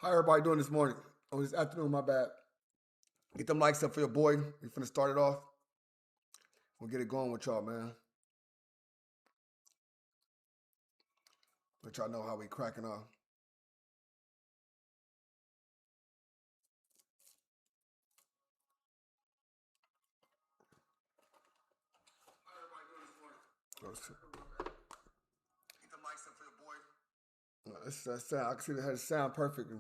How everybody doing this morning? Or this afternoon, my bad. Get them likes up for your boy. We finna start it off. We'll get it going with y'all, man. Let y'all know how we cracking off. How everybody doing this morning? Get them likes up for your boy. That sound, I can see that sound perfect.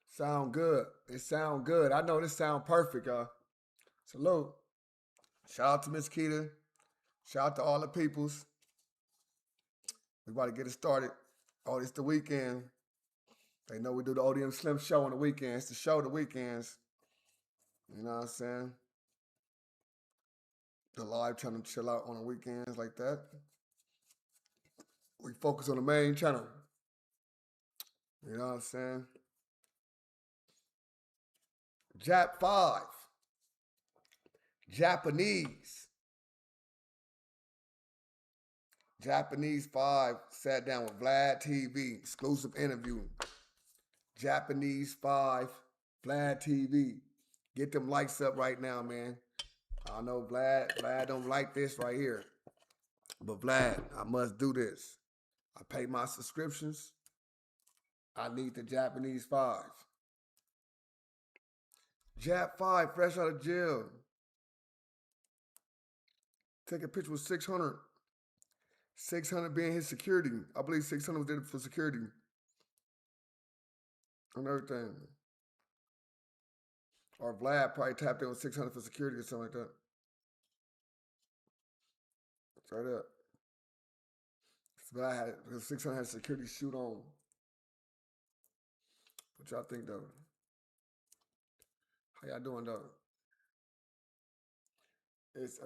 Sound good. It sound good. I know this sound perfect, y'all. Salute. Shout out to Miss Keita. Shout out to all the peoples. We about to get it started. Oh, it's the weekend. They know we do the ODM Slim Show on the weekends. The show the weekends. You know what I'm saying? The live channel chill out on the weekends like that. We focus on the main channel. You know what I'm saying? Jap 5. Japanese 5 sat down with VladTV, exclusive interview. Japanese 5, VladTV. Get them likes up right now, man. I know Vlad don't like this right here. But Vlad, I must do this. I pay my subscriptions. I need the Japanese 5. Jap 5, fresh out of jail. Take a picture with 600. 600 being his security. I believe 600 was there for security. And everything. Or Vlad probably tapped in with 600 for security or something like that. Straight up. Vlad had 600 had security shoot on. What y'all think though? How y'all doing though? It's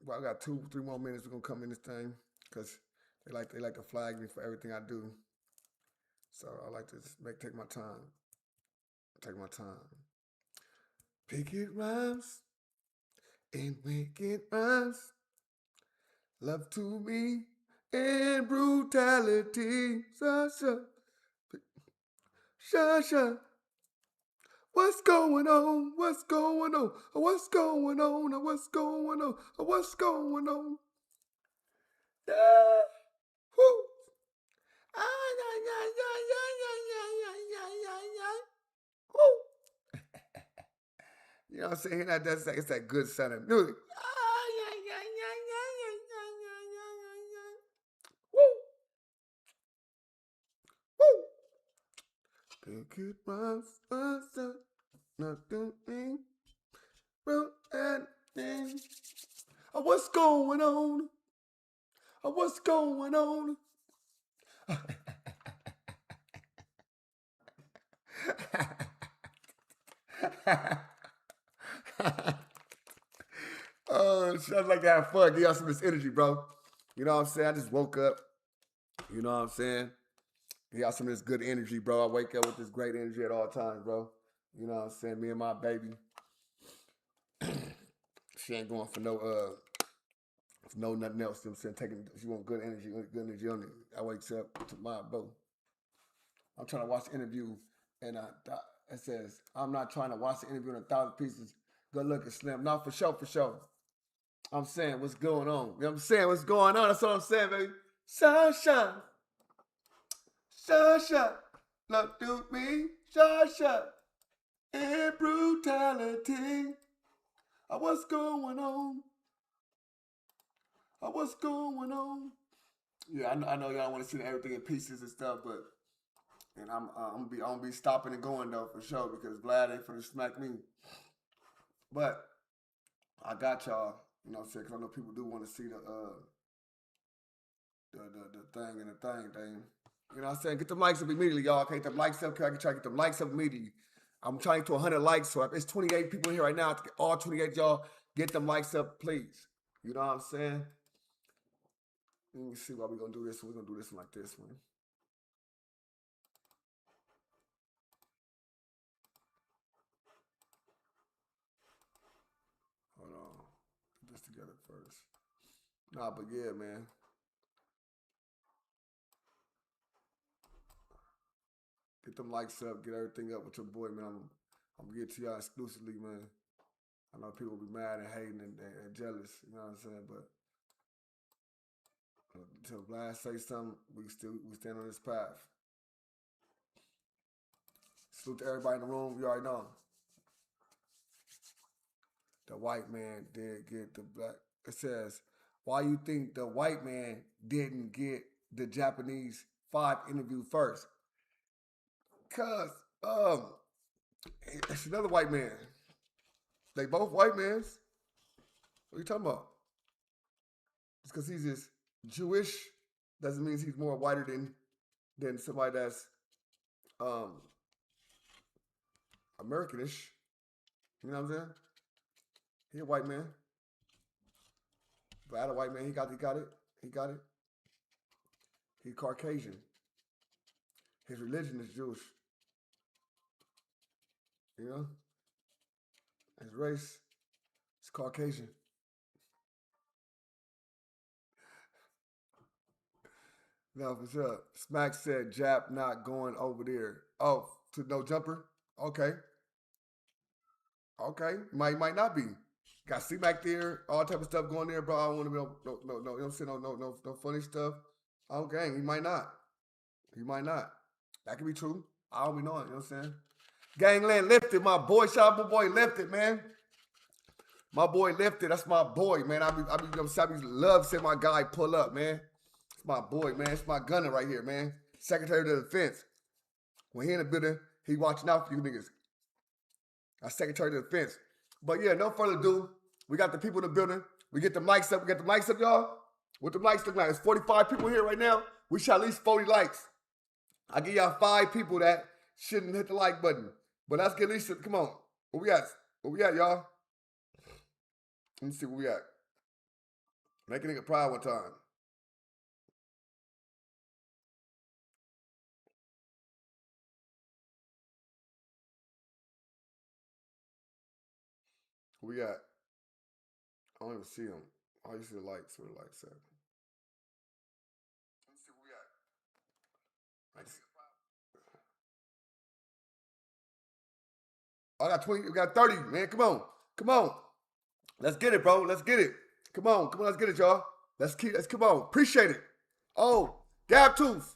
well, I got 2-3 more minutes. We're gonna come in this thing because they like to flag me for everything I do. So I like to just take my time. Take my time. Pick it rhymes and make it rhymes. Love to me and brutality. Sasha. Shasha. What's going on? What's going on? What's going on? What's going on? What's going on? Yeah. Woo. Ay, ay, ay, ay, ay, ay, ay, ay, ay, ay. Woo. You know what I'm saying? It's that good sounding music. Ay, ay, ay, ay, ay, ay, ay, ay, ay, ay. Woo. Woo. Pick it rhymes. Nothing. What's going on? What's going on? I'd like to have fun. Give y'all some of this energy, bro. You know what I'm saying? I just woke up. You know what I'm saying? Give y'all some of this good energy, bro. I wake up with this great energy at all times, bro. You know what I'm saying? Me and my baby. She ain't going for no nothing else. You know what I'm saying? She want good energy on it. I wakes up to my bro. I'm trying to watch the interview, and it says, I'm not trying to watch the interview in 1,000 pieces. Good looking, Slim. Not for sure. I'm saying what's going on. You know what I'm saying? What's going on? That's what I'm saying, baby. Sunshine. Look to me. Sunshine. And brutality. What's going on? What's going on? Yeah, I know y'all want to see everything in pieces and stuff, but I'm gonna be stopping and going though for sure because Vlad ain't finna smack me. But I got y'all, you know what I'm saying? Because I know people do want to see the thing and the thing. You know what I'm saying? Get the likes up immediately, y'all. Okay, get them likes up. I can try to get them likes up immediately. I'm trying to get to 100 likes, so if it's 28 people here right now, all 28 y'all, get them likes up, please. You know what I'm saying? Let me see why we're going to do this. We're going to do this one like this one. Hold on. Put this together first. Nah, but yeah, man. Get them likes up. Get everything up with your boy, man. I'm gonna get to y'all exclusively, man. I know people will be mad and hating and jealous. You know what I'm saying? But until Vlad say something, we stand on this path. Salute to everybody in the room. You already know. The white man did get the black. It says, why you think the white man didn't get the Japanese 5 interview first? Cause it's another white man. They both white mans. What are you talking about? Just because he's just Jewish doesn't mean he's more whiter than somebody that's Americanish. You know what I'm saying? He a white man. Vlad a white man. He got it. He Caucasian. His religion is Jewish. You know? His race is Caucasian. No, for sure. Smack said Jap not going over there. Oh, to no jumper? Okay. Might not be. Got C-Mac there, all type of stuff going there, bro. I don't want to be no, you know what I'm saying? No funny stuff. Oh, gang, he might not. That could be true. I don't be knowing, you know what I'm saying? Gangland Lifted, my boy. Shout out my boy Lifted, man. My boy Lifted, that's my boy, man. I love seeing my guy pull up, man. It's my boy, man. It's my gunner right here, man. Secretary of Defense. When he in the building, he watching out for you niggas. That's Secretary of Defense. But yeah, no further ado. We got the people in the building. We get the mics up. Y'all. What the mics look like? It's 45 people here right now. We shot at least 40 likes. I give y'all 5 people that shouldn't hit the like button. But let's get at least, come on. Where we at, y'all? Let me see where we at. Make a nigga proud one time. Where we at? I don't even see them. All you see the likes. Where the likes at? Let me see where we at. I got 20. We got 30, man. Come on. Let's get it, bro. Let's get it. Come on. Let's get it, y'all. Let's come on. Appreciate it. Oh, Gab Tooth.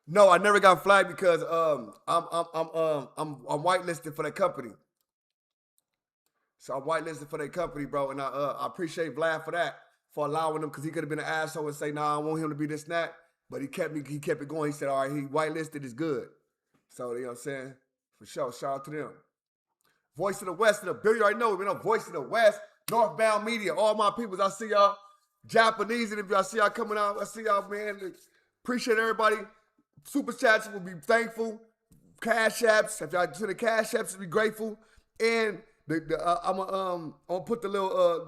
No, I never got flagged because I'm whitelisted for that company. So I'm whitelisted for that company, bro, and I appreciate Vlad for that, for allowing him, because he could have been an asshole and say, nah, I want him to be this and that. But he kept it going. He said, all right, he whitelisted is good. So, you know what I'm saying? For sure. Shout out to them. Voice of the West in the building. You already know, man. Voice of the West, Northbound Media, all my peoples. I see y'all. Japanese interview. I see y'all coming out. I see y'all, man. Appreciate everybody. Super chats will be thankful. Cash apps. If y'all send the cash apps, we'll be grateful. And I'm gonna put the little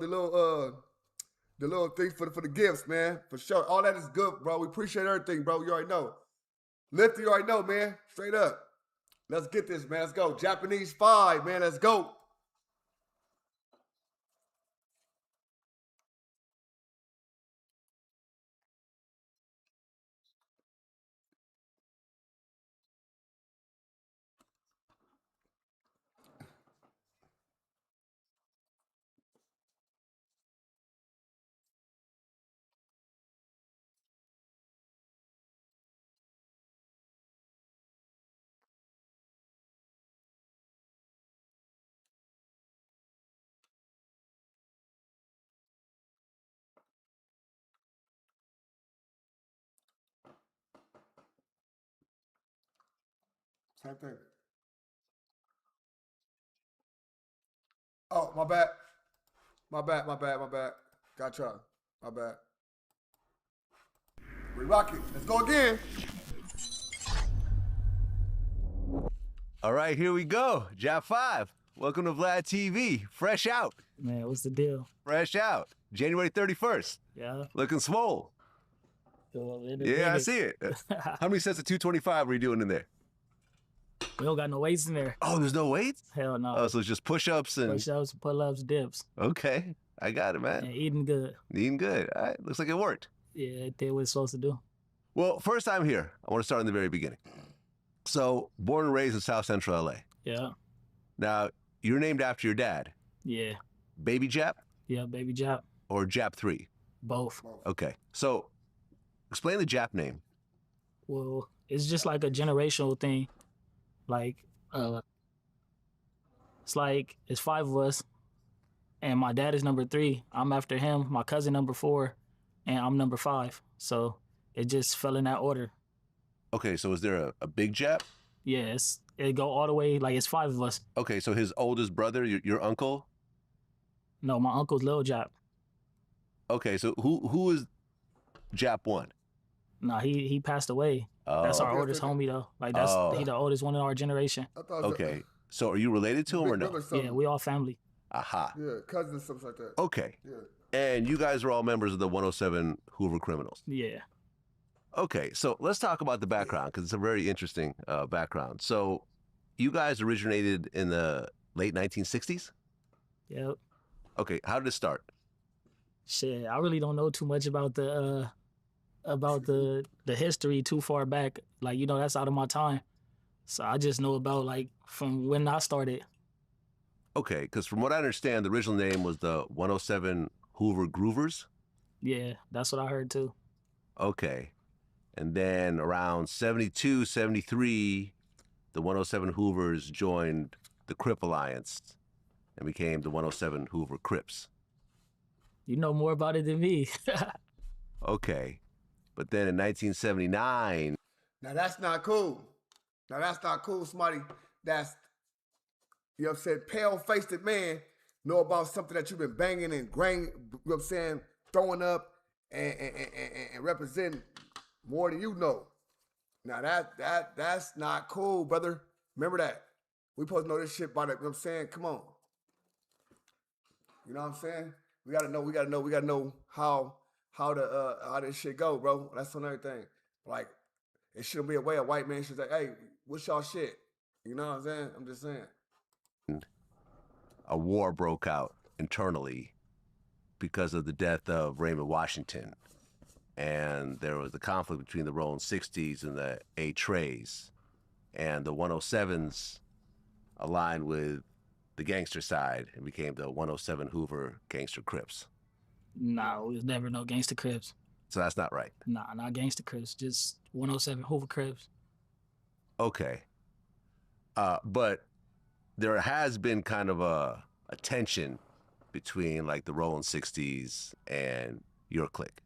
thing for the gifts, man. For sure. All that is good, bro. We appreciate everything, bro. You already know. Lifty, you already know, man. Straight up. Let's get this, man. Let's go. Japanese 5, man. Let's go. Same thing. Oh, my bad. Gotcha. My bad. We rock it. Let's go again. All right, here we go. Jap 5. Welcome to VladTV. Fresh out. Man, what's the deal? Fresh out. January 31st. Yeah. Looking swole. Yeah, I see it. How many sets of 225 were you doing in there? We don't got no weights in there. Oh, there's no weights? Hell no. Oh, so it's just push-ups and... Push-ups, pull-ups, dips. Okay. I got it, man. and eating good. Eating good. All right. Looks like it worked. Yeah, it did what it's supposed to do. Well, first time here, I want to start in the very beginning. So, born and raised in South Central LA. Yeah, Now, you're named after your dad, yeah, Baby Jap yeah. Baby Jap, or Jap 3? both. Okay. So, explain the Jap name. Well, it's just like a generational thing. Like, it's like it's 5 of us, and my dad is number 3. I'm after him. My cousin number 4, and I'm number 5. So it just fell in that order. Okay, so is there a big Jap? Yeah, it go all the way. Like it's 5 of us. Okay, so his oldest brother, your uncle? No, my uncle's Lil Jap. Okay, so who is Jap 1? Nah, he passed away. Oh, That's our Okay, oldest okay. homie though. Like he the Oh. oldest one in our generation. I thought it was Okay. So are you related to him big or no? brother something. Yeah, we all family. Aha. Yeah, cousins, something like that. Okay. Yeah. And you guys are all members of the 107 Hoover Criminals. Yeah. Okay, so let's talk about the background because it's a very interesting background. So you guys originated in the late 1960s? Yep. Okay, how did it start? Shit, I really don't know too much about the history too far back. Like, that's out of my time. So I just know about like from when I started. Okay, because from what I understand, the original name was the 107 Hoover Groovers. Yeah, that's what I heard too. Okay. And then around 72, 73, the 107 Hoovers joined the Crip Alliance and became the 107 Hoover Crips. You know more about it than me. Okay. But then in 1979, Now that's not cool. Now that's not cool, somebody that's, you know what I'm saying, pale-faced man know about something that you've been banging and you know what I'm saying, throwing up and representing more than you know. Now that's not cool, brother. Remember that. We supposed to know this shit by the, you know what I'm saying? Come on. You know what I'm saying? We gotta know how this shit go, bro. That's on everything. Like, it shouldn't be a way a white man should say, hey, what's y'all shit? You know what I'm saying? I'm just saying. a war broke out internally because of the death of Raymond Washington. And there was a conflict between the Rolling 60s and the A-Trays. And the 107s aligned with the gangster side and became the 107 Hoover Gangster Crips. Nah, we was never no gangster Crips. So that's not right. Nah, not gangster Crips. Just 107 Hoover Crips. Okay. But there has been kind of a tension between like the Rolling 60s and your clique.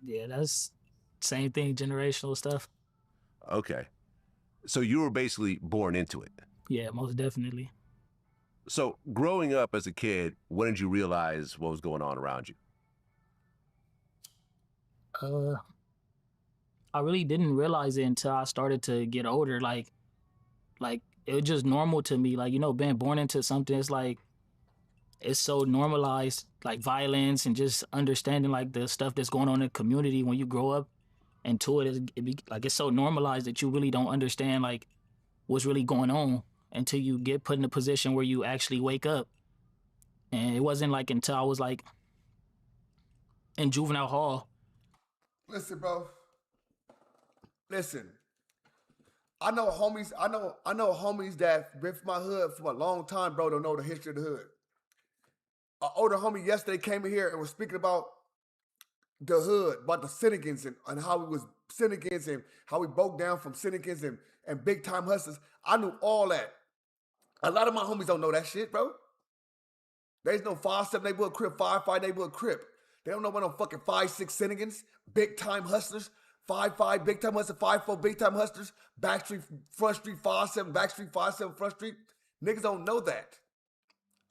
Yeah, that's same thing, generational stuff. Okay. So you were basically born into it. Yeah, most definitely. So growing up as a kid, when did you realize what was going on around you? I really didn't realize it until I started to get older. Like it was just normal to me. Like, being born into something, it's like, it's so normalized, like violence and just understanding like the stuff that's going on in the community when you grow up into it. It's so normalized that you really don't understand like what's really going on until you get put in a position where you actually wake up. And it wasn't like until I was like in juvenile hall. Listen, bro. Listen. I know homies that been from my hood for a long time, bro, don't know the history of the hood. An older homie yesterday came in here and was speaking about the hood, about the Senegans and how we was Senegans and how we broke down from Senegans and big time hustlers. I knew all that. A lot of my homies don't know that shit, bro. There's no 5-7 neighborhood crip, 5-5 neighborhood crip. They don't know about no fucking 5-6 Senegans, big time hustlers, 5-5 big time hustlers, 5-4 big time hustlers, Backstreet, Front Street, 5-7, Backstreet, 5-7, Front Street. Niggas don't know that.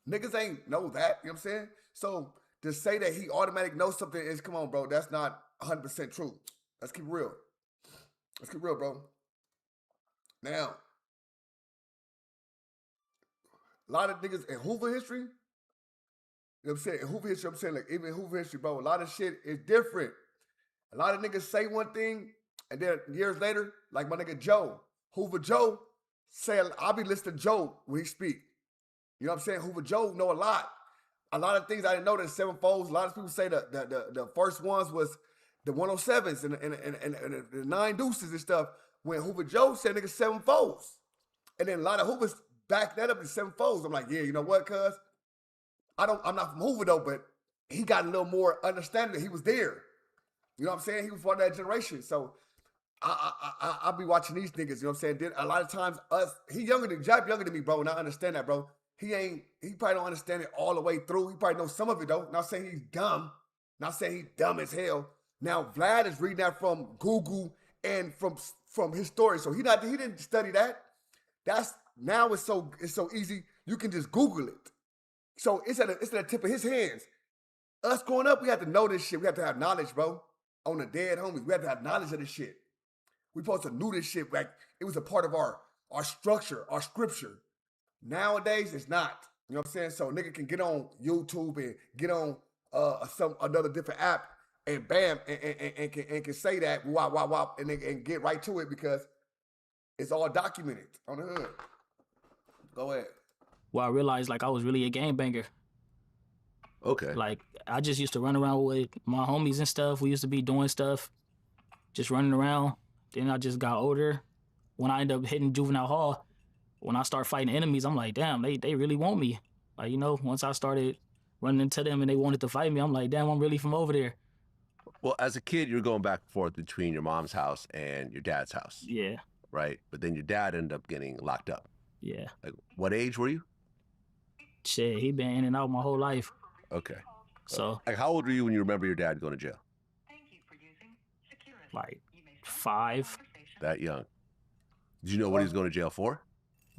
Niggas ain't know that, you know what I'm saying? So to say that he automatically knows something is, come on, bro, that's not 100% true. Let's keep it real. Let's keep it real, bro. Now, a lot of niggas in Hoover history, you know what I'm saying? In Hoover history, I'm saying, like, even in Hoover history, bro, a lot of shit is different. A lot of niggas say one thing, and then years later, like my nigga Joe, Hoover Joe, I'll be listening to Joe when he speak. You know what I'm saying? Hoover Joe know a lot. a lot of things I didn't know that 7-folds. A lot of people say the first ones was the 107s and the 9 deuces and stuff. When Hoover Joe said nigga 7-folds. And then a lot of Hoovers backed that up in 7-folds. I'm like, yeah, you know what, cuz? I'm not from Hoover though, but he got a little more understanding that he was there. You know what I'm saying? He was part of that generation. So I'll be watching these niggas, you know what I'm saying? Then a lot of times he younger than me, bro, and I understand that, bro. He probably don't understand it all the way through. He probably knows some of it though. Not saying he's dumb. Not saying he's dumb as hell. Now Vlad is reading that from Google and from his story. So he didn't study that. Now it's so easy. You can just Google it. So it's at the tip of his hands. Us growing up, we had to know this shit. We had to have knowledge, bro. On the dead homies, we had to have knowledge of this shit. We supposed to know this shit. Like it was a part of our structure, our scripture. Nowadays, it's not. You know what I'm saying? So nigga can get on YouTube and get on another different app and bam and can say that wop and get right to it because it's all documented on the hood. Go ahead. Well, I realized like I was really a gangbanger. Okay. Like I just used to run around with my homies and stuff. We used to be doing stuff, just running around. Then I just got older. When I ended up hitting juvenile hall, when I start fighting enemies, I'm like, damn, they really want me. Like, you know, once I started running into them and they wanted to fight me, I'm like, damn, I'm really from over there. Well, as a kid, you were going back and forth between your mom's house and your dad's house. Yeah. Right? But then your dad ended up getting locked up. Yeah. Like, what age were you? Shit, he been in and out my whole life. Okay. So. Like, how old were you when you remember your dad going to jail? Like 5. That young. Did you know what he was going to jail for?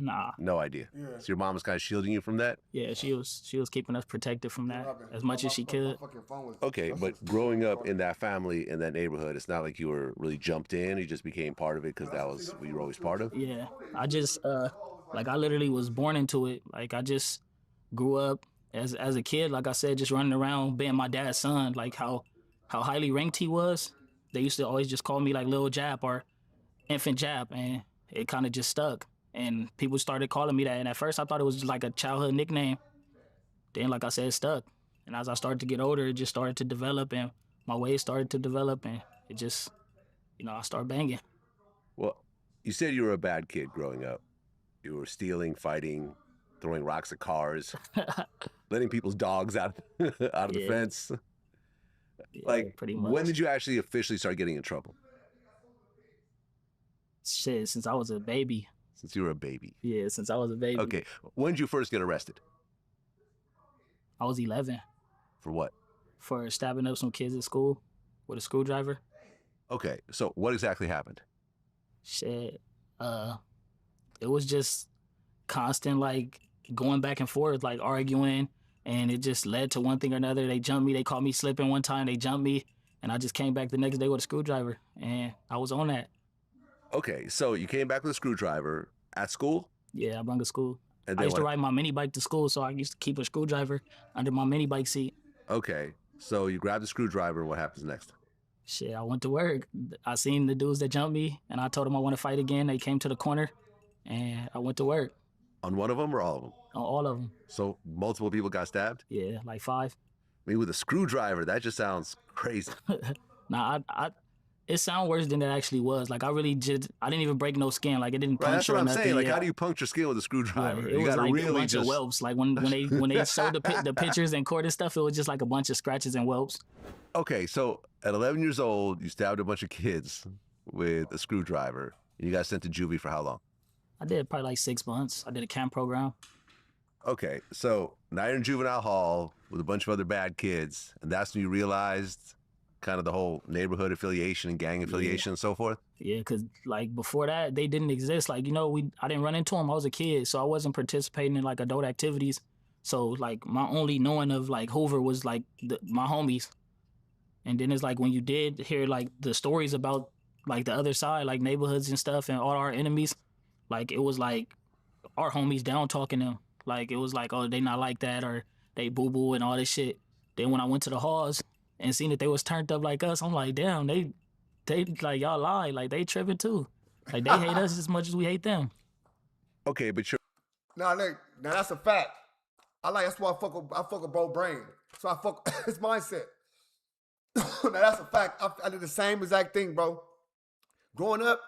Nah. No idea. Yeah. So your mom was kind of shielding you from that? Yeah, she was keeping us protected from that as much as she could. Okay, but growing up in that family, in that neighborhood, it's not like you were really jumped in. You just became part of it because that was what you were always part of? Yeah. I just, like I literally was born into it. Like I just grew up as a kid, like I said, just running around being my dad's son. Like how highly ranked he was. They used to always just call me like Lil Jap or Infant Jap, and it kind of just stuck. And people started calling me that. And at first I thought it was just like a childhood nickname. Then, like I said, it stuck. And as I started to get older, it just started to develop and my ways started to develop and it just, you know, I started banging. Well, you said you were a bad kid growing up. You were stealing, fighting, throwing rocks at cars, letting people's dogs out of the fence. Yeah, like, pretty much. When did you actually officially start getting in trouble? Shit, since I was a baby. Since you were a baby? Yeah, since I was a baby. Okay. When did you first get arrested? I was 11. For what? For stabbing up some kids at school with a screwdriver. Okay, so what exactly happened? Shit, it was just constant, like, going back and forth, like, arguing, and it just led to one thing or another. They jumped me, they caught me slipping one time, they jumped me, and I just came back the next day with a screwdriver, and I was on that. Okay, so you came back with a screwdriver at school? Yeah, I brought to school. And I used to ride my mini bike to school, so I used to keep a screwdriver under my mini bike seat. Okay, so you grabbed the screwdriver, and what happens next? Shit, I went to work. I seen the dudes that jumped me, and I told them I want to fight again. They came to the corner, and I went to work. On one of them or all of them? On all of them. So multiple people got stabbed? Yeah, like 5. I mean, with a screwdriver, that just sounds crazy. Nah, it sounded worse than it actually was. Like I didn't even break no skin. Like it didn't puncture. That's what I'm nothing. saying. Like, yeah. How do you puncture skin with a screwdriver? Yeah, it was like a bunch of whelps. Like when they showed the pictures in court and stuff, it was just like a bunch of scratches and whelps. Okay, so at 11 years old, you stabbed a bunch of kids with a screwdriver. And you got sent to juvie for how long? I did probably like 6 months. I did a camp program. Okay, so now you're in juvenile hall with a bunch of other bad kids, and that's when you realized kind of the whole neighborhood affiliation and gang affiliation and so forth? Yeah, because like before that, they didn't exist. Like, you know, I didn't run into them. I was a kid, so I wasn't participating in like adult activities. So like my only knowing of like Hoover was like my homies. And then it's like when you did hear like the stories about like the other side, like neighborhoods and stuff and all our enemies, like it was like our homies down talking them. Like it was like, oh, they not like that or they boo-boo and all this shit. Then when I went to the halls and seen that they was turned up like us, I'm like, damn, they like, y'all lie. Like, they tripping too. Like, they hate us as much as we hate them. Okay, but you're... Now that's a fact. That's why I fuck with bro brain. So I fuck his mindset. Now that's a fact. I did the same exact thing, bro. Growing up,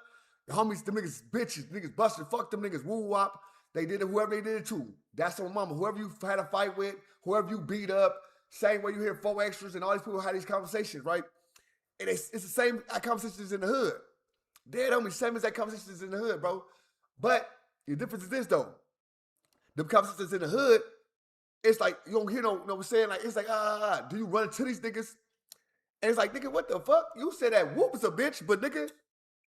the homies, them niggas bitches, niggas busted, fuck them niggas, woo wop. They did it, whoever they did it to. That's on mama. Whoever you had a fight with, whoever you beat up, same way you hear 4 extras and all these people had these conversations, right? And it's the same conversations in the hood. Dead homies, same as that conversations in the hood, bro. But the difference is this though. The conversations in the hood, it's like, you don't hear no what I'm saying? Like, it's like, do you run into these niggas? And it's like, nigga, what the fuck? You said that Whoop is a bitch, but nigga,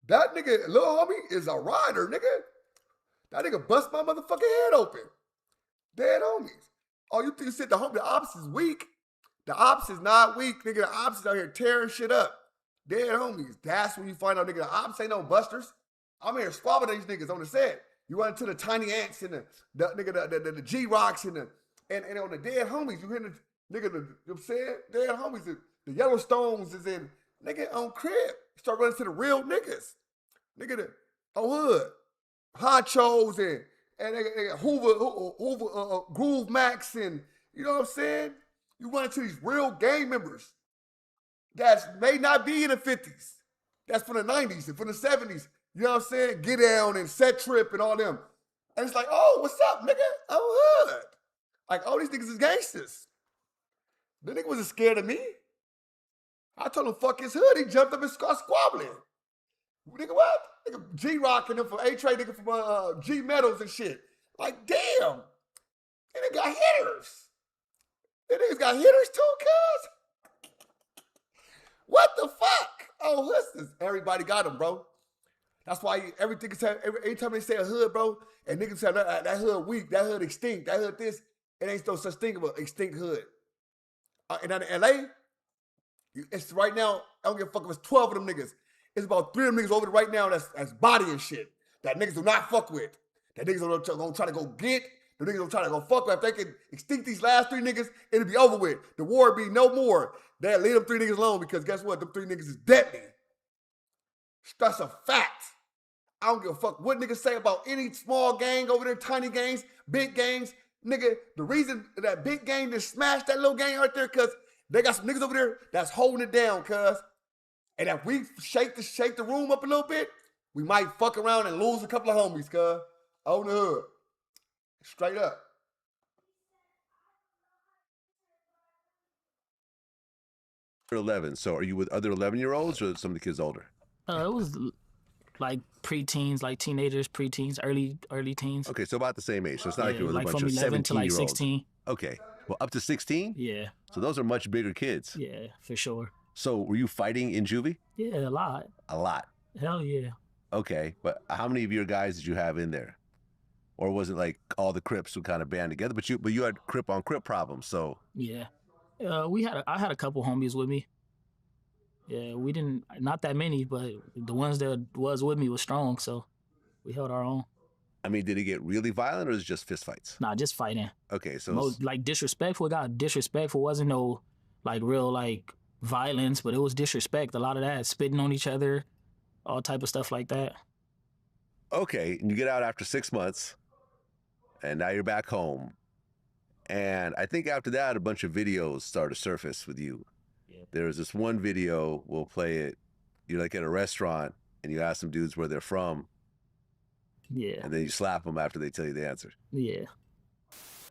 that nigga, little homie, is a rider, nigga. That nigga bust my motherfucking head open. Dead homies. Oh, you think you said the ops is weak? The ops is not weak, nigga. The ops is out here tearing shit up. Dead homies. That's when you find out, nigga, the ops ain't no busters. I'm here squabbling these niggas on the set. You run into the tiny ants and the G-Rocks and on the dead homies. You hear the nigga, you know what I'm saying? Dead homies, the Yellowstones is in, nigga, on crib. You start running to the real niggas. Nigga, the hood. Honchos and Hoover, Groove Max and, you know what I'm saying? You run into these real gang members that may not be in the 50s. That's from the 90s and from the 70s. You know what I'm saying? Get Down and Set Trip and all them. And it's like, oh, what's up, nigga? I'm hood. Like, all these niggas is gangsters. The nigga wasn't scared of me. I told him, fuck his hood. He jumped up and started squabbling. Nigga, what? Nigga, G-Rock and them from A-Trade, nigga from G-Metals and shit. Like, damn. And they got hitters. They niggas got hitters too, cuz. What the fuck? Oh, listen. Everybody got them, bro. That's why everything is, every time they say a hood, bro, and niggas say that hood weak, that hood extinct, that hood this, it ain't no such thing of an extinct hood. And in LA, it's right now, I don't give a fuck if it's 12 of them niggas. It's about 3 of them niggas over there right now that's body and shit. That niggas do not fuck with. That niggas don't try to go get. The niggas don't try to go fuck with. If they can extinct these last 3 niggas, it'll be over with. The war be no more. They'll leave them 3 niggas alone because guess what? Them 3 niggas is deadly. That's a fact. I don't give a fuck what niggas say about any small gang over there, tiny gangs, big gangs. Nigga, the reason that big gang just smashed that little gang right there, cuz they got some niggas over there that's holding it down, cuz. And if we shake the room up a little bit, we might fuck around and lose a couple of homies, cuz. On the hood. Straight up. You're 11. So are you with other 11-year-olds or some of the kids older? It was like preteens, like teenagers, preteens, early teens. Okay, so about the same age. So it's not like you're with a like bunch from of 11 to like 17-year-olds. 16. Okay. Well, up to 16? Yeah. So those are much bigger kids. Yeah, for sure. So were you fighting in juvie? Yeah, a lot. A lot. Hell yeah. Okay, but how many of your guys did you have in there? Or was it like all the Crips would kind of band together? But you had Crip on Crip problems, so. Yeah. I had a couple homies with me. Yeah, we didn't, not that many, but the ones that was with me was strong, so we held our own. I mean, did it get really violent or was it just fist fights? Nah, just fighting. Okay, so. Most, like disrespectful, got disrespectful. Wasn't no like real like violence, but it was disrespect. A lot of that, spitting on each other, all type of stuff like that. Okay, and you get out after 6 months, and now you're back home. And I think after that, a bunch of videos started to surface with you. Yeah. There was this one video, we'll play it. You're like at a restaurant, and you ask some dudes where they're from. Yeah. And then you slap them after they tell you the answer. Yeah.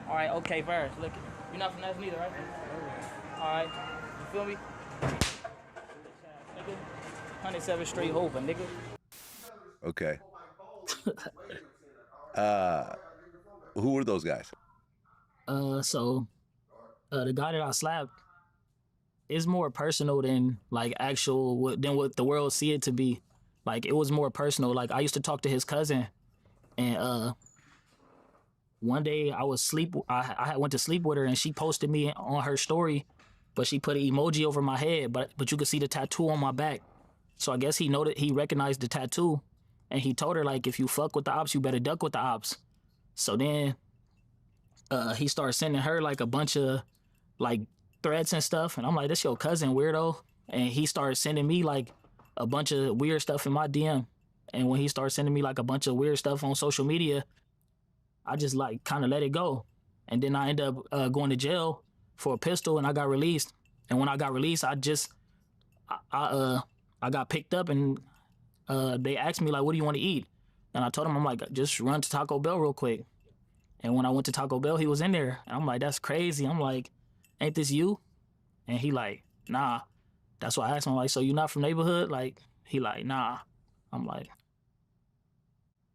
All right, okay, verse. Look, you're not from that neither, right? All right, you feel me? Nigga, 107 straight Hoover, nigga. Okay. Who were those guys? So the guy that I slapped is more personal than like actual than what the world see it to be. Like it was more personal. Like I used to talk to his cousin, and one day I was I went to sleep with her, and she posted me on her story, but she put an emoji over my head, but you could see the tattoo on my back. So I guess he recognized the tattoo, and he told her like, if you fuck with the ops, you better duck with the ops. So then he started sending her like a bunch of like threats and stuff, and I'm like, this your cousin, weirdo. And he started sending me like a bunch of weird stuff in my DM. And when he started sending me like a bunch of weird stuff on social media, I just like kind of let it go. and then I ended up going to jail for a pistol, and I got released. And when I got released, I got picked up, and they asked me like, "What do you want to eat?" And I told them, I'm like, "Just run to Taco Bell real quick." And when I went to Taco Bell, he was in there, and I'm like, "That's crazy." I'm like, "Ain't this you?" And he like, "Nah." That's why I asked him like, "So you not from neighborhood?" Like he like, "Nah." I'm like,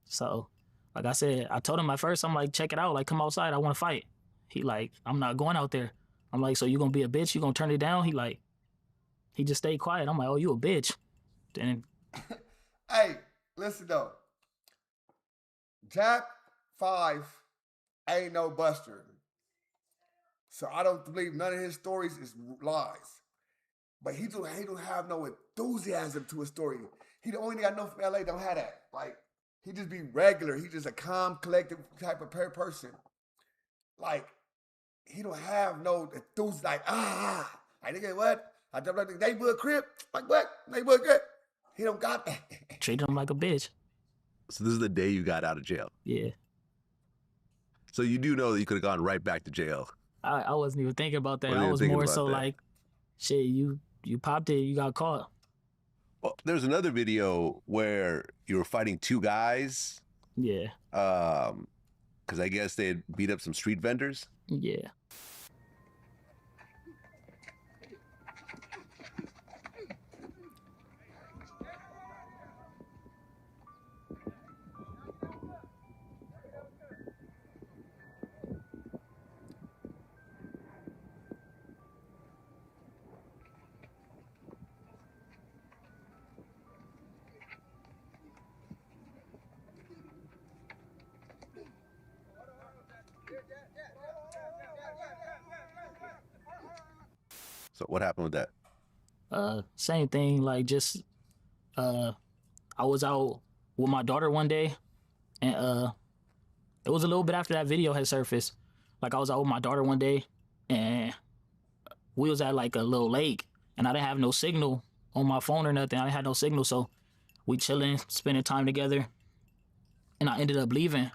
so like I said, I told him at first, I'm like, "Check it out, like come outside, I want to fight." He like, "I'm not going out there." I'm like, "So you gonna be a bitch? You gonna turn it down?" He like, he just stayed quiet. I'm like, "Oh, you a bitch?" Then Hey, listen though. Jack 5 ain't no buster. So I don't believe none of his stories is lies. But he don't have no enthusiasm to his story. He the only thing I know from LA don't have that. Like, he just be regular. He just a calm, collective type of person. Like, he don't have no enthusiasm. Like, like, nigga, what? I jumped like the neighborhood crib. Like, what? Neighborhood crib? He don't got that. treated him like a bitch. So this is the day you got out of jail. Yeah. So you do know that you could have gone right back to jail. I wasn't even thinking about that. Wasn't I even was thinking more about so that. like, shit, you popped it, you got caught. Well, there's another video where you were fighting two guys. Yeah. Because I guess they had beat up some street vendors. Yeah. So what happened with that? Same thing, like just I was out with my daughter one day, and it was a little bit after that video had surfaced. Like I was out with my daughter one day, and we was at like a little lake, and I didn't have no signal on my phone or nothing. I had no signal, so we chilling, spending time together, and I ended up leaving.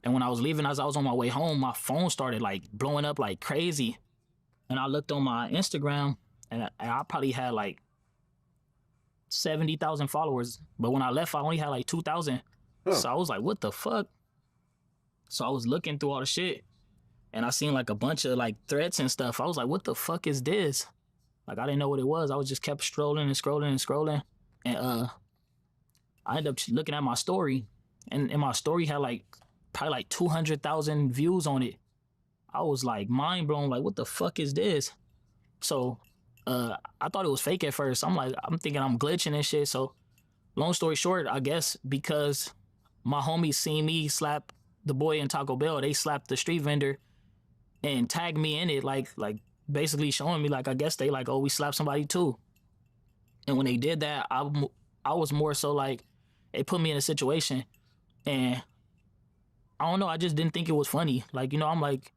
And when I was leaving, as I was on my way home, my phone started like blowing up like crazy. And I looked on my Instagram, and I probably had like 70,000 followers. But when I left, I only had like 2,000. Huh. So I was like, what the fuck? So I was looking through all the shit, and I seen like a bunch of like threats and stuff. I was like, what the fuck is this? Like I didn't know what it was. I was just kept scrolling and scrolling and scrolling. And I ended up looking at my story, and my story had like probably like 200,000 views on it. I was like mind blown, like what the fuck is this? So I thought it was fake at first. I'm thinking I'm glitching and shit. So long story short, I guess because my homies seen me slap the boy in Taco Bell, they slapped the street vendor and tagged me in it, like basically showing me like I guess they like, oh, we slapped somebody too. And when they did that, I was more so like it put me in a situation, and I don't know, I just didn't think it was funny. Like, you know, I'm like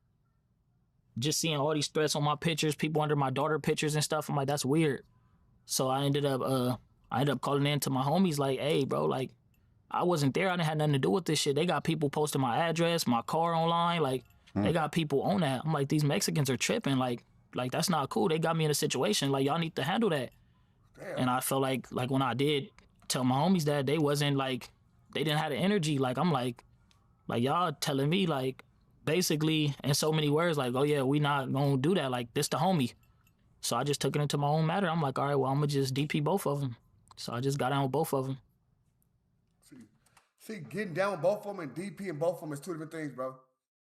just seeing all these threats on my pictures, people under my daughter pictures and stuff. I'm like, that's weird. So I ended up calling in to my homies like, hey, bro, like I wasn't there. I didn't have nothing to do with this shit. They got people posting my address, my car online. Like they got people on that. I'm like, these Mexicans are tripping. Like that's not cool. They got me in a situation. Like y'all need to handle that. Damn. And I felt like when I did tell my homies that, they wasn't like, they didn't have the energy. Like I'm like y'all telling me like basically in so many words like, oh yeah, we not gonna do that. Like this the homie. So I just took it into my own matter. I'm like, all right, well I'm gonna just DP both of them. So I just got down with both of them. See, getting down with both of them and DP and both of them is two different things, bro.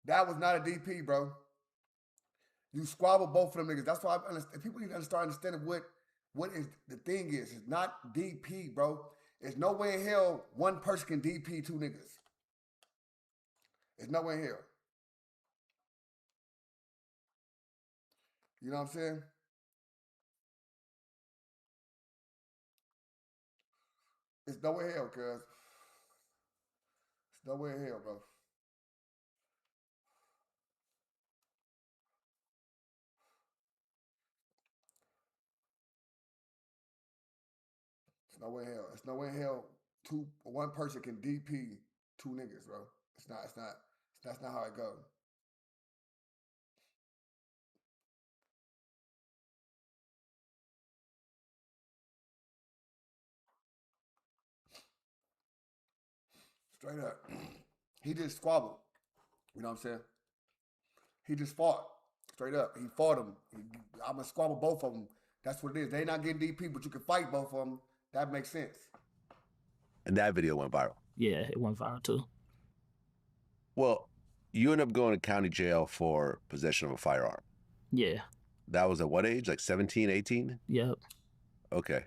That was not a DP, bro. You squabble both of them niggas. That's why people need to start understanding what is the thing is. It's not DP, bro. There's no way in hell one person can DP two niggas. There's no way in hell. You know what I'm saying? It's no way in hell, cuz. It's no way in hell, bro. It's no way in hell. It's no way in hell one person can DP two niggas, bro. That's not how it goes. Straight up. He just squabbled. You know what I'm saying? He just fought. Straight up. He fought him. I'm going to squabble both of them. That's what it is. They not getting DP, but you can fight both of them. That makes sense. And that video went viral. Yeah, it went viral too. Well, you end up going to county jail for possession of a firearm. Yeah. That was at what age? Like 17, 18? Yep. Okay.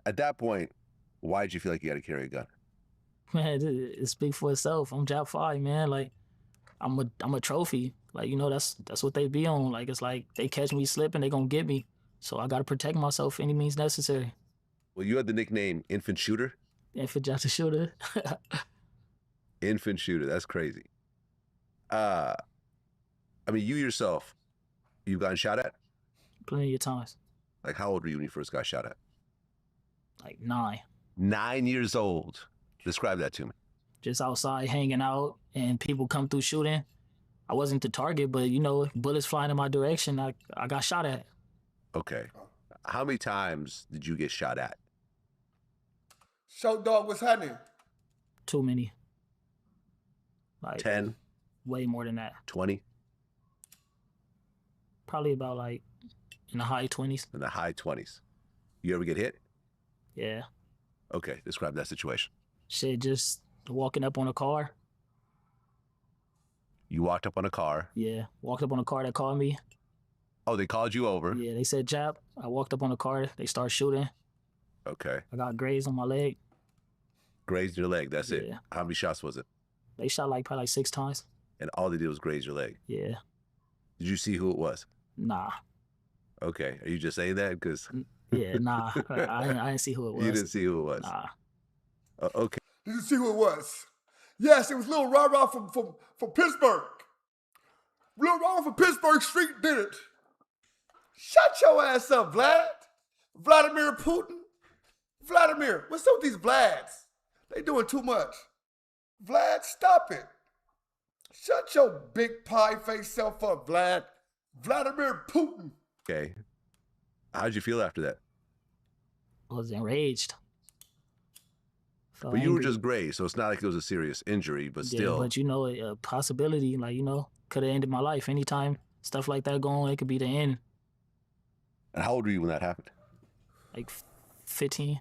At that point, why did you feel like you had to carry a gun? Man, it speaks for itself. I'm Jap 5, man. Like, I'm a trophy. Like, you know, that's what they be on. Like, it's like they catch me slipping, they gonna get me. So I gotta protect myself any means necessary. Well, you had the nickname Infant Shooter. Infant Jap the Shooter. Infant Shooter. That's crazy. I mean, you yourself, you've gotten shot at? Plenty of times. Like, how old were you when you first got shot at? Like 9. 9 years old. Describe that to me. Just outside hanging out and people come through shooting. I wasn't the target, but you know, bullets flying in my direction, I got shot at. Okay. How many times did you get shot at? Show dog, what's happening? Too many. Like 10, way more than that. 20? Probably about like in the high 20s. In the high 20s. You ever get hit? Yeah. Okay, describe that situation. Shit, just walking up on a car. You walked up on a car. Yeah, walked up on a car that called me. Oh, they called you over. Yeah, they said Jap. I walked up on the car. They started shooting. Okay. I got grazed on my leg. Grazed your leg, that's it. Yeah. How many shots was it? They shot like probably like 6 times. And all they did was graze your leg. Yeah. Did you see who it was? Nah. Okay. Are you just saying that? Because Yeah, nah. I didn't see who it was. you didn't see who it was. Nah. Okay. Did you see who it was? Yes, it was Lil Rah-Rah from Pittsburgh. Lil Rah-Rah from Pittsburgh Street did it. Shut your ass up, Vlad. Vladimir Putin. Vladimir, what's up with these Vlads? They doing too much. Vlad, stop it. Shut your big pie face self up, Vlad. Vladimir Putin. Okay. How'd you feel after that? I was enraged. Felt But you were angry. just grazed, so it's not like it was a serious injury, but Yeah, still. but you know, a possibility, like, you know, could have ended my life. Anytime stuff like that go on, it could be the end. And how old were you when that happened? Like 15.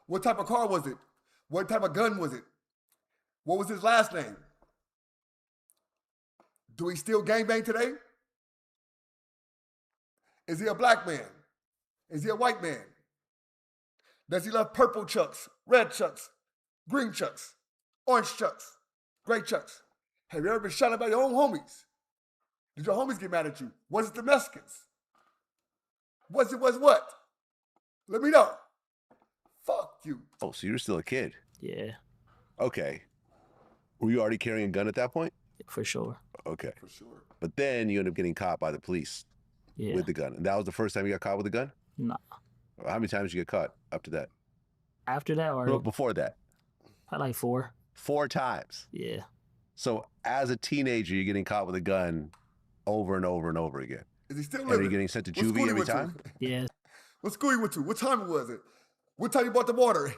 What type of car was it? What type of gun was it? What was his last name? Do he still gangbang today? Is he a black man? Is he a white man? Does he love purple chucks, red chucks, green chucks, orange chucks, gray chucks? Have you ever been shot at by your own homies? Did your homies get mad at you? Was it the Mexicans? Was what? Let me know. Fuck you. Oh, so you were still a kid. Yeah, Okay. Were you already carrying a gun at that point? for sure. Okay. For sure. But then you end up getting caught by the police Yeah. with the gun. And that was the first time you got caught with a gun? Nah. How many times did you get caught up to that? After that, or No, before that? probably like 4. 4 times. Yeah. So as a teenager, you're getting caught with a gun over and over and over again. Is he still And living? are you getting sent to What school juvie he every went to? time? Yeah. What school you went to? What time was it? What time you bought the water?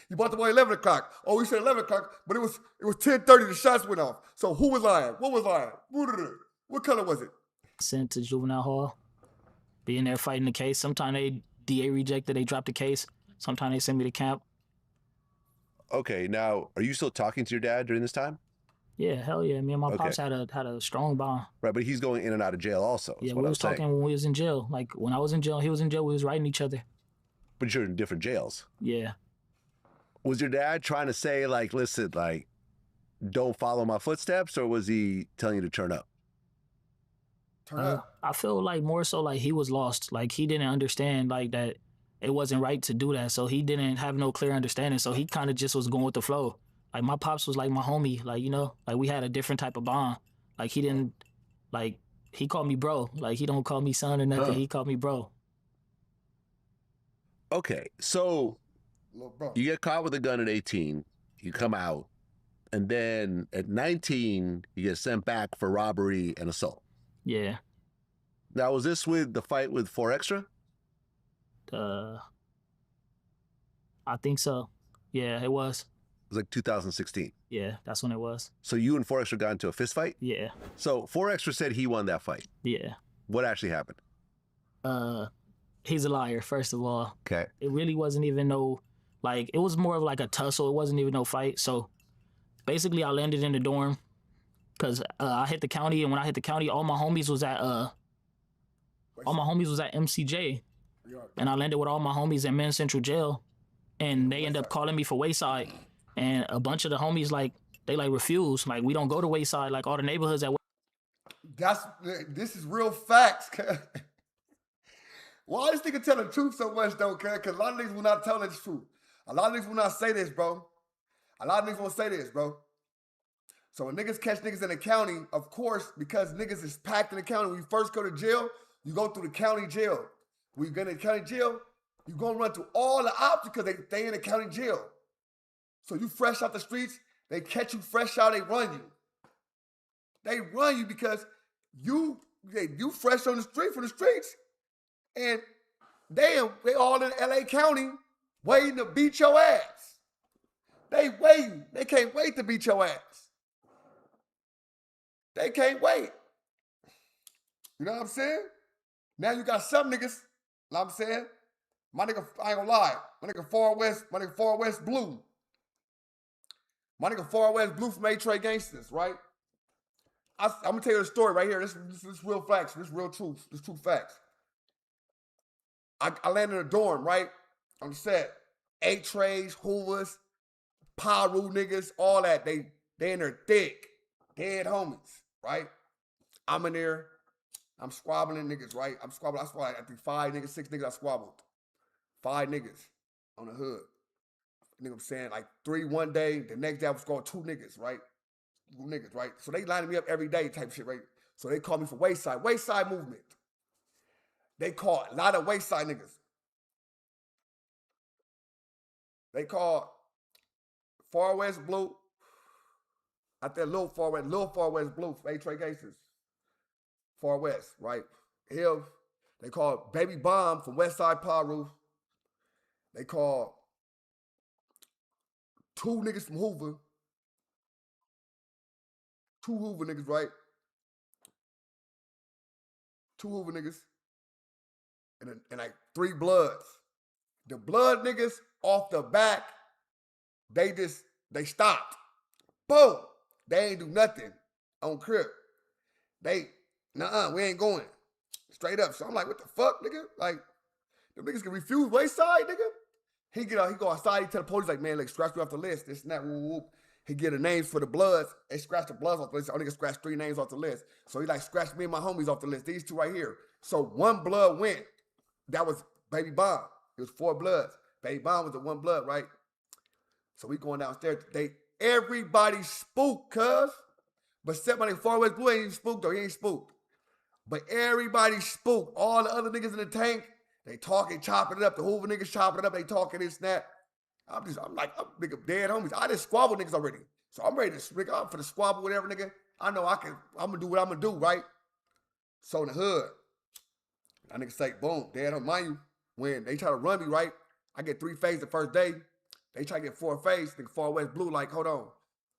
You bought the water 11 o'clock. Oh, you said 11 o'clock, but it was 10:30. The shots went off. So who was lying? What was lying? What color was it? Sent to juvenile hall. Being there fighting the case. Sometimes they DA rejected, they dropped the case. Sometimes they send me to camp. Okay, now, are you still talking to your dad during this time? Yeah, hell yeah. Me and my Okay. pops had a strong bond. Right, but he's going in and out of jail also. Yeah, is we what was I'm saying. talking when we was in jail. Like when I was in jail, he was in jail. We was writing each other. But you're in different jails. Yeah. Was your dad trying to say, like, listen, like, don't follow my footsteps, or was he telling you to turn up? Turn up. I feel like more so like he was lost. Like he didn't understand like that it wasn't right to do that. So he didn't have no clear understanding. So he kind of just was going with the flow. Like my pops was like my homie. Like, you know, like we had a different type of bond. Like he didn't, like he called me bro. Like he don't call me son or nothing. Huh. He called me bro. Okay, so Little bro. you get caught with a gun at 18, you come out, and then at 19, you get sent back for robbery and assault. Yeah. Now, was this with the fight with 4 Extra? I think so. Yeah, it was. was like 2016. Yeah, that's when it was. So you and 4 Extra got into a fist fight? Yeah. So 4 Extra said he won that fight. Yeah. What actually happened? He's a liar, first of all. Okay. It really wasn't even no, like, it was more of like a tussle. It wasn't even no fight. So basically I landed in the dorm because I hit the county, and when I hit the county, all my homies was at MCJ. And I landed with all my homies in Men's Central Jail, and they end up calling me for Wayside, and a bunch of the homies they refuse, like we don't go to Wayside, like all the neighborhoods at. This is real facts. Why this nigga tell the truth so much though? Cause a lot of niggas will not tell the truth. A lot of niggas will not say this, bro. A lot of niggas won't say this, bro. So when niggas catch niggas in the county, of course, because niggas is packed in the county, when you first go to jail, you go through the county jail. When you get in the county jail, you gonna run through all the options because they in the county jail. So you fresh out the streets, they catch you fresh out, they run you. They run you because you fresh on the street, from the streets. And they all in LA County waiting to beat your ass. They waiting. They can't wait to beat your ass. They can't wait. You know what I'm saying? Now you got some niggas, you know what I'm saying? My nigga, I ain't gonna lie. My nigga Far West Blue. My nigga Far West Blue from A-Tray Gangsters, right? I'm gonna tell you the story right here. This is real facts. This is real truth. This is true facts. I landed in a dorm, right? On the set. A-Trays, Hoovers, Paru niggas, all that. They in there thick. Dead homies, right? I'm in there. I'm squabbling niggas, right? I squabbled, I think 5 niggas, 6 niggas I squabbled. 5 niggas on the hood. You know what I'm saying? Like 3 one day, the next day I was scoring 2 niggas, right? 2 niggas, right? So they lining me up every day type shit, right? So they call me for Wayside movement. They call a lot of Wayside niggas. They call Far West Blue. I think Lil Far West Blue from A-Tray Gangsters. Far West, right? Him. They call Baby Bomb from Westside Paru. They call 2 niggas from Hoover. 2 Hoover niggas, right? 2 Hoover niggas. And like 3 Bloods. The Blood niggas off the back, they stopped. Boom. They ain't do nothing on Crip. We ain't going. Straight up. So I'm like, what the fuck, nigga? Like, them niggas can refuse Wayside, nigga. He go outside, he tell the police, like, man, like, scratch me off the list. This and that, whoop, whoop. He get the names for the Bloods. They scratch the Bloods off the list. I nigga scratch 3 names off the list. So he like scratched me and my homies off the list. These 2 right here. So 1 Blood went. That was Baby Bomb. It was 4 Bloods. Baby Bomb was the 1 Blood, right? So we going downstairs. Everybody spooked, cuz. But except my nigga Far West Blue ain't even spooked, though. He ain't spooked. But everybody spooked. All the other niggas in the tank, they talking, chopping it up. The Hoover niggas chopping it up. They talking this, that. I'm nigga, dead homies. I just squabbled niggas already. So I'm ready to speak up for the squabble, whatever, nigga. I know I'm going to do what I'm going to do, right? So in the hood, that nigga say, boom, dead homie. Mind you, when they try to run me, right, I get 3 phases the first day. They try to get 4 phases. Nigga Far West Blue, like, hold on.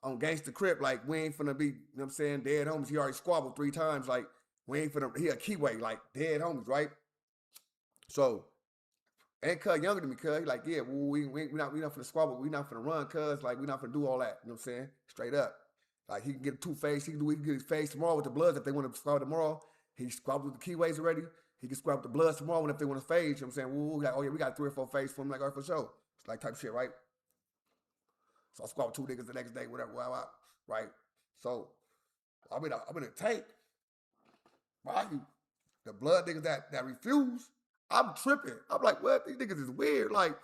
On Gangsta Crip, like, we ain't finna be, you know what I'm saying, dead homies. He already squabbled 3 times, like, we ain't finna, he a keyway, like, dead homies, right? So, and cuz younger than me, cuz, he like, yeah, we not finna squabble, we not finna run, cuz, like, we not finna do all that, you know what I'm saying? Straight up. Like, he can get a 2 phase, he can get his phase tomorrow with the Bloods if they want to squabble tomorrow. He squabbled with the keyways already. He can squabble with the Bloods tomorrow if they want to phase, you know what I'm saying? Woo, like, oh yeah, we got 3 or 4 phases for him, like, all right, for sure. It's like type shit, right? So I squabbled 2 niggas the next day, whatever, right? So I'm in a tank. Right? The Blood niggas that refuse, I'm tripping. I'm like, what? These niggas is weird. Like,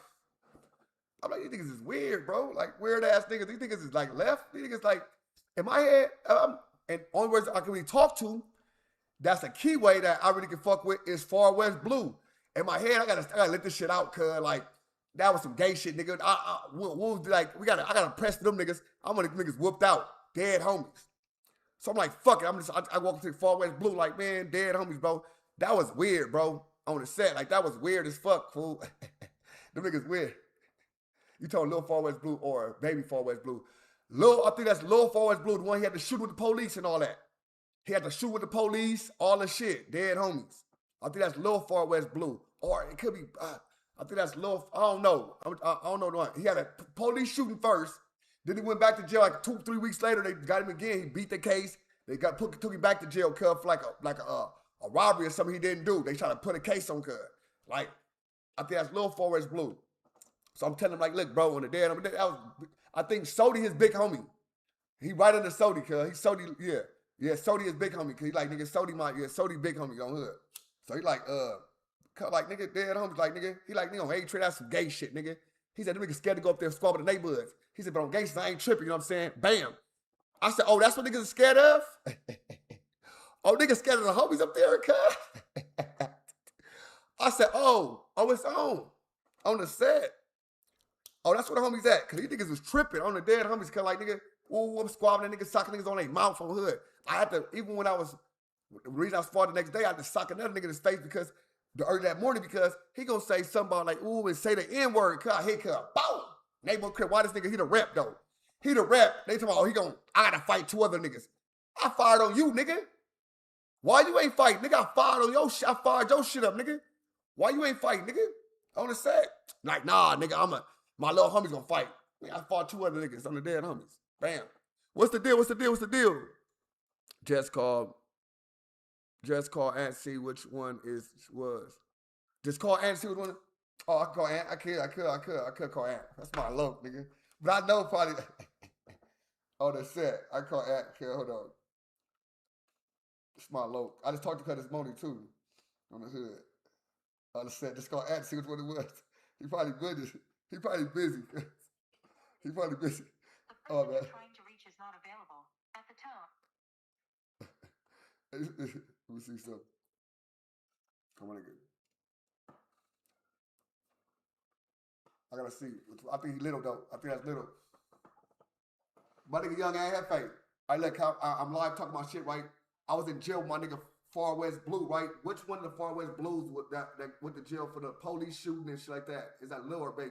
I'm like, these niggas is weird, bro. Like, weird ass niggas. These niggas is like left. These niggas like, in my head, and only words I can really talk to, that's a keyway that I really can fuck with is Far West Blue. In my head, I gotta let this shit out, cuz like, that was some gay shit, nigga. I gotta press them niggas. I'm gonna get niggas whooped out. Dead homies. So I'm like, fuck it. I walk into Far West Blue like, man, dead homies, bro. That was weird, bro. On the set. Like, that was weird as fuck, fool. Them niggas weird. You told Lil Far West Blue or Baby Far West Blue. Lil, I think that's Lil Far West Blue, the one he had to shoot with the police and all that. He had to shoot with the police, all the shit, dead homies. I think that's Lil Far West Blue. Or it could be, I think that's Lil, I don't know. I don't know the one. He had a police shooting first. Then he went back to jail like 2-3 weeks later. They got him again. He beat the case. They took him back to jail, cuz, for like a robbery or something he didn't do. They tried to put a case on cuz. Like, I think that's Lil Far West Blue. So I'm telling him, like, look, bro, on the dead, I think Sody his big homie. He right under Sody, cuz. He's Sody, yeah. Yeah, Sody is big homie, cuz he like, nigga, Sody big homie on hood. So he like, nigga, dead homies, like, nigga, he like, nigga, on A-Trade, that's some gay shit, nigga. He said, them niggas scared to go up there and squabble the neighborhoods. He said, but on gangsters, I ain't tripping, you know what I'm saying? Bam. I said, oh, that's what niggas are scared of? Oh, niggas scared of the homies up there, cuz? I said, oh, it's on the set. Oh, that's where the homies at. Cause these niggas was tripping on the dead homies. Cause like, nigga, ooh, I'm squabbling niggas, socking niggas on their mouth on hood. I had to, even when the reason I was fought the next day, I had to sock another nigga in his face because early that morning, because he gonna say something about like, ooh, and say the N-word, cuz I hit cuz. Boom! Neighborhood crib. Why this nigga, he the rep though? He the rep. They talking about, I gotta fight 2 other niggas. I fired on you, nigga. Why you ain't fighting? Nigga, I fired on your shit. I fired your shit up, nigga. Why you ain't fighting, nigga? On the set. Like, nah, nigga, my little homie's gonna fight. Nigga, I fought 2 other niggas on the dead homies. Bam. What's the deal? Just call and see which one was. Just call and see which one. Oh, I can call Ant. I could call Ant. That's my low, nigga. But I know probably on the set. I call Ant. Hold on. It's my low. I just talked to her this morning too. On the hood. On the set. Just call Ant, see which one it was. He probably busy. He probably busy. He probably busy. Oh, man. Trying to reach is not available at the tone. Let me see something. Come on, nigga. I gotta see. I think he little though. I think that's little. My nigga Young ain't have faith. I'm live talking about shit, right? I was in jail with my nigga Far West Blue, right? Which one of the Far West Blues that went to jail for the police shooting and shit like that? Is that Lil or Baby?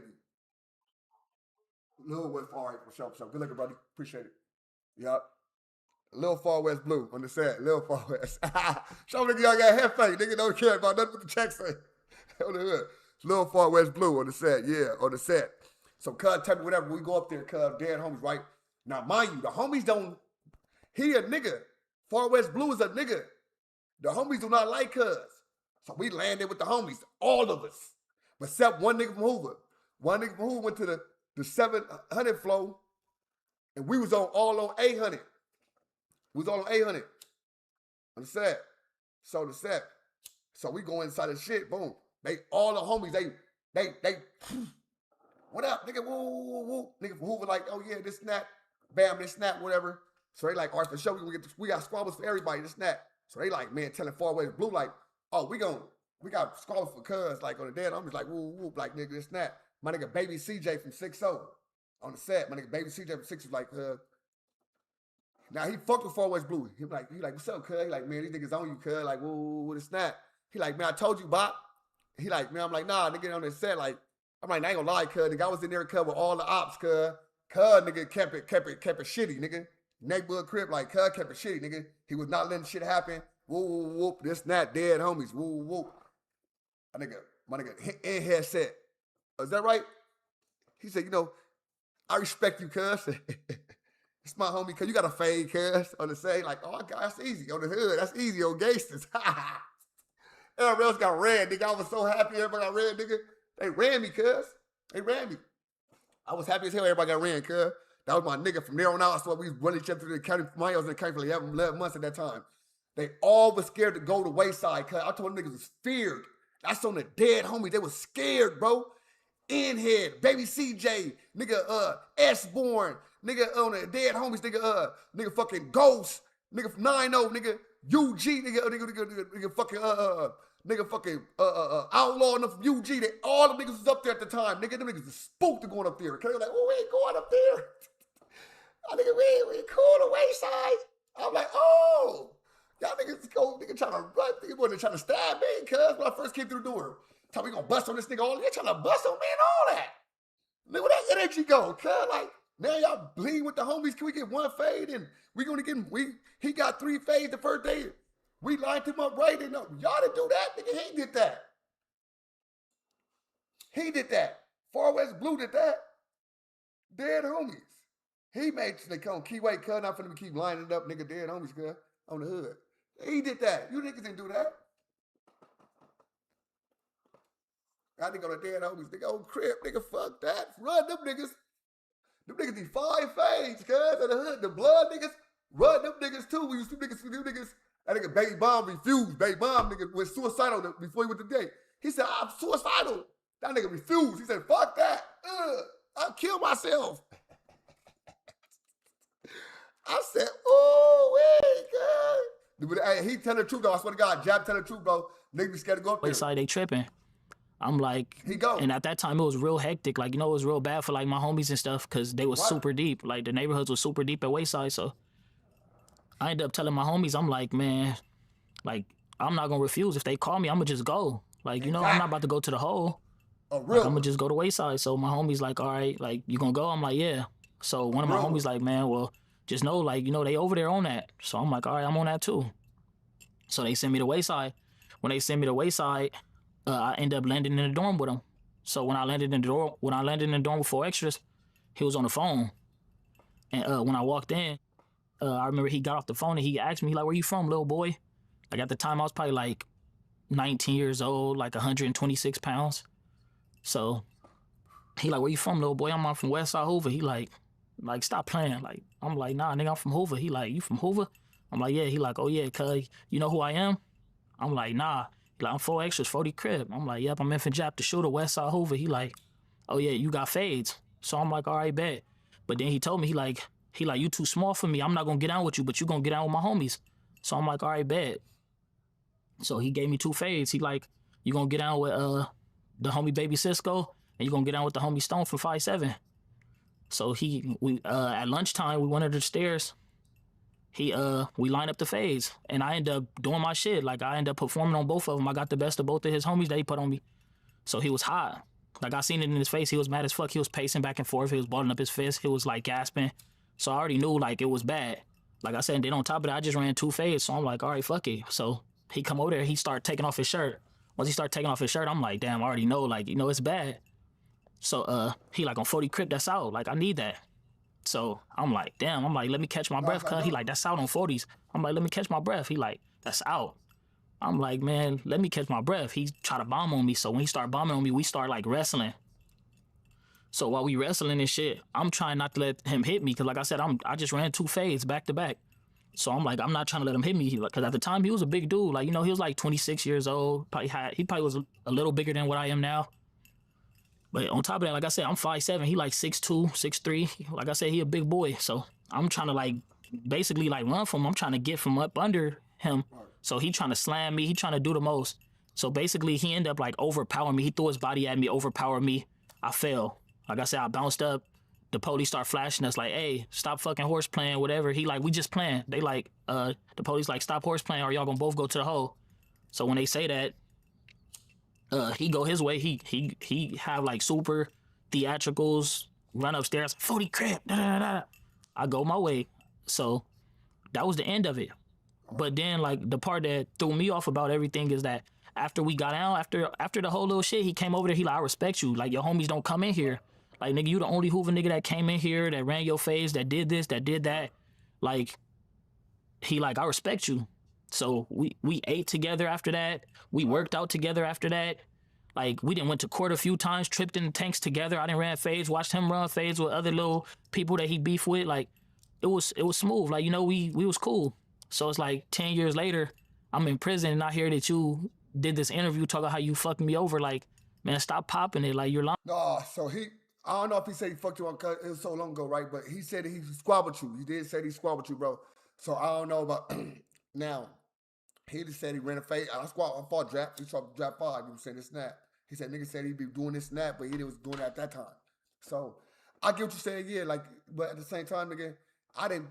Lil West, all right, for sure. Good looking, buddy. Appreciate it. Yup. Lil Far West Blue on the set. Lil Far West. Show nigga y'all got half faith. Nigga don't care about nothing but the check say. On the hood. Lil Far West Blue on the set. Yeah, on the set. So cuz tell me whatever. We go up there, cuz dead homies, right? Now, mind you, the homies don't. He a nigga. Far West Blue is a nigga. The homies do not like cuz. So we landed with the homies, all of us. Except one nigga from Hoover. One nigga from Hoover went to the 700 flow, and we was all on 800. We was all on 800 on the set. So the set. So we go inside the shit, boom. All the homies, they, what up, nigga, woo. Nigga from Hoover like, oh yeah, this snap, bam, this snap, whatever. So they like, all right, for sure, we got squabbles for everybody, this snap. So they like, man, telling Far West Blue like, oh, we got squabbles for cuz, like on the dead homies, like, woo, like nigga, this snap. My nigga Baby CJ from 6-0 on the set. My nigga Baby CJ from 6 was like, now he fucked with Far West Blue. He like, what's up, cuz? He like, man, these niggas on you, cuz. Like, woo, this snap. He like, man, I told you, Bob. He like, man, I'm like, nah, nigga on the set, like, I'm like, I ain't gonna lie, cuz. Nigga, I was in there, cuz, with all the ops, cuz. Cuz, nigga, kept it shitty, nigga. Neighborhood crib, like, cuz, kept it shitty, nigga. He was not letting shit happen. Woo, this, that, dead homies, woo. My nigga, in head said, is that right? He said, I respect you, cuz. It's my homie, cuz. You got a fade, cuz. On the side, like, oh, God, that's easy. On the hood, that's easy on gangsters. Everybody else got ran, nigga. I was so happy everybody got ran, nigga. They ran me, cuz. They ran me. I was happy as hell everybody got ran, cuz. That was my nigga. From there on out, I swear we running each other through the county. I was in the county for 11 months at that time. They all was scared to go to Wayside, cuz. I told them niggas was feared. That's on the dead homie. They was scared, bro. Inhead, Baby CJ, nigga, S-Born, nigga on the dead homies, nigga fucking Ghost, nigga from 9-0, nigga, UG, nigga fucking Outlaw enough from UG. They, all the niggas was up there at the time. Nigga, them niggas was spooked to going up there. Okay, like, oh, we ain't going up there. Nigga, we ain't cool to Wayside. I'm like, oh, y'all niggas go, nigga trying to run, nigga wasn't trying to stab me, cuz when I first came through the door. Tell me we gonna bust on this nigga, all you trying to bust on me and all that. Nigga, where that energy go? Cuz like now y'all bleed with the homies. Can we get one fade and we gonna get he got 3 fades the first day. We lined him up right and y'all didn't do that. Nigga, he did that. He did that. Far West Blue did that. Dead homies. He made they come keyway cut. Not finna keep lining it up, nigga. Dead homies, cuz on the hood. He did that. You niggas didn't do that. I think on the dead homies, nigga, old crib, nigga, fuck that. Run them niggas. Them niggas need 5 fades, cuz of the hood. The blood niggas, run them niggas too. We used to niggas. That nigga Baby Bomb refused. Baby Bomb nigga went suicidal before he went to date. He said, I'm suicidal. That nigga refused. He said, fuck that. I'll kill myself. I said, oh, wait, God. Hey, he tell the truth, though. I swear to God, Jab tell the truth, bro. Niggas be scared to go up there. Wayside, they tripping. I'm like, he go. And at that time, it was real hectic. Like, you know, it was real bad for, like, my homies and stuff because they was super deep. Like, the neighborhoods was super deep at Wayside, so I ended up telling my homies, I'm like, man, like, I'm not going to refuse. If they call me, I'm going to just go. Like, you know, I'm not about to go to the hole. Like, I'm going to just go to Wayside. So my homies like, all right, like, you going to go? I'm like, yeah. So one of my homies like, man, well, just know, like, you know, they over there on that. So I'm like, all right, I'm on that too. So they send me to Wayside. When they send me to Wayside, I end up landing in the dorm with him. So when I landed in the dorm with 4 extras, he was on the phone. And when I walked in, I remember he got off the phone and he asked me, like, where you from, little boy? Like, at the time, I was probably, like, 19 years old, like 126 pounds. So he like, where you from, little boy? I'm from Westside Hoover. He like, stop playing. Like, I'm like, nah, nigga, I'm from Hoover. He like, you from Hoover? I'm like, yeah. He like, oh, yeah, cuz, you know who I am? I'm like, nah. He like, I'm 4 extras, 40 crib. I'm like, yep, I'm Infant Jap the shooter, Westside Hoover. He like, oh, yeah, you got fades. So I'm like, all right, bet. But then he told me, he like, you too small for me. I'm not going to get down with you, but you going to get down with my homies. So I'm like, all right, bet. So he gave me 2 fades. He like, you going to get down with the homie Baby Cisco, and you going to get down with the homie Stone from 5'7". So we at lunchtime, we went up the stairs. We lined up the fades, and I ended up doing my shit. Like, I ended up performing on both of them. I got the best of both of his homies that he put on me. So he was hot. Like, I seen it in his face. He was mad as fuck. He was pacing back and forth. He was balling up his fist. He was, like, gasping. So I already knew, like, it was bad. Like I said, and then on top of that, I just ran 2 fades. So I'm like, all right, fuck it. So he come over there. He started taking off his shirt. Once he started taking off his shirt, I'm like, damn, I already know, like, you know, it's bad. So he like, on 40 crib, that's out. Like, I need that. So I'm like, damn. I'm like, let me catch my breath, cuz. He like, that's out on 40s. I'm like, let me catch my breath. He like, that's out. I'm like, man, let me catch my breath. He tried to bomb on me. So when he started bombing on me, we start like wrestling. So while we wrestling and shit, I'm trying not to let him hit me. Cause like I said, I just ran 2 fades back to back. So I'm like, I'm not trying to let him hit me. Cause at the time he was a big dude. Like, you know, he was like 26 years old. He probably was a little bigger than what I am now. But on top of that, like I said, I'm 5'7". He like 6'2", 6'3". Like I said, he a big boy. So I'm trying to like basically like run from him. I'm trying to get from up under him. So he trying to slam me. He trying to do the most. So basically he ended up like overpowering me. He threw his body at me, overpowered me. I fell. Like I said, I bounced up. The police start flashing us like, hey, stop fucking horse playing, whatever. He like, we just playing. They like, the police like, stop horse playing or y'all gonna both go to the hole. So when they say that, he go his way. He have like super theatricals, run upstairs, 40 crib, da, da, da. I go my way. So that was the end of it. But then like the part that threw me off about everything is that after we got out, after the whole little shit, he came over there. He like, I respect you. Like, your homies don't come in here. Like, nigga, you the only Hoover nigga that came in here, that ran your phase, that did this, that did that. Like, he like, I respect you. So we ate together after that. We worked out together after that. Like, we done went to court a few times, tripped in the tanks together. I done ran fades, watched him run fades with other little people that he beef with. Like, it was smooth. Like, you know, we was cool. So it's like 10 years later, I'm in prison and I hear that you did this interview talking about how you fucked me over. Like, man, stop popping it. Like, you're lying. No, so I don't know if he said he fucked you on, cause it was so long ago, right? But he said he squabbled you. He did say he squabbled you, bro. So I don't know about now. He just said he ran a fade. I fought Jap. He saw Jap 5. You know what I'm saying? This snap. He said nigga said he'd be doing this snap, but he was doing it at that time. So I get what you're saying, yeah. Like, but at the same time, nigga, I didn't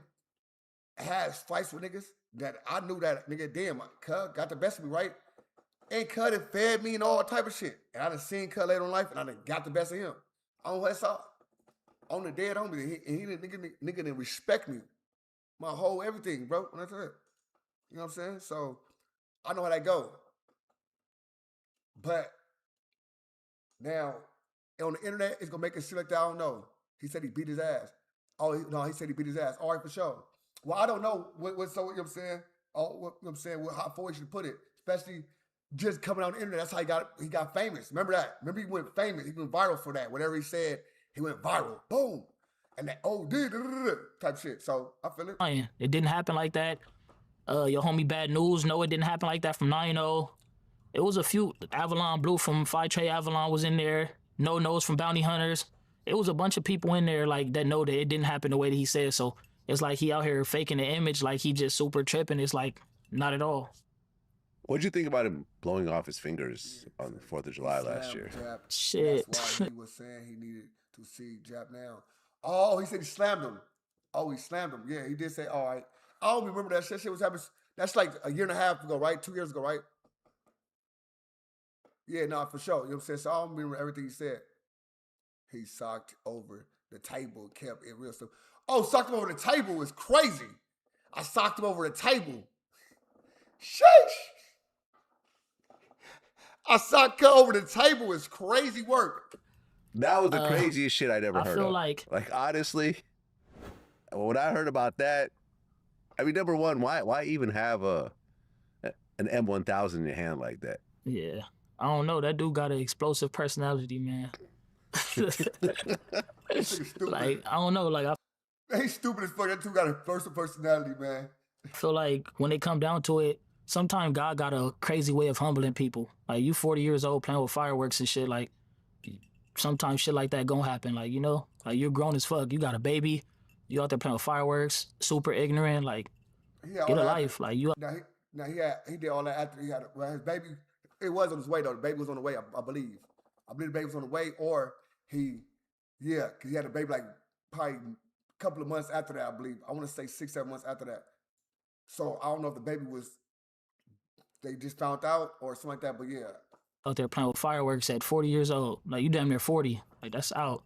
have fights with niggas that I knew that nigga, damn, Cuz got the best of me, right? And Cuz had fed me and all type of shit. And I done seen Cuz later in life, and I done got the best of him. On West Side. on the dead homie, and he didn't nigga didn't respect me. My whole everything, bro. And that's it. You know what I'm saying? So I know how that go. But now on the internet, it's gonna make it seem like that. I don't know. He said he beat his ass. Oh no, he said he beat his ass. All right, for sure. Well, I don't know what so you know what I'm saying. Oh, what you know what I'm saying, how far you should put it, especially just coming on the internet. That's how he got famous. Remember that? Remember he went famous. He went viral for that. Whatever he said, he went viral. Boom. And that type shit. So I feel it. It didn't happen like that. Your homie Bad News, no, it didn't happen like that from 9-0. It was a few. Avalon Blue from Five Trey Avalon was in there. No Nose from Bounty Hunters. It was a bunch of people in there like that know that it didn't happen the way that he said. So it's like he out here faking the image like he just super tripping. It's like not at all. What'd you think about him blowing off his fingers on the 4th of July last year? Jab. Shit. That's why he was saying he needed to see Jab now. Oh, he said he slammed him. Oh, he slammed him. Yeah, he did say, all right. I don't remember that shit. Shit was happening. That's like a year and a half ago, right? 2 years ago, right? Yeah, no, for sure. You know what I'm saying? So I don't remember everything he said. He socked over the table, kept it real stuff. Oh, socked him over the table is crazy. I socked him over the table. Sheesh. I socked her over the table is crazy work. That was the craziest shit I'd ever heard of. I feel like honestly, when I heard about that, I mean, number one, why even have an M1000 in your hand like that? Yeah, I don't know. That dude got an explosive personality, man. Like I don't know. Like he's stupid as fuck. That dude got a burst of personality, man. I feel like when it come down to it, sometimes God got a crazy way of humbling people. Like you 40 years old playing with fireworks and shit. Like sometimes shit like that gonna happen. Like you know, like you're grown as fuck. You got a baby. You out there playing with fireworks. Super ignorant. Like get a life. Like you. He did all that after he had his baby. It was on his way though. The baby was on the way. I believe. I believe the baby was on the way, or because he had a baby like probably a couple of months after that. I believe. I want to say 6-7 months after that. So I don't know if the baby was. They just found out or something like that. But yeah. Out there playing with fireworks at 40 years old. Like you damn near 40. Like that's out.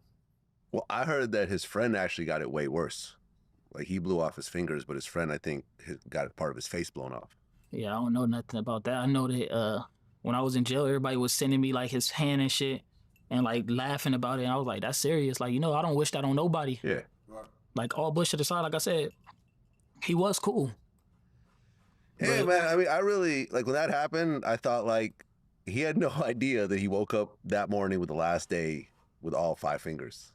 Well, I heard that his friend actually got it way worse. Like he blew off his fingers, but his friend, I think, got part of his face blown off. Yeah, I don't know nothing about that. I know that when I was in jail, everybody was sending me like his hand and shit and like laughing about it. And I was like, that's serious. Like, you know, I don't wish that on nobody. Yeah. Like all bullshit aside, like I said, he was cool. Yeah, man. I mean, I really, like when that happened, I thought like he had no idea that he woke up that morning with the last day with all 5 fingers.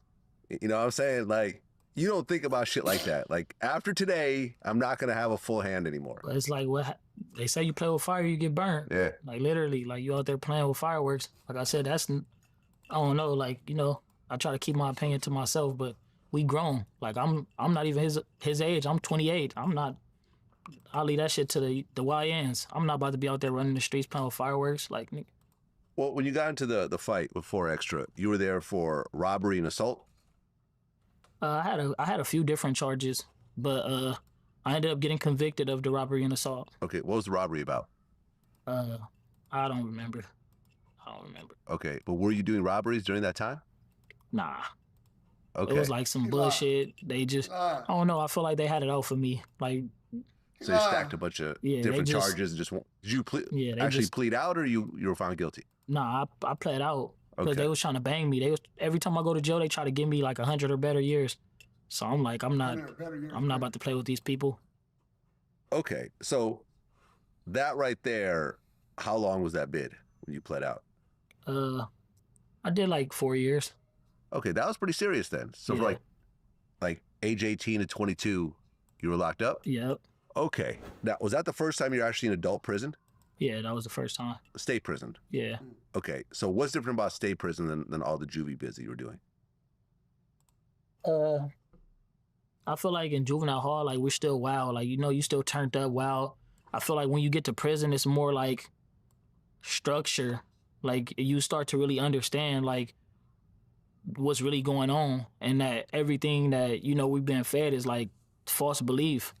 You know what I'm saying? Like, you don't think about shit like that. Like, after today, I'm not going to have a full hand anymore. But it's like what they say, you play with fire, you get burned. Yeah. Like, literally, like, you out there playing with fireworks. Like I said, that's, I don't know, like, you know, I try to keep my opinion to myself, but we grown. Like, I'm not even his age. I'm 28. I'll leave that shit to the YNs. I'm not about to be out there running the streets playing with fireworks. Like, nigga. Well, when you got into the fight with 4 Extra, you were there for robbery and assault? I had a few different charges, but I ended up getting convicted of the robbery and assault. Okay, what was the robbery about? I don't remember. Okay, but were you doing robberies during that time? Nah. Okay. It was like some bullshit. They just, I don't know. I feel like they had it out for me. Like, so you stacked a bunch of different charges and just did you plead out or you were found guilty? Nah, I pled out. Because Okay. they was trying to bang me. Every time I go to jail, they try to give me like 100 or better years. So I'm like, I'm not about to play with these people. Okay, so that right there, how long was that bid when you pled out? I did like 4 years. Okay, that was pretty serious then. So Yeah. for like age 18 to 22, you were locked up? Yep. Okay. Now, was that the first time you were actually in adult prison? Yeah, that was the first time. State prison? Yeah. Okay, so what's different about state prison than all the juvie bids that you were doing? I feel like in juvenile hall, like we're still wild. Like, you know, you still turned up wild. I feel like when you get to prison, it's more like structure. Like you start to really understand like what's really going on and that everything that, you know, we've been fed is like false belief.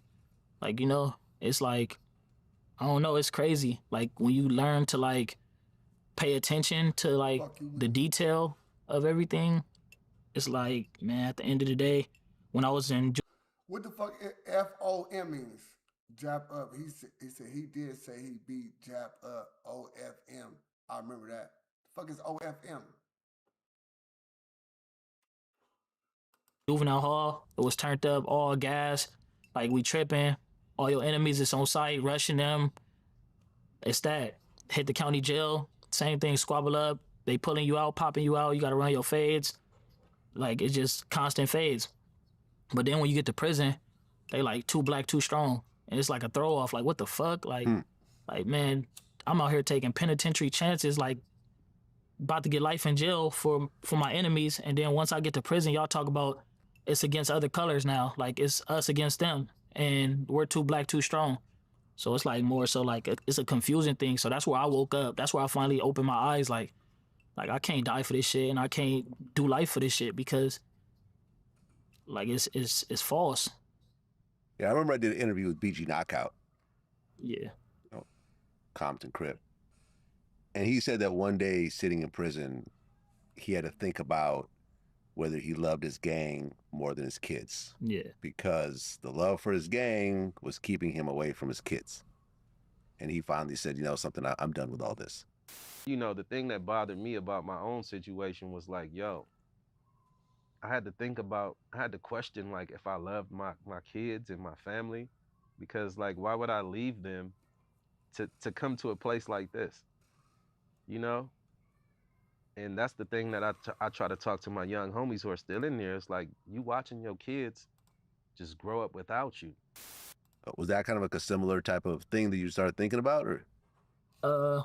Like, you know, it's like, I don't know, it's crazy. Like when you learn to like pay attention to like the detail of everything, it's like, man, at the end of the day, when I was in What the fuck FOM means? Jap up. He said he did say he beat Jap up. OFM. I remember that. The fuck is OFM? juvenile hall, it was turned up, all gas, like we tripping, all your enemies is on site, rushing them. It's that. Hit the county jail, same thing, squabble up, they pulling you out, popping you out, you gotta run your fades. Like it's just constant fades. But then when you get to prison, they like too black, too strong. And it's like a throw off. Like, what the fuck? Like, man, I'm out here taking penitentiary chances, like about to get life in jail for my enemies. And then once I get to prison, y'all talk about it's against other colors now. Like it's us against them. And we're too black, too strong. So it's like more so like it's a confusing thing. So that's where I woke up. That's where I finally opened my eyes. Like I can't die for this shit and I can't do life for this shit because like it's false. Yeah, I remember I did an interview with BG Knockout, Yeah. Compton Crip. And he said that one day sitting in prison, he had to think about whether he loved his gang more than his kids. Yeah. Because the love for his gang was keeping him away from his kids. And he finally said, you know something, I'm done with all this. You know, the thing that bothered me about my own situation was like, yo, I had to question, like, if I loved my kids and my family, because, like, why would I leave them to come to a place like this, you know? And that's the thing that I try to talk to my young homies who are still in there. It's like, you watching your kids just grow up without you. Was that kind of like a similar type of thing that you started thinking about, or?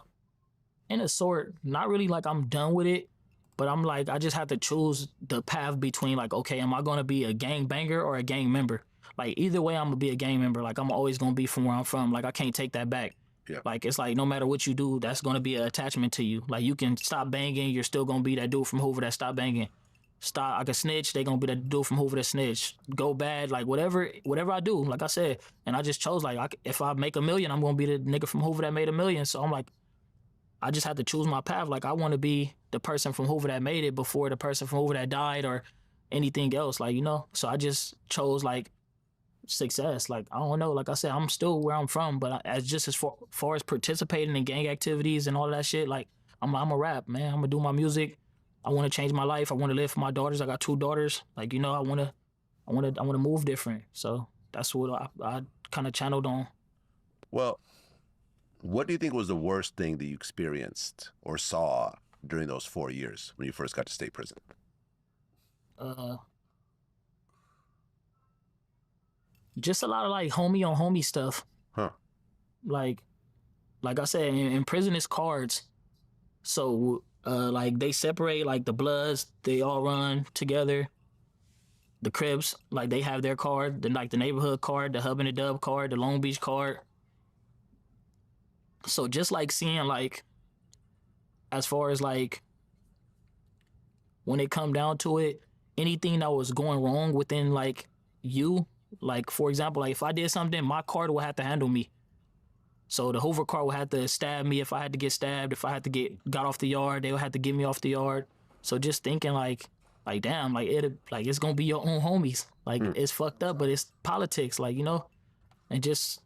In a sort, not really like I'm done with it, but I'm like, I just have to choose the path between like, okay, am I gonna be a gang banger or a gang member? Like either way, I'm gonna be a gang member. Like I'm always gonna be from where I'm from. Like I can't take that back. Yeah. Like it's like no matter what you do, that's gonna be an attachment to you. Like you can stop banging, you're still gonna be that dude from Hoover that stopped banging. Stop, I can snitch, they gonna be that dude from Hoover that snitch. Go bad, like whatever I do, like I said, and I just chose like if I make $1 million, I'm gonna be the nigga from Hoover that made $1 million. So I'm like, I just had to choose my path. Like I want to be the person from Hoover that made it before the person from Hoover that died or anything else. Like, you know, so I just chose like success. Like, I don't know. Like I said, I'm still where I'm from, but as far as participating in gang activities and all that shit, like I'm a rap, man. I'm gonna do my music. I want to change my life. I want to live for my daughters. I got 2 daughters. Like, you know, I want to move different. So that's what I kind of channeled on. Well, what do you think was the worst thing that you experienced or saw during those 4 years when you first got to state prison? Just a lot of like homie on homie stuff. Huh. Like I said, in prison it's cards. So like they separate like the Bloods, they all run together. The Crips, like they have their card, then like the neighborhood card, the Hub and the Dub card, the Long Beach card. So just like seeing like, as far as like, when it come down to it, anything that was going wrong within like you, like for example, like if I did something, my card would have to handle me. So the Hoover card would have to stab me if I had to get stabbed. If I had to got off the yard, they would have to get me off the yard. So just thinking like damn, like it's gonna be your own homies. Like it's fucked up, but it's politics, like, you know, and just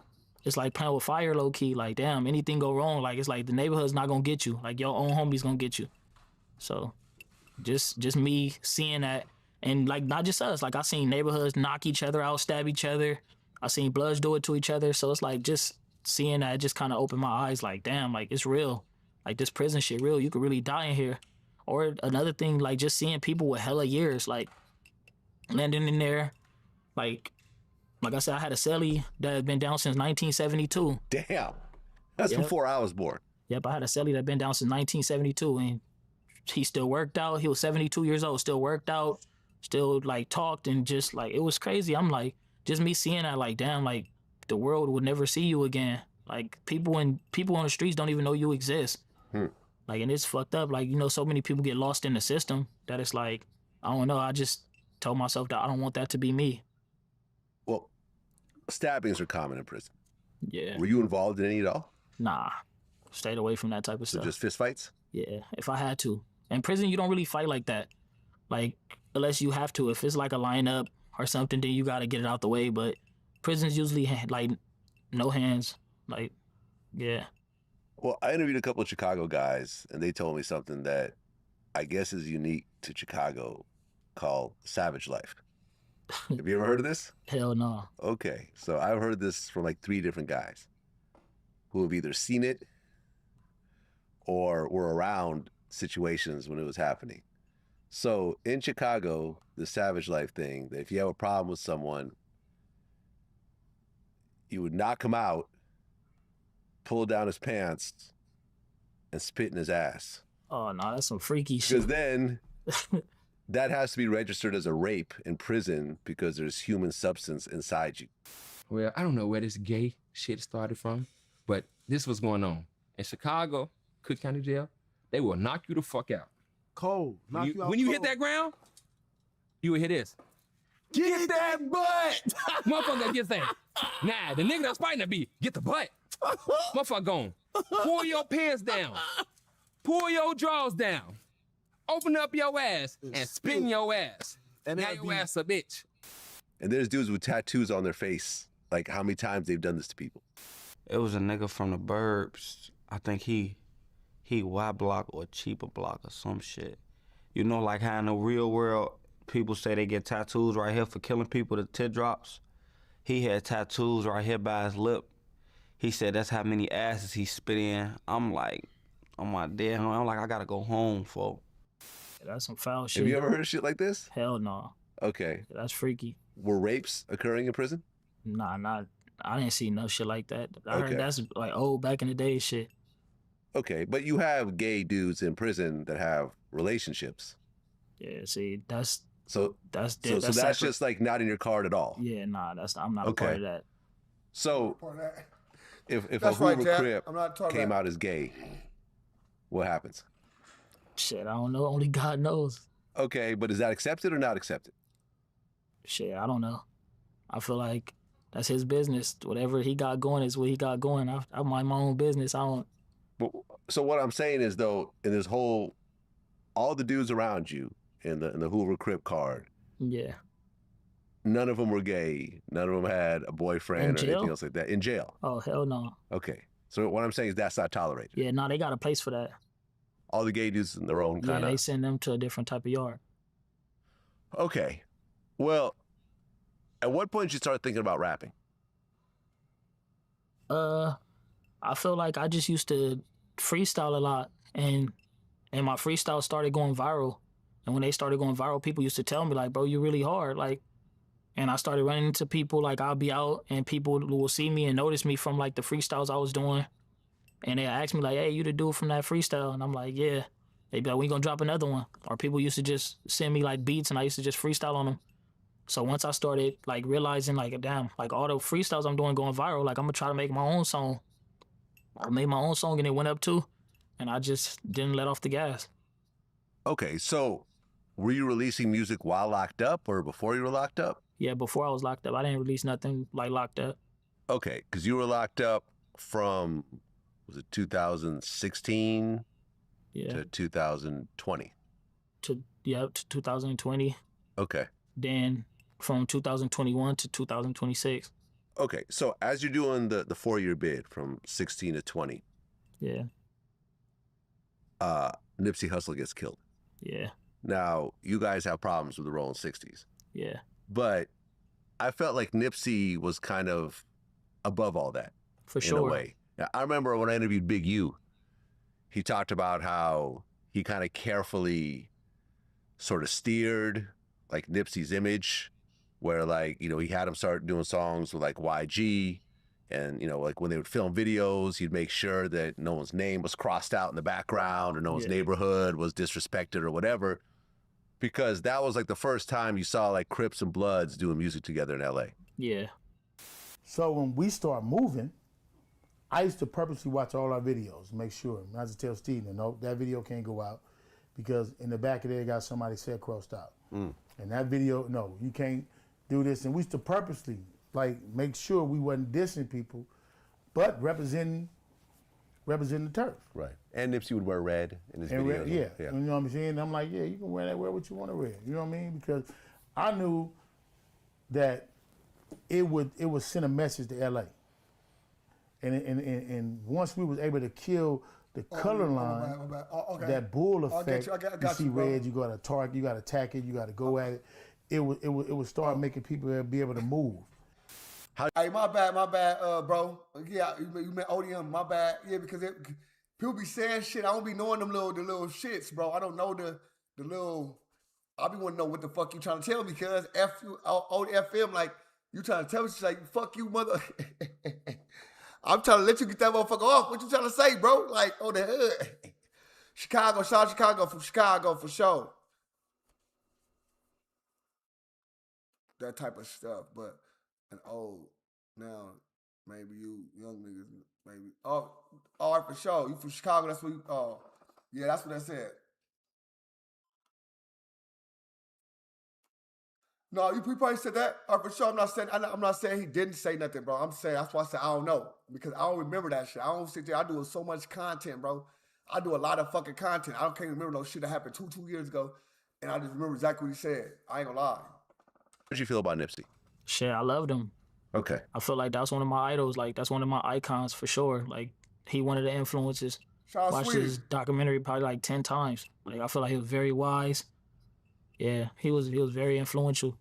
it's like playing with fire low key. Like damn, anything go wrong, like it's like the neighborhood's not gonna get you. Like your own homies gonna get you. So just me seeing that, and like not just us. Like I seen neighborhoods knock each other out, stab each other. I seen Bloods do it to each other. So it's like just seeing that just kind of opened my eyes. Like damn, like it's real. Like this prison shit real. You could really die in here. Or another thing, like just seeing people with hella years, like landing in there, like I said, I had a cellie that had been down since 1972. Damn, that's before I was born. Yep, I had a cellie that had been down since 1972, and he still worked out. He was 72 years old, still worked out, still like talked, and just like it was crazy. I'm like, just me seeing that, like damn, like the world would never see you again. Like people on the streets don't even know you exist. Like, and it's fucked up. Like, you know, so many people get lost in the system that it's like, I don't know. I just told myself that I don't want that to be me. Well, stabbings are common in prison. Yeah. Were you involved in any at all? Nah. Stayed away from that type of So stuff. just fist fights? Yeah, if I had to. In prison, you don't really fight like that. Like, unless you have to. If it's like a lineup or something, then you got to get it out the way. But prisons usually like no hands. Like, yeah. Well, I interviewed a couple of Chicago guys, and they told me something that I guess is unique to Chicago called savage life. Have you ever heard of this? Hell no. Okay, so I've heard this from like 3 different guys who have either seen it or were around situations when it was happening. So in Chicago, the savage life thing, that if you have a problem with someone, you would knock him out, pull down his pants, and spit in his ass. Oh no, that's some freaky shit. Because then that has to be registered as a rape in prison because there's human substance inside you. Well, I don't know where this gay shit started from, but this was going on. In Chicago, Cook County Jail, they will knock you the fuck out. Cold. Knock you out When you cold. hit that ground, you will hear this. Get that butt! Motherfucker gets that. Nah, the nigga that's fighting that beat, get the butt. Motherfucker gone. Pull your pants down. Pull your drawers down. Open up your ass and spit in your ass. And now that your be- ass a bitch. And there's dudes with tattoos on their face. Like how many times they've done this to people. It was a nigga from the burbs. I think he Y block or cheaper block or some shit. You know, like how in the real world, people say they get tattoos right here for killing people, the teardrops. He had tattoos right here by his lip. He said that's how many asses he spit in. I'm like, I'm my dead home. I'm like, I gotta go home, folk. That's some foul shit. Have you ever heard of shit like this? Hell no. Okay. That's freaky. Were rapes occurring in prison? Nah, I didn't see no shit like that. I Okay. heard that's like old back in the day shit. Okay, but you have gay dudes in prison that have relationships. Yeah, see, that's So that's so that's separate. just like not in your card at all. Yeah, nah, I'm not a part Okay. of that. So Part of that. if a That's right, Hoover Jack. Crip I'm not talking came about- out as gay, what happens? Shit, I don't know. Only God knows. Okay, but is that accepted or not accepted? Shit, I don't know. I feel like that's his business. Whatever he got going is what he got going. I mind my own business. I don't. But, so what I'm saying is though, in this whole, all the dudes around you in the Hoover Crip card, Yeah. none of them were gay. None of them had a boyfriend In or jail? anything else like that in jail. Oh hell no. Okay, so what I'm saying is that's not tolerated. Yeah, nah, they got a place for that. All the gay dudes in their own Yeah, kind they of. send them to a different type of yard. Okay, well, at what point did you start thinking about rapping? I feel like I just used to freestyle a lot, and my freestyle started going viral. And when they started going viral, people used to tell me like, "Bro, you really hard." Like, and I started running into people. Like, I'll be out, and people will see me and notice me from like the freestyles I was doing, and they ask me like, "Hey, you the dude from that freestyle?" And I'm like, "Yeah." They be like, "We gonna drop another one?" Or people used to just send me like beats, and I used to just freestyle on them. So once I started like realizing like, damn, like all the freestyles I'm doing going viral, like I'm gonna try to make my own song. I made my own song and it went up too, and I just didn't let off the gas. Okay, so were you releasing music while locked up or before you were locked up? Yeah, before I was locked up, I didn't release nothing like locked up. Okay, because you were locked up from, was it 2016 Yeah, to 2020? to 2020. Okay. Then from 2021 to 2026. Okay, so as you're doing the 4-year bid from 16 to 20, Yeah, Nipsey Hussle gets killed. yeah, Now, you guys have problems with the Rolling 60s, yeah, but I felt like Nipsey was kind of above all that for in sure. a way. Now, I remember when I interviewed Big U, he talked about how he kind of carefully sort of steered like Nipsey's image, where like, you know, he had him start doing songs with like YG, and, you know, like when they would film videos, he'd make sure that no one's name was crossed out in the background or no one's Yeah. neighborhood was disrespected or whatever, because that was like the first time you saw like Crips and Bloods doing music together in LA. Yeah, So when we start moving, I used to purposely watch all our videos, make sure, not to tell Steven, no, that video can't go out because in the back of there got somebody said crossed out. And that video, no, you can't do this. And we used to purposely like make sure we wasn't dissing people, but representing representing the turf. Right. And Nipsey would wear red in his And videos. yeah, you know what I'm saying? And I'm like, yeah, you can wear what you want to wear. You know what I mean? Because I knew that it would send a message to LA. And once we was able to kill the color line, my bad. Okay. that bull effect, I got you see bro. red, you got to target, you got to attack it, you got to go at it. It would start making people be able to move. Hey, my bad, bro. Yeah, you meant ODM, my bad. Yeah, because people be saying shit. I don't be knowing the little shits, bro. I don't know the little. I be want to know what the fuck you trying to tell me, cuz ODFM, like you trying to tell me, she's like, fuck you, mother. I'm trying to let you get that motherfucker off. What you trying to say, bro? Like, on the hood. Chicago, shout out Chicago from Chicago for sure. That type of stuff, but and now maybe you young niggas, maybe. Oh, all right, for sure. You from Chicago, that's what you, yeah, that's what that said. No, you probably said that. All right, for sure. I'm not saying he didn't say nothing, bro. I'm saying that's why I said I don't know. Because I don't remember that shit. I don't sit there. I do so much content, bro. I do a lot of fucking content. I can't remember no shit that happened two years ago. And I just remember exactly what he said. I ain't gonna lie. What did you feel about Nipsey? Shit, I loved him. Okay. I feel like that's one of my idols. Like, that's one of my icons for sure. Like, he one of the influences. Shout out Watched Sweetie. his documentary probably like 10 times. Like, I feel like he was very wise. Yeah, he was very influential.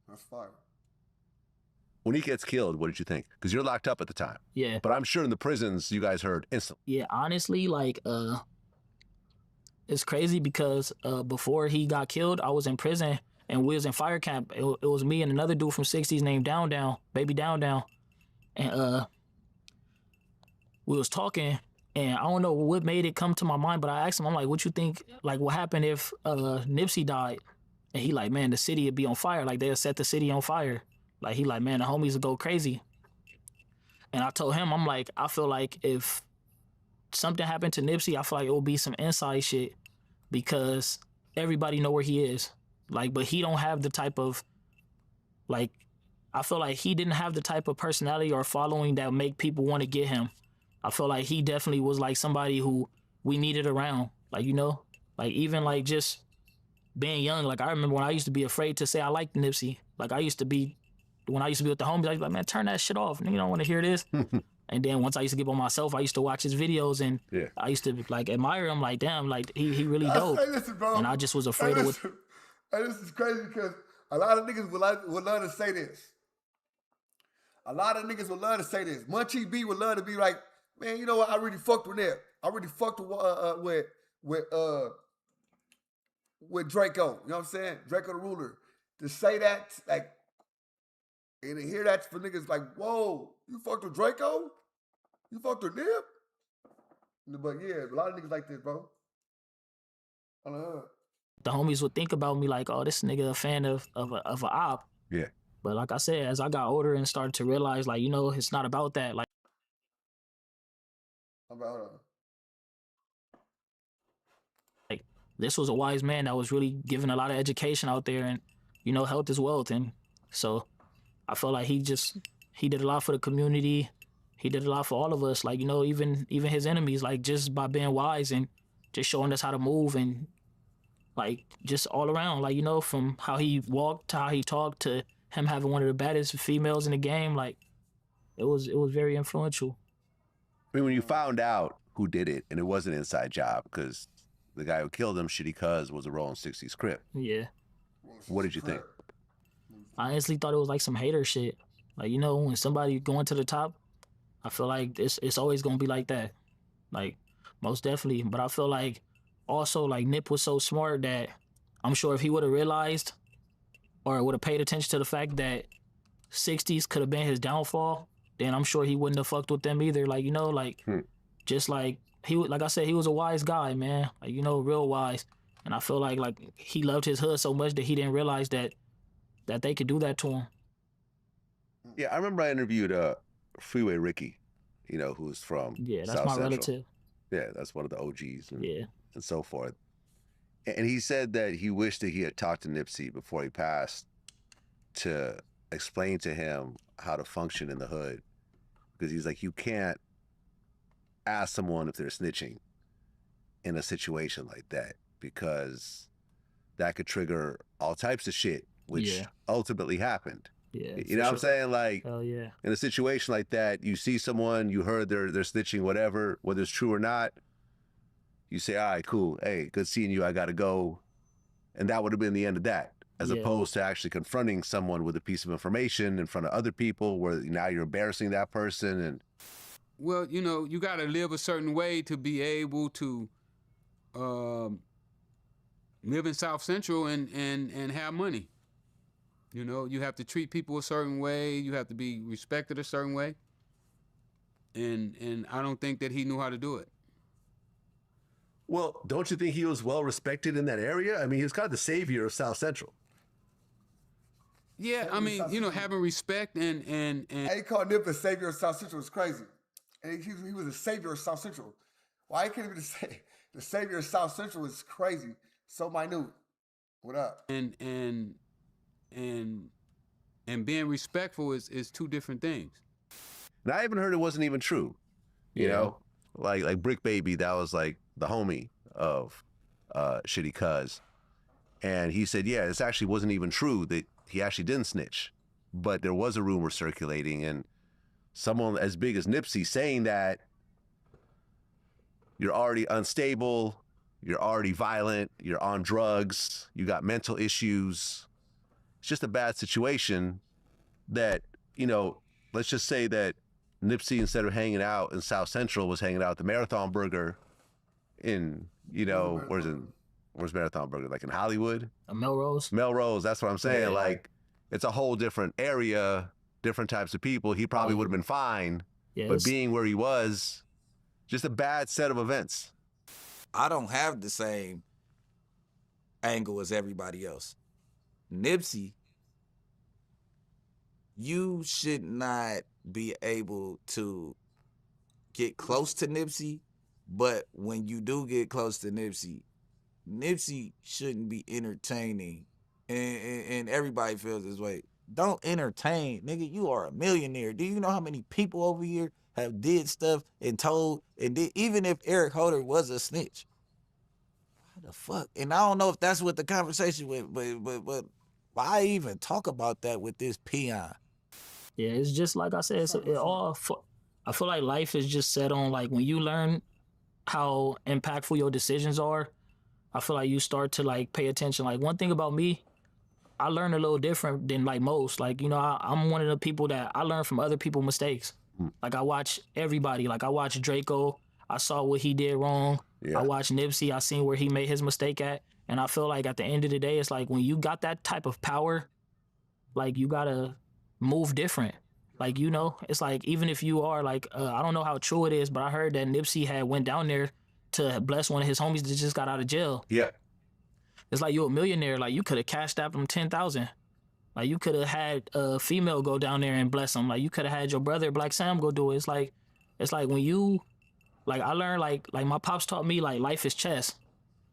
That's fire. When he gets killed, what did you think? Because you're locked up at the time. Yeah. But I'm sure in the prisons you guys heard instantly. Yeah, honestly, like, it's crazy because before he got killed, I was in prison and we was in fire camp. It was me and another dude from 60s named Baby Down. And we was talking, and I don't know what made it come to my mind, but I asked him, I'm like, what you think, like, what happened if Nipsey died? And he like, man, the city would be on fire. Like, they'll set the city on fire. Like, he like, man, the homies would go crazy. And I told him, I'm like, I feel like if something happened to Nipsey, I feel like it will be some inside shit because everybody know where he is. Like, but he don't have the type of, like, I feel like he didn't have the type of personality or following that make people want to get him. I feel like he definitely was like somebody who we needed around. Like, you know, like even like just being young, like I remember when I used to be afraid to say I liked Nipsey. Like when I used to be with the homies, I was like, man, turn that shit off. You don't want to hear this. And then once I used to get by myself, I used to watch his videos and I used to like admire him. Like, damn, like he really dope. Hey, listen, bro. And I just was afraid of what. Hey, this is crazy because a lot of niggas would love to say this. A lot of niggas would love to say this. Munchie B would love to be like, man, you know what? I really fucked with Nip. I really fucked with Draco. You know what I'm saying? Draco the Ruler. To say that, like, and to hear that for niggas like, whoa, you fucked with Draco? You fucked with Nip? But yeah, a lot of niggas like this, bro. The homies would think about me like, oh, this nigga a fan of a op. Yeah. But like I said, as I got older and started to realize, like, you know, it's not about that. Like, this was a wise man that was really giving a lot of education out there, and you know, health is wealth. And so I feel like he did a lot for the community. He did a lot for all of us. Like, you know, even his enemies, like just by being wise and just showing us how to move and like just all around, like, you know, from how he walked to how he talked to him having one of the baddest females in the game. Like it was very influential. I mean, when you found out who did it and it was an inside job because the guy who killed him, Shitty Cuz, was a Rolling 60s Crip. Yeah. What did you think? I honestly thought it was like some hater shit. Like, you know, when somebody going to the top, I feel like it's always gonna be like that. Like, most definitely. But I feel like also like Nip was so smart that I'm sure if he would have realized or would have paid attention to the fact that 60s could have been his downfall, then I'm sure he wouldn't have fucked with them either. Like, you know, like just like like I said, he was a wise guy, man. Like, you know, real wise. And I feel like he loved his hood so much that he didn't realize that they could do that to him. Yeah, I remember I interviewed Freeway Ricky, you know, who's from that's South my Central. relative. Yeah, that's one of the OGs and so forth. And he said that he wished that he had talked to Nipsey before he passed to explain to him how to function in the hood. Because he's like, you can't ask someone if they're snitching in a situation like that, because that could trigger all types of shit, which Yeah. ultimately happened. Yeah. You know what I'm saying? Like, Hell yeah. in a situation like that, you see someone, you heard they're snitching, whatever, whether it's true or not, you say, all right, cool. Hey, good seeing you. I got to go. And that would have been the end of that, as Yeah. opposed to actually confronting someone with a piece of information in front of other people where now you're embarrassing that person. And Well, you know, you got to live a certain way to be able to live in South Central and have money. You know, you have to treat people a certain way. You have to be respected a certain way. And I don't think that he knew how to do it. well, don't you think he was well respected in that area? I mean, he was kind of the savior of South Central. Yeah, I mean, you know, having respect and He called Nip the savior of South Central was crazy. And he was the savior of South Central. Why he can't be the savior of South Central was crazy. So minute. What up? and being respectful is two different things. And I even heard it wasn't even true. You know, like Brick Baby, that was like the homie of Shitty Cuz. And he said, yeah, this actually wasn't even true, that he actually didn't snitch. But there was a rumor circulating, and someone as big as Nipsey saying that you're already unstable, you're already violent, you're on drugs, you got mental issues. It's just a bad situation that, you know, let's just say that Nipsey, instead of hanging out in South Central, was hanging out at the Marathon Burger in, you know, where's Marathon Burger? Like in Hollywood? Melrose. Melrose, that's what I'm saying. Yeah. Like, it's a whole different area, different types of people. He probably would have been fine, Yeah, but being where he was, just a bad set of events. I don't have the same angle as everybody else. Nipsey, you should not be able to get close to Nipsey, but when you do get close to Nipsey, Nipsey shouldn't be entertaining, and everybody feels this way. Don't entertain, nigga. You are a millionaire. Do you know how many people over here have did stuff and told and did, even if Eric Holder was a snitch? What the fuck? And I don't know if that's what the conversation went, but why even talk about that with this peon? Yeah, it's just like I said. I feel like life is just set on, like, when you learn how impactful your decisions are, I feel like you start to like pay attention. Like, one thing about me, I learn a little different than like most. Like, you know, I'm one of the people that I learn from other people's mistakes. Like, I watch everybody. Like, I watch Draco. I saw what he did wrong. Yeah. I watched Nipsey. I seen where he made his mistake at. And I feel like at the end of the day, it's like when you got that type of power, like, you gotta move different. Like, you know, it's like, even if you are like, I don't know how true it is, but I heard that Nipsey had went down there to bless one of his homies that just got out of jail. Yeah. It's like, you're a millionaire. Like, you could have cashed out them 10,000. Like, you could have had a female go down there and bless him. Like, you could have had your brother Black Sam go do it. It's like when you, like, I learned, like my pops taught me, like, life is chess.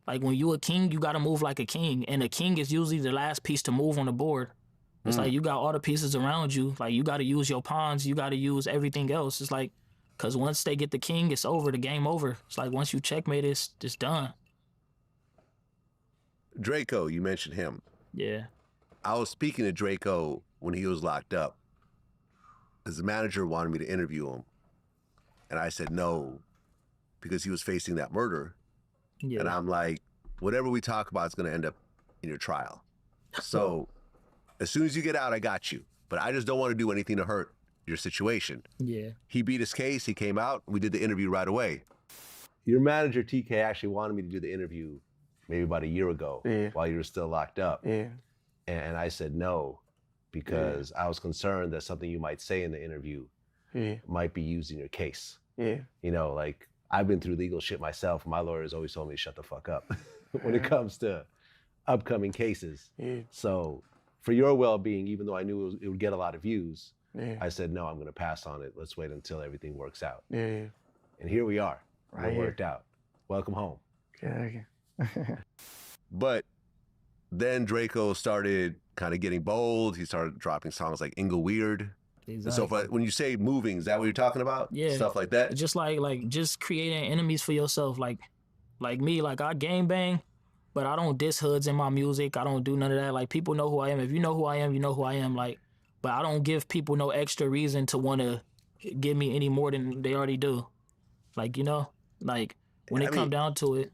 Like, when you a king, you gotta move like a king, and a king is usually the last piece to move on the board. It's like, you got all the pieces around you. Like, you gotta use your pawns. You gotta use everything else. It's like, cause once they get the king, it's over. The game over. It's like, once you checkmate, it's done. Draco, you mentioned him. Yeah. I was speaking to Draco when he was locked up. His manager wanted me to interview him. And I said no, because he was facing that murder. Yeah. And I'm like, whatever we talk about is going to end up in your trial. So as soon as you get out, I got you. But I just don't want to do anything to hurt your situation. Yeah. He beat his case. He came out. We did the interview right away. Your manager, TK, actually wanted me to do the interview maybe about a year ago while you were still locked up. Yeah. And I said no, because I was concerned that something you might say in the interview might be used in your case. Yeah. You know, like, I've been through legal shit myself. My lawyers always told me to shut the fuck up when it comes to upcoming cases. Yeah. So for your well-being, even though I knew it would get a lot of views, Yeah. I said, no, I'm going to pass on it. Let's wait until everything works out. Yeah. And here we are. Right It here. worked out. Welcome home. Okay. But then Draco started kind of getting bold. He started dropping songs like Ingle Weird. Exactly. So when you say moving, is that what you're talking about? Yeah. Stuff like that? Just like just creating enemies for yourself. Like me, like I gang bang, but I don't diss hoods in my music. I don't do none of that. Like people know who I am. If you know who I am, you know who I am. Like, but I don't give people no extra reason to want to give me any more than they already do. Like, you know, like when it come down to it.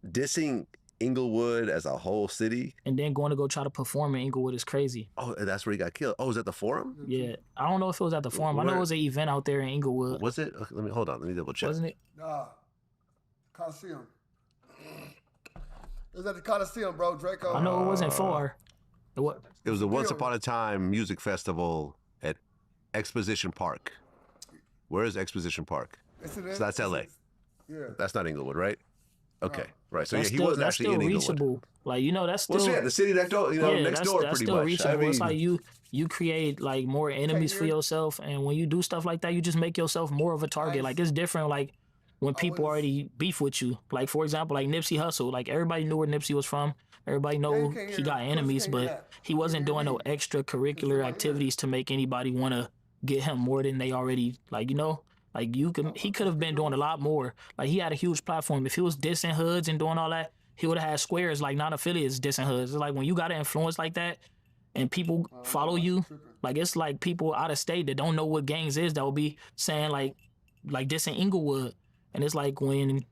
Dissing Inglewood as a whole city. And then going to go try to perform in Inglewood is crazy. Oh, and that's where he got killed. Oh, was that the Forum? Yeah. I don't know if it was at the Forum. I know it was an event out there in Inglewood. Was it? Let me hold on. Let me double check. Wasn't it? Nah. Coliseum. It was at the Coliseum, bro, Draco. I know it wasn't far. It was a Once Upon a Time music festival at Exposition Park. Where is Exposition Park? So that's LA. Yeah. That's not Inglewood, right? Okay, right. So That's he wasn't actually in Inglewood. reachable. Like, you know, that's still. Well, yeah, the city next door, next door, that's pretty still much. reachable. It's like you create like more enemies for yourself, and when you do stuff like that, you just make yourself more of a target. Like it's different. Like when people already beef with you. Like for example, like Nipsey Hussle. Like everybody knew where Nipsey was from. Everybody know he got enemies, but he wasn't doing no extracurricular activities to make anybody want to get him more than they already. Like, you know. Like he could have been doing a lot more. Like he had a huge platform. If he was dissing hoods and doing all that, he would have had squares like non-affiliates dissing hoods. It's like when you got an influence like that and people follow you, like it's like people out of state that don't know what gangs is that will be saying like dissing Inglewood. And it's like when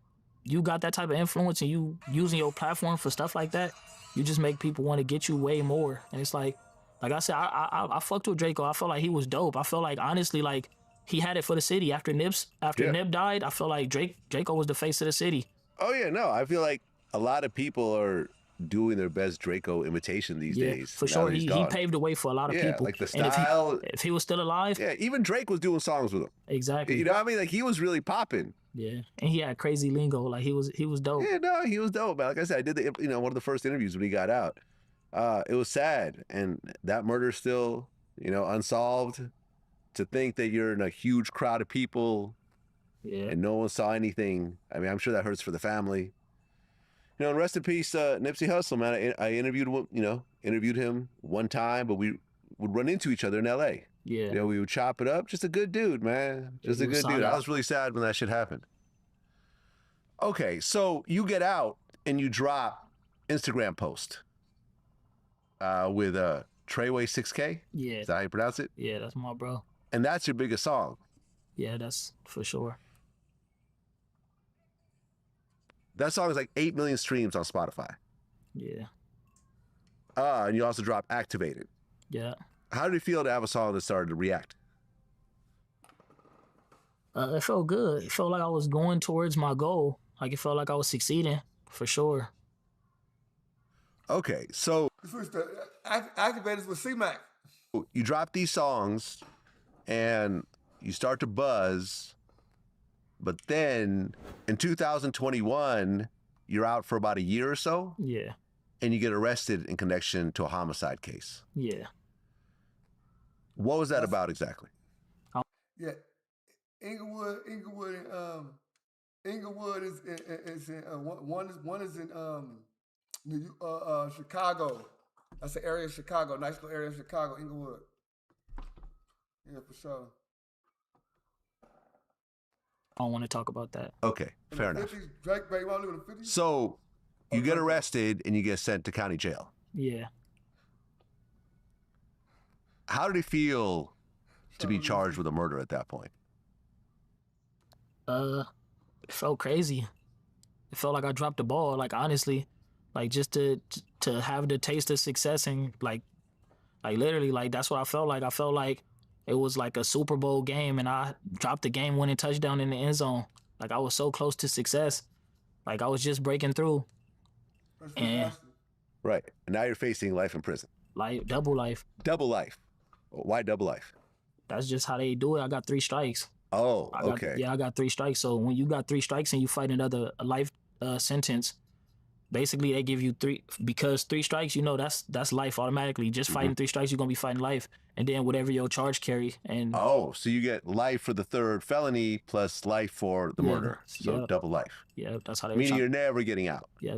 you got that type of influence and you using your platform for stuff like that, you just make people want to get you way more. And it's like I said, I fucked with Draco. I felt like he was dope. I felt like honestly like he had it for the city. After Nip died, I feel like Draco was the face of the city. Oh yeah, no, I feel like a lot of people are doing their best Draco imitation these days. For sure, he paved the way for a lot of people. Like the style. And if he was still alive, even Drake was doing songs with him. Exactly. You know what I mean? Like he was really popping. Yeah, and he had crazy lingo. Like he was dope. Yeah, no, he was dope, man. Like I said, I did one of the first interviews when he got out. It was sad, and that murder's still unsolved. To think that you're in a huge crowd of people and no one saw anything, I mean, I'm sure that hurts for the family. And rest in peace, Nipsey Hussle, man. I interviewed him one time, but we would run into each other in L.A. Yeah. We would chop it up. Just a good dude, man. Just a good dude. I was really sad when that shit happened. Okay, so you get out and you drop Instagram post with Treyway 6K? Yeah. Is that how you pronounce it? Yeah, that's my bro. And that's your biggest song. Yeah, that's for sure. That song is like 8 million streams on Spotify. Yeah. And you also drop Activated. Yeah. How did it feel to have a song that started to react? It felt good. It felt like I was going towards my goal. Like it felt like I was succeeding, for sure. Okay, so... Activators with C-Mac. You drop these songs and you start to buzz, but then in 2021, you're out for about a year or so. Yeah. And you get arrested in connection to a homicide case. Yeah. What was that about exactly? Yeah, Inglewood is in one is in Chicago. That's the area of Chicago, nice little area of Chicago, Inglewood. Yeah, for sure. I don't want to talk about that. Okay, fair enough. 50s, Drake, you want to live in the 50s? So you get arrested and you get sent to county jail. Yeah. How did it feel to be charged with a murder at that point? It felt crazy. It felt like I dropped the ball. Like honestly, like just to have the taste of success and like literally like that's what I felt like. I felt like it was like a Super Bowl game and I dropped the game-winning touchdown in the end zone. Like I was so close to success. Like I was just breaking through. And right. And now you're facing life in prison. Like double life. Double life. Why double life? That's just how they do it. I got 3 strikes. Oh, okay. I got 3 strikes. So when you got 3 strikes and you fight another life sentence, basically they give you 3 because 3 strikes. That's life automatically. Just fighting 3 strikes, you're gonna be fighting life, and then whatever your charge carry. And so you get life for the 3rd felony plus life for the murder. So double life. Yeah, that's how they. Meaning you're never getting out. Yeah,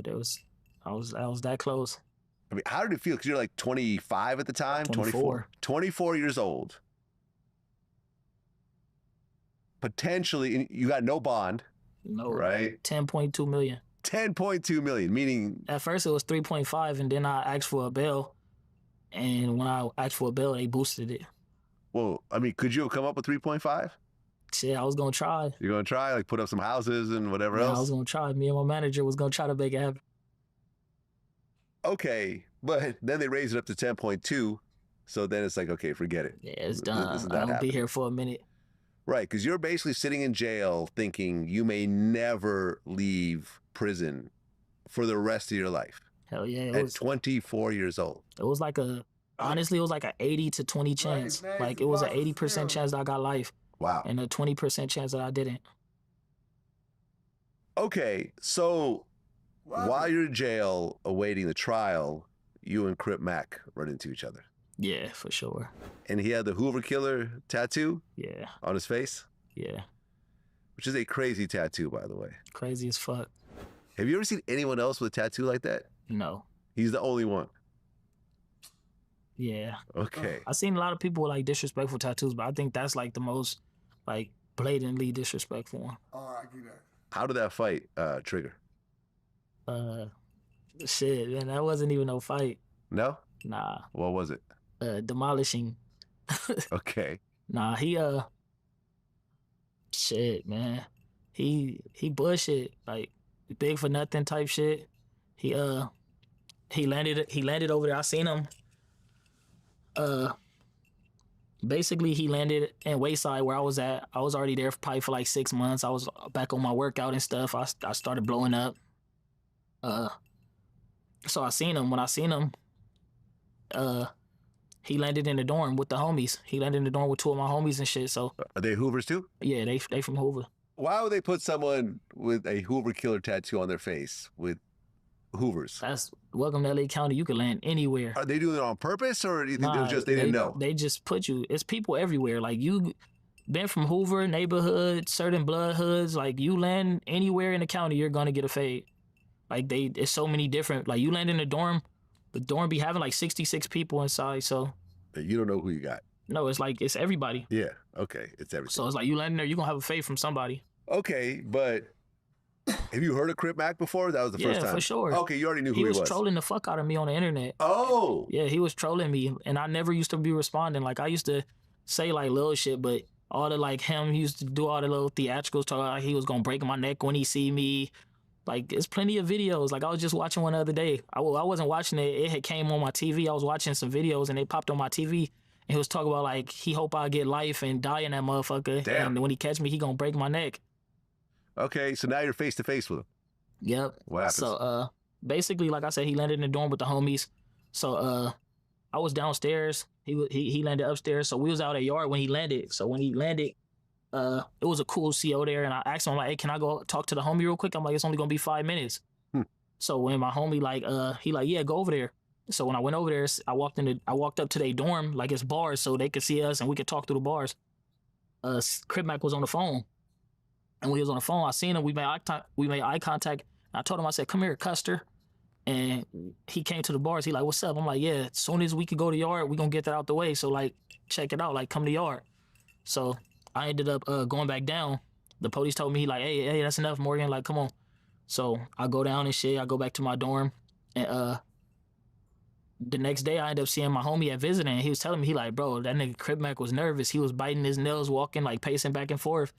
I was that close. I mean, how did it feel? Because you're like 25 at the time. 24. 24 years old. potentially, you got no bond, No, right? 10.2 million. 10.2 million, meaning At first it was 3.5, and then I asked for a bail. And when I asked for a bail, they boosted it. well, I mean, could you have come up with 3.5? Shit, I was gonna try. You're gonna try, like, put up some houses and whatever Yeah, else? I was gonna try. Me and my manager was gonna try to make it happen. Okay, but then they raised it up to 10.2, so then it's like, okay, forget it. Yeah, it's This done. is I'm not gonna be happening. here for a minute. Right, because you're basically sitting in jail thinking you may never leave prison for the rest of your life Hell yeah, it at was. 24 years old. It was like honestly, it was like an 80 to 20 chance. man, Like it's it was an possible 80% still. chance that I got life, Wow. and a 20% chance that I didn't. Okay, so while you're in jail awaiting the trial, you and Crip Mac run into each other. Yeah, for sure. And he had the Hoover Killer tattoo Yeah, on his face, yeah. which is a crazy tattoo, by the way. Crazy as fuck. Have you ever seen anyone else with a tattoo like that? No. He's the only one. Yeah. Okay. I seen a lot of people with like disrespectful tattoos, but I think that's like the most like blatantly disrespectful one. All right, I get that. How did that fight trigger? Shit, man, that wasn't even no fight. No? Nah. What was it? Demolishing. Okay. Nah, shit, man. He bullshit, like big for nothing type shit. He landed over there. I seen him. Basically he landed in Wayside where I was at. I was already there probably for like 6 months. I was back on my workout and stuff. I started blowing up. So I seen him. When I seen him, he landed in the dorm with the homies. He landed in the dorm with 2 of my homies and shit. So Are they Hoovers too? yeah, they from Hoover. Why would they put someone with a Hoover Killer tattoo on their face with Hoovers? That's welcome to LA County. You can land anywhere. Are they doing it on purpose, or do you think it Nah, was just they didn't know? They just put you. It's people everywhere. Like you been from Hoover neighborhood, certain blood hoods. Like you land anywhere in the county, you're gonna get a fade. Like it's so many different. Like you land in the dorm be having like 66 people inside. So You don't know who you got. no, it's everybody. Yeah. Okay. It's everything. So it's like you land in there, you're gonna have a fade from somebody. Okay, but have you heard of Crip Mac before? That was the first Yeah, time. for sure. Okay, you already knew who He he was was. trolling the fuck out of me on the internet. Oh. Yeah, he was trolling me, and I never used to be responding. Like I used to say like little shit, but all the like he used to do all the little theatricals, talk like he was gonna break my neck when he see me. Like there's plenty of videos. Like I was just watching one the other day. I wasn't watching it. It had came on my TV. I was watching some videos and they popped on my TV. And he was talking about like he hope I get life and die in that motherfucker. Damn. And when he catch me, he gonna break my neck. Okay, so now you're face to face with him. Yep. What happens? So basically, like I said, he landed in the dorm with the homies. So I was downstairs. He landed upstairs. So we was out at yard when he landed. So when he landed, it was a cool CO there, and I asked him, I'm like, hey, can I go talk to the homie real quick? I'm like, it's only gonna be 5 minutes. So when my homie he like, yeah, go over there. So when I went over there, I walked up to their dorm, like it's bars, so they could see us and we could talk through the bars. Crip Mac was on the phone. And when he was on the phone, I seen him, we made eye contact. And I told him, I said, come here, Custer. And he came to the bars. He like, what's up? I'm like, yeah, as soon as we could go to yard, we gonna get that out the way. So like, check it out, like come to yard. So I ended up going back down. The police told me, he like, hey, that's enough, Morgan, like, come on. So I go down and shit, I go back to my dorm. And the next day I ended up seeing my homie at visiting, and he was telling me, he like, bro, that nigga Crip Mac was nervous. He was biting his nails, walking, like pacing back and forth.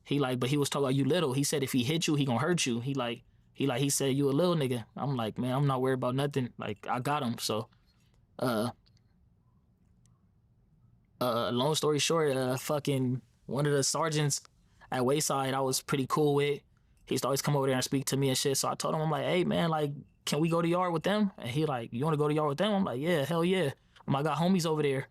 He like, but he was talking about you little. He said if he hit you, he gonna hurt you. He said you a little nigga. I'm like, man, I'm not worried about nothing. Like I got him. So long story short, fucking one of the sergeants at Wayside I was pretty cool with. He used to always come over there and speak to me and shit. So I told him, I'm like, hey man, like, can we go to yard with them? And he like, you wanna go to yard with them? I'm like, yeah, hell yeah. I got homies over there.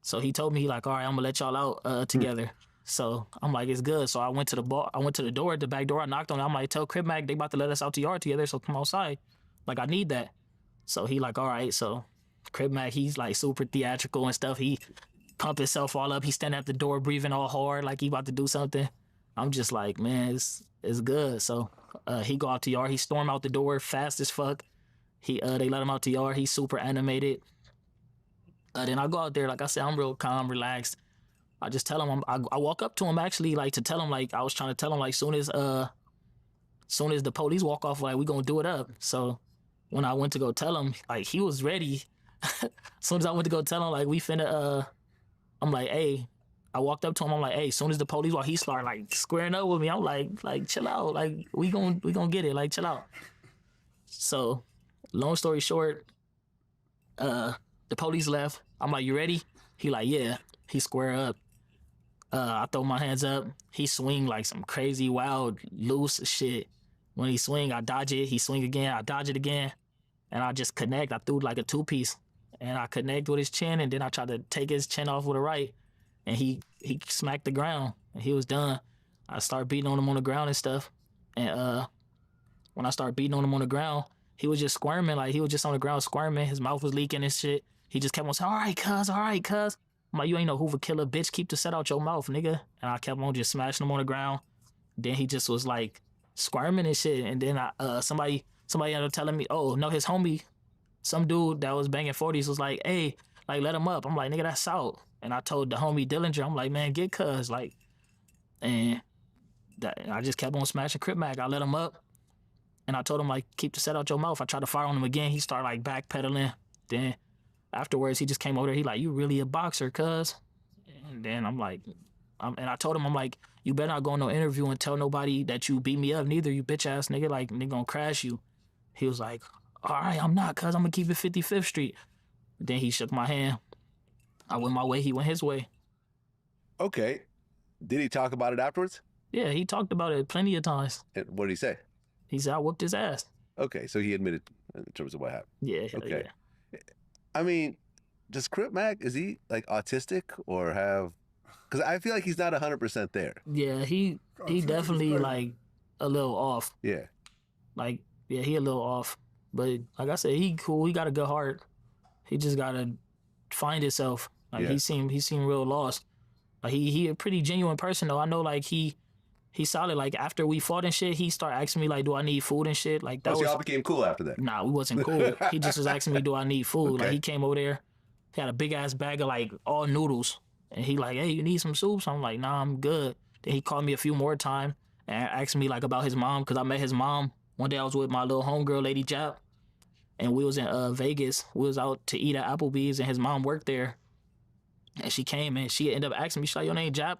So he told me, he like, all right, I'm gonna let y'all out together. So I'm like, it's good. So I went to the bar. I went to the door, the back door. I knocked on it. I'm like, tell Crip Mac they about to let us out to yard together. So come outside. Like, I need that. So he like, all right. So Crip Mac, he's like super theatrical and stuff. He pump himself all up. He standing at the door, breathing all hard, like he about to do something. I'm just like, man, it's good. So he go out to yard. He storm out the door fast as fuck. They let him out to yard. He's super animated. Then I go out there. Like I said, I'm real calm, relaxed. I just tell him, I walk up to him actually, like to tell him, like I was trying to tell him, like soon as the police walk off, like we gonna do it up. So when I went to go tell him, like he was ready. As soon as I went to go tell him, like we finna, I'm like, hey, I walked up to him, I'm like, hey, as soon as the police walk, he started like squaring up with me. I'm like chill out, like we gonna get it, like chill out. So long story short, the police left. I'm like, you ready? He like, yeah. He square up. I throw my hands up. He swing like some crazy, wild, loose shit. When he swing, I dodge it. He swing again. I dodge it again. And I just connect. I threw like a 2-piece. And I connect with his chin, and then I tried to take his chin off with a right. And he smacked the ground, and he was done. I started beating on him on the ground and stuff. And when I started beating on him on the ground, he was just squirming. Like, he was just on the ground squirming. His mouth was leaking and shit. He just kept on saying, all right, cuz. I'm like, you ain't no Hoover killer, bitch. Keep the set out your mouth, nigga. And I kept on just smashing him on the ground. Then he just was like squirming and shit. And then somebody ended up telling me, oh, no, his homie, some dude that was banging 40s was like, hey, like, let him up. I'm like, nigga, that's out. And I told the homie Dillinger, I'm like, man, get cuz. Like, and I just kept on smashing Crip Mac. I let him up. And I told him, like, keep the set out your mouth. I tried to fire on him again. He started, like, backpedaling. Then afterwards, he just came over there. He like, you really a boxer, cuz? And then I'm like, and I told him, I'm like, you better not go on no interview and tell nobody that you beat me up, neither, you bitch ass nigga. Like, nigga gonna crash you. He was like, all right, I'm not, cuz I'm gonna keep it 55th Street. Then he shook my hand. I went my way. He went his way. Okay. Did he talk about it afterwards? Yeah, he talked about it plenty of times. And what did he say? He said I whooped his ass. Okay, so he admitted in terms of what happened. Yeah. Okay. Yeah. I mean, does Crip Mac, is he like autistic or have? Because I feel like he's not 100% there. Yeah, he definitely like a little off. Yeah. Like, yeah, he a little off. But like I said, he cool. He got a good heart. He just gotta find himself. Like, Yeah. he seemed real lost. Like, he a pretty genuine person though. I know, like he's solid. Like, after we fought and shit, he started asking me like, do I need food and shit. Like, that So y'all became cool after that? Nah, we wasn't cool. He just was asking me, do I need food? Okay. Like, he came over there, he had a big ass bag of like all noodles, and he like, hey, you need some soup? So I'm like, nah, I'm good. Then he called me a few more times and asked me like about his mom, because I met his mom one day. I was with my little homegirl, Lady Jap, and we was in Vegas. We was out to eat at Applebee's, and his mom worked there. And she came and she ended up asking me, she's like, your name Jap?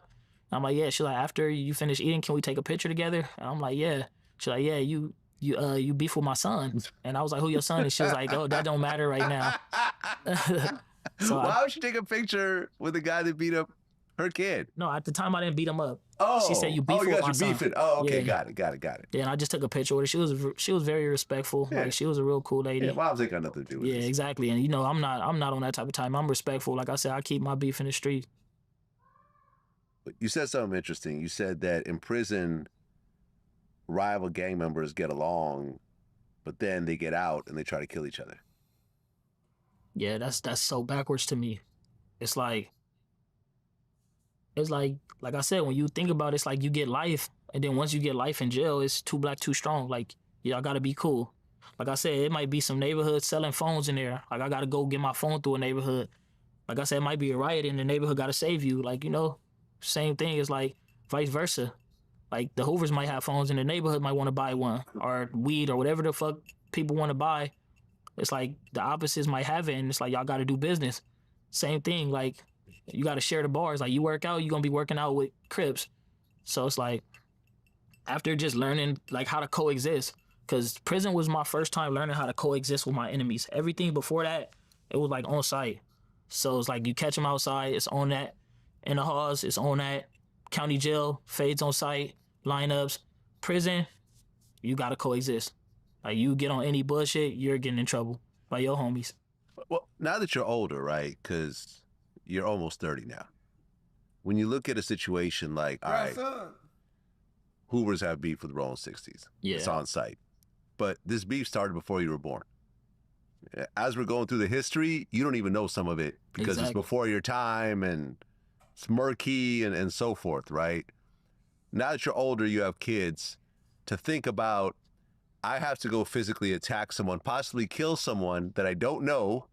I'm like, yeah. She's like, after you finish eating, can we take a picture together? And I'm like, yeah. She's like, yeah, you beef with my son. And I was like, who your son? And she was like, oh, that don't matter right now. So why would she take a picture with the guy that beat up her kid? No, at the time I didn't beat him up. Oh, she said you beef with my son. beefing. Oh, okay, Yeah. got it. Yeah, and I just took a picture with her. She was very respectful. Yeah. Like, she was a real cool lady. Yeah, moms ain't got nothing to do with Yeah, this. exactly. And you know, I'm not on that type of time. I'm respectful. Like I said, I keep my beef in the street. You said something interesting. You said that in prison, rival gang members get along, but then they get out and they try to kill each other. Yeah, that's so backwards to me. It's like I said, when you think about it, it's like you get life, and then once you get life in jail, it's too black, too strong. Like, y'all gotta be cool. Like I said, it might be some neighborhoods selling phones in there. Like, I gotta go get my phone through a neighborhood. Like I said, it might be a riot and the neighborhood gotta save you. Like, you know, same thing is like vice versa. Like, the Hoovers might have phones and the neighborhood might want to buy one, or weed, or whatever the fuck people want to buy. It's like the opposites might have it, and it's like y'all got to do business. Same thing, like you got to share the bars. Like, you work out, you're going to be working out with Crips. So it's like, after just learning like how to coexist, because prison was my first time learning how to coexist with my enemies. Everything before that, it was like on site. So it's like you catch them outside, it's on that. In the halls, it's on that. County jail, fades on site, lineups. Prison, you gotta coexist. Like, you get on any bullshit, you're getting in trouble by your homies. Well, now that you're older, right? Because you're almost 30 now. When you look at a situation like, all right, Hoovers have beef with Rolling 60s. Yeah. It's on site. But this beef started before you were born. As we're going through the history, you don't even know some of it because Exactly. it's before your time and it's murky and so forth, right? Now that you're older, you have kids, to think about, I have to go physically attack someone, possibly kill someone that I don't know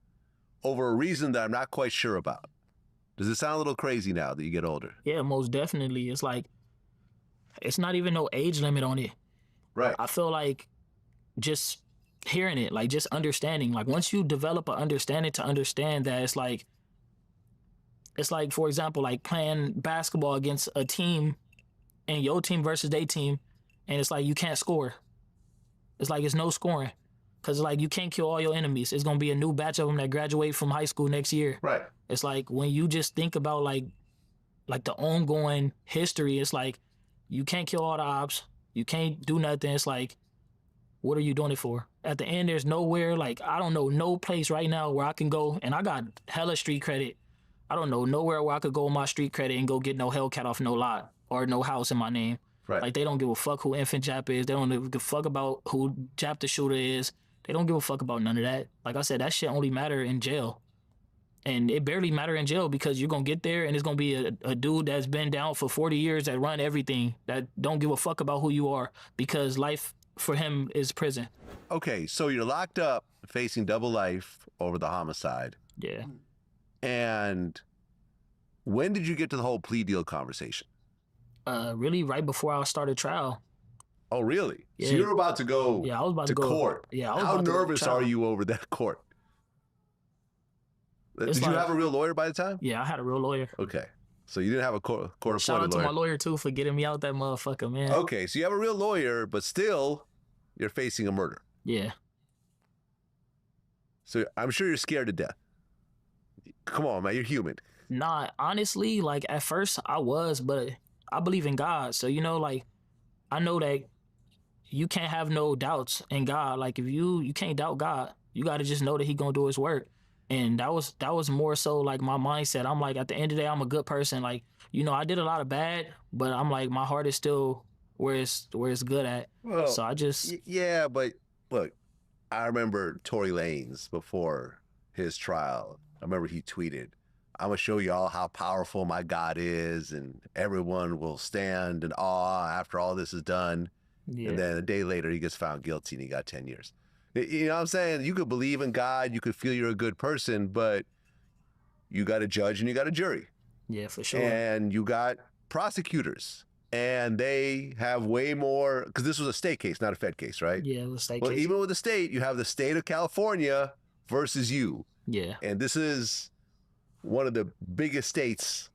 over a reason that I'm not quite sure about. Does it sound a little crazy now that you get older? Yeah, most definitely. It's like, it's not even no age limit on it. Right. I feel like just hearing it, like just understanding, like once you develop an understanding to understand that it's like, for example, like playing basketball against a team and your team versus their team, and it's like you can't score. It's like it's no scoring. Cause like you can't kill all your enemies. It's gonna be a new batch of them that graduate from high school next year. Right. It's like when you just think about like the ongoing history, it's like you can't kill all the ops. You can't do nothing. It's like, what are you doing it for? At the end, there's nowhere, like, I don't know no place right now where I can go, and I got hella street credit. I don't know nowhere where I could go with my street credit and go get no Hellcat off no lot or no house in my name. Right. Like, they don't give a fuck who Infant Jap is. They don't give a fuck about who Jap the shooter is. They don't give a fuck about none of that. Like I said, that shit only matter in jail. And it barely matter in jail because you're going to get there and it's going to be a dude that's been down for 40 years that run everything, that don't give a fuck about who you are because life for him is prison. Okay, so you're locked up facing double life over the homicide. Yeah. And when did you get to the whole plea deal conversation? Really right before I started trial. Oh, really? Yeah. So you were about to go I was about to go court. Yeah, I was How about to go to nervous trial. are you over that court? Did you have a real lawyer by the time? Yeah, I had a real lawyer. Okay. So you didn't have a court-appointed Shout out to lawyer. my lawyer, too, for getting me out that motherfucker, man. Okay, so you have a real lawyer, but still, you're facing a murder. Yeah. So I'm sure you're scared to death. Come on, man, you're human. Nah, honestly, like, at first I was, but I believe in God. So, you know, like, I know that you can't have no doubts in God. Like, if you can't doubt God, you got to just know that he gonna do his work. And that was more so like my mindset. I'm like, at the end of the day, I'm a good person. Like, you know, I did a lot of bad, but I'm like, my heart is still where it's good at. Well, so I just yeah, but look, I remember Tory Lanez before his trial. I remember he tweeted, "I'm gonna show you all how powerful my God is, and everyone will stand in awe after all this is done." Yeah. And then a day later, he gets found guilty and he got 10 years. You know what I'm saying? You could believe in God, you could feel you're a good person, but you got a judge and you got a jury. Yeah, for sure. And you got prosecutors. And they have way more, because this was a state case, not a Fed case, right? Yeah, it was a state Well, case. even with the state, you have the state of California versus you. Yeah. And this is one of the biggest states,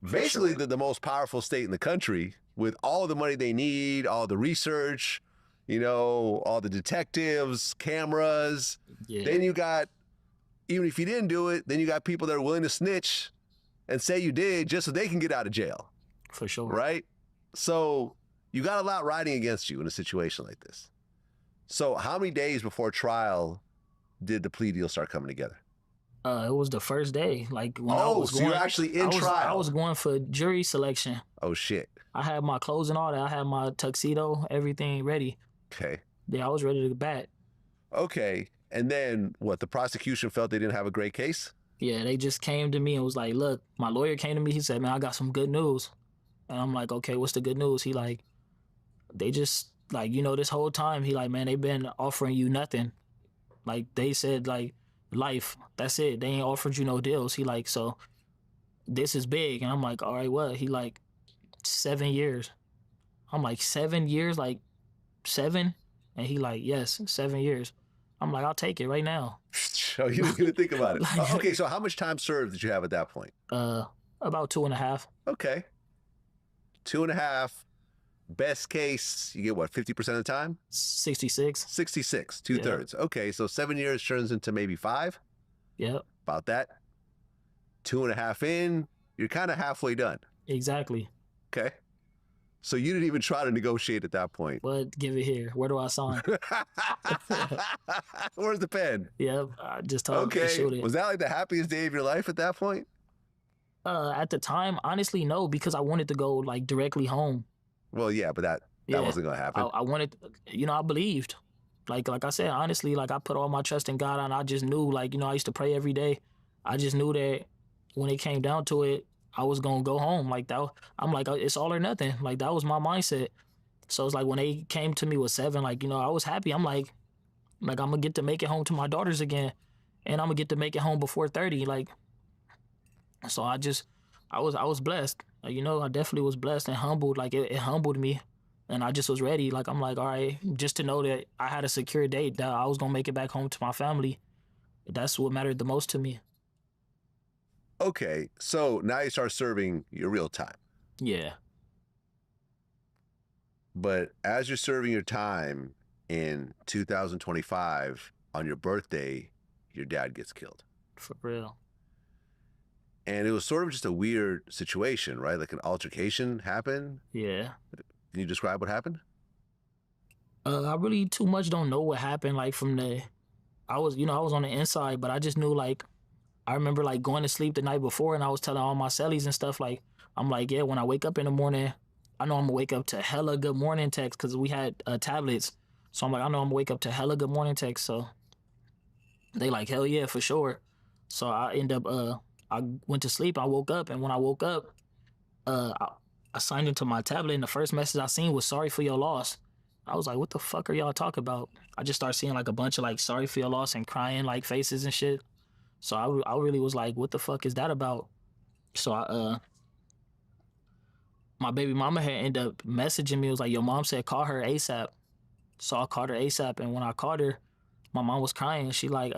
basically the most powerful state in the country, with all the money they need, all the research, you know, all the detectives, cameras. Yeah. Then you got, even if you didn't do it, then you got people that are willing to snitch and say you did just so they can get out of jail. For sure. Right? So you got a lot riding against you in a situation like this. So how many days before trial did the plea deal start coming together? It was the first day. Like when I was so going, you're actually in trial. I was going for jury selection. Oh shit. I had my clothes and all that. I had my tuxedo, everything ready. Okay. Yeah, I was ready to bat. Okay. And then what? The prosecution felt they didn't have a great case? Yeah, they just came to me and was like, look, my lawyer came to me. He said, man, I got some good news. And I'm like, okay, what's the good news? He like, they just, like, you know, this whole time, he like, man, they been offering you nothing. Like, they said, like, life, that's it. They ain't offered you no deals. He like, so this is big. And I'm like, all right, what? He like, 7 years. I'm like, 7 years? Like, 7? And he like, yes, 7 years. I'm like, I'll take it right now. Oh, you didn't even think about it. Okay, so how much time served did you have at that point? About 2.5. Okay. 2.5. Best case, you get what, 50% of the time? 66. 66, 2/3. Yeah. Okay, so 7 years turns into maybe 5? Yep. About that. 2.5 in, you're kind of halfway done. Exactly. Okay. So you didn't even try to negotiate at that point. But give it here. Where do I sign? Where's the pen? Yep. I just told him to shoot it. Was that like the happiest day of your life at that point? At the time, honestly, no, because I wanted to go like directly home. Well, yeah, but that wasn't gonna happen. I wanted, you know, I believed. Like I said, honestly, like I put all my trust in God and I just knew, like, you know, I used to pray every day. I just knew that when it came down to it, I was gonna go home. Like that, I'm like, it's all or nothing. Like that was my mindset. So it's like when they came to me with 7, like, you know, I was happy. I'm like I'm gonna get to make it home to my daughters again, and I'm gonna get to make it home before 30. Like So I was blessed. You know, I definitely was blessed and humbled. Like it humbled me, and I just was ready. Like I'm like, all right, just to know that I had a secure date that I was gonna make it back home to my family. That's what mattered the most to me. Okay, so now you start serving your real time. Yeah. But as you're serving your time in 2025, on your birthday, your dad gets killed. For real. And it was sort of just a weird situation, right? Like an altercation happened. Yeah. Can you describe what happened? I really too much don't know what happened. Like I was on the inside, but I just knew like, I remember like going to sleep the night before, and I was telling all my cellies and stuff like, I'm like, yeah, when I wake up in the morning, I know I'm gonna wake up to hella good morning text because we had tablets. So I'm like, I know I'm gonna wake up to hella good morning text. So they like, hell yeah, for sure. So I end up, I went to sleep. I woke up, and when I woke up, I signed into my tablet, and the first message I seen was sorry for your loss. I was like, what the fuck are y'all talking about? I just started seeing like a bunch of like sorry for your loss and crying like faces and shit. So I really was like, what the fuck is that about? So my baby mama had ended up messaging me. It was like, your mom said call her ASAP. So I called her ASAP, and when I called her, my mom was crying. She like,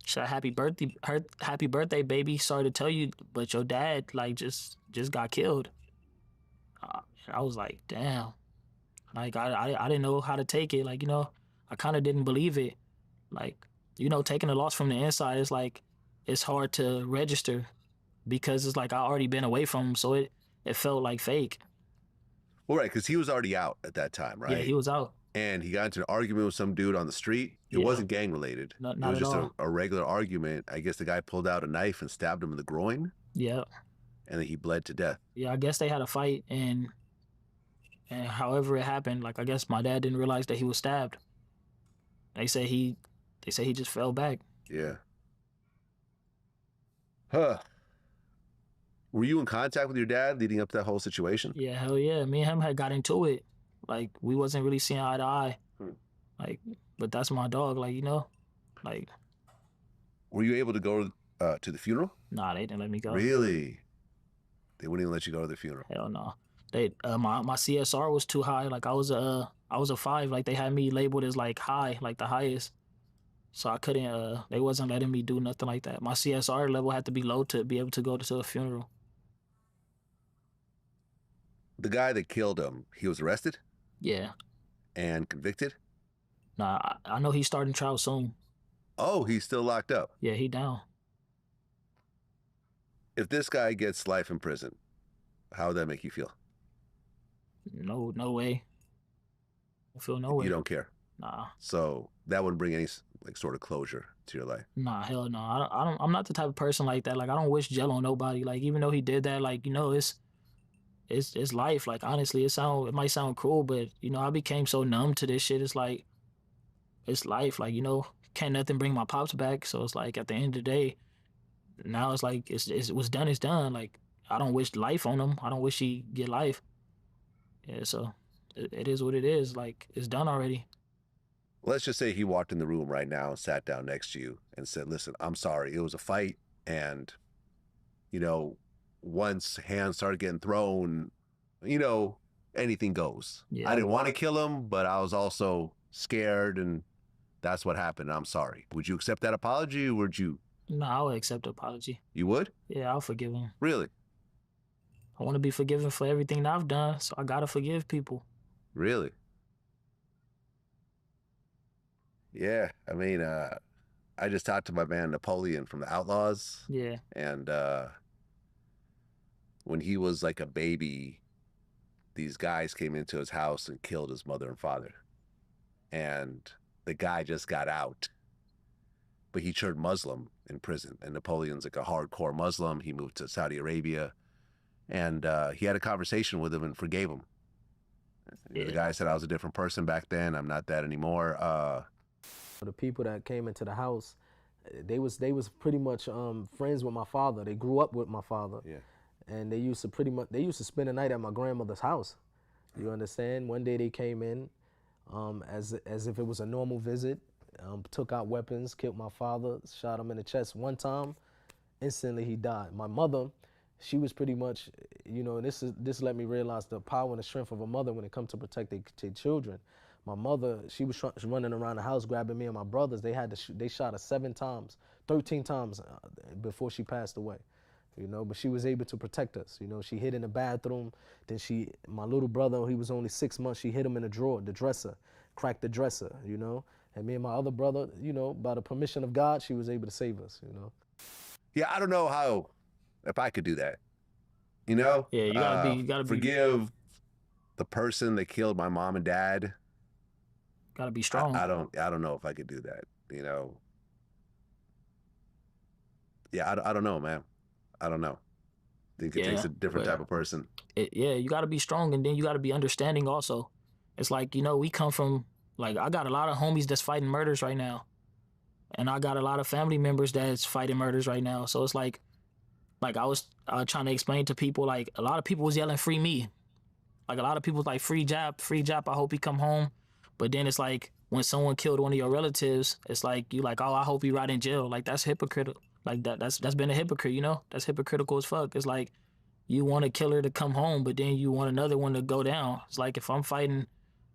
she said, happy birthday, baby. Sorry to tell you, but your dad like just got killed. I was like, damn. Like I didn't know how to take it. Like, you know, I kind of didn't believe it. Like, you know, taking a loss from the inside is like, it's hard to register because it's like I already been away from him, so it felt like fake. Well, right, because he was already out at that time, right? Yeah, he was out. And he got into an argument with some dude on the street. It Yeah. wasn't gang related. Not it was at just all. a regular argument. I guess the guy pulled out a knife and stabbed him in the groin. Yeah. And then he bled to death. Yeah, I guess they had a fight, and however it happened, like I guess my dad didn't realize that he was stabbed. They say he just fell back. Yeah. Huh. Were you in contact with your dad leading up to that whole situation? Yeah, hell yeah. Me and him had got into it. Like, we wasn't really seeing eye to eye. Like, but that's my dog, like, you know? Like. Were you able to go to the funeral? Nah, they didn't let me go. Really? They wouldn't even let you go to the funeral? Hell no. They my CSR was too high. Like I was a 5. Like they had me labeled as like high, like the highest. So I couldn't they wasn't letting me do nothing like that. My CSR level had to be low to be able to go to a funeral. The guy that killed him, he was arrested? Yeah. And convicted? Nah, I know he's starting trial soon. Oh, he's still locked up? Yeah, he down. If this guy gets life in prison, how would that make you feel? No way. I feel no way. You don't care? Nah. So that wouldn't bring any like sort of closure to your life? Nah, hell no. I'm not the type of person like that. Like I don't wish jail on nobody. Like even though he did that, like, you know, it's life. Like honestly, it might sound cruel, but you know, I became so numb to this shit. It's like, it's life. Like, you know, can't nothing bring my pops back. So it's like at the end of the day, now it's like it's what's done is done. Like I don't wish life on him. I don't wish he get life. Yeah, so it is what it is. Like it's done already. Let's just say he walked in the room right now and sat down next to you and said, listen, I'm sorry. It was a fight. And, you know, once hands started getting thrown, you know, anything goes. Yeah. I didn't want to kill him, but I was also scared, and that's what happened. I'm sorry. Would you accept that apology, or would you? No, I would accept the apology. You would? Yeah, I'll forgive him. Really? I want to be forgiven for everything that I've done, so I gotta forgive people. Really? Yeah, I mean, I just talked to my man Napoleon from the Outlaws. Yeah. And when he was like a baby, these guys came into his house and killed his mother and father. And the guy just got out, but he turned Muslim in prison. And Napoleon's like a hardcore Muslim. He moved to Saudi Arabia, and he had a conversation with him and forgave him. Yeah. The guy said, I was a different person back then. I'm not that anymore. The people that came into the house, they was pretty much friends with my father. They grew up with my father. Yeah. And they used to spend the night at my grandmother's house. You understand? One day they came in as if it was a normal visit, took out weapons, killed my father, shot him in the chest one time, instantly he died. My mother, she was pretty much, you know, and this let me realize the power and the strength of a mother when it comes to protect their children. My mother, she was running around the house grabbing me and my brothers. They shot her 13 times before she passed away. You know, but she was able to protect us. You know, she hid in the bathroom. Then my little brother, he was only 6 months, she hid him in the drawer, the dresser, cracked the dresser, you know. And me and my other brother, you know, by the permission of God, she was able to save us, you know. Yeah, I don't know if I could do that. You know? Yeah, you gotta forgive the person that killed my mom and dad. Gotta be strong. I don't know if I could do that, you know. Yeah, I don't know, man. I don't know. I think it takes a different type of person. Yeah, you gotta be strong, and then you gotta be understanding also. It's like, you know, we come from, like, I got a lot of homies that's fighting murders right now. And I got a lot of family members that's fighting murders right now. So it's like I was trying to explain to people, like, a lot of people was yelling, free me. Like, a lot of people was like, free Jap, I hope he come home. But then it's like, when someone killed one of your relatives, it's like, you like, oh, I hope he rot in jail. Like, that's hypocritical. Like, that's been a hypocrite, you know? That's hypocritical as fuck. It's like, you want a killer to come home, but then you want another one to go down. It's like, if I'm fighting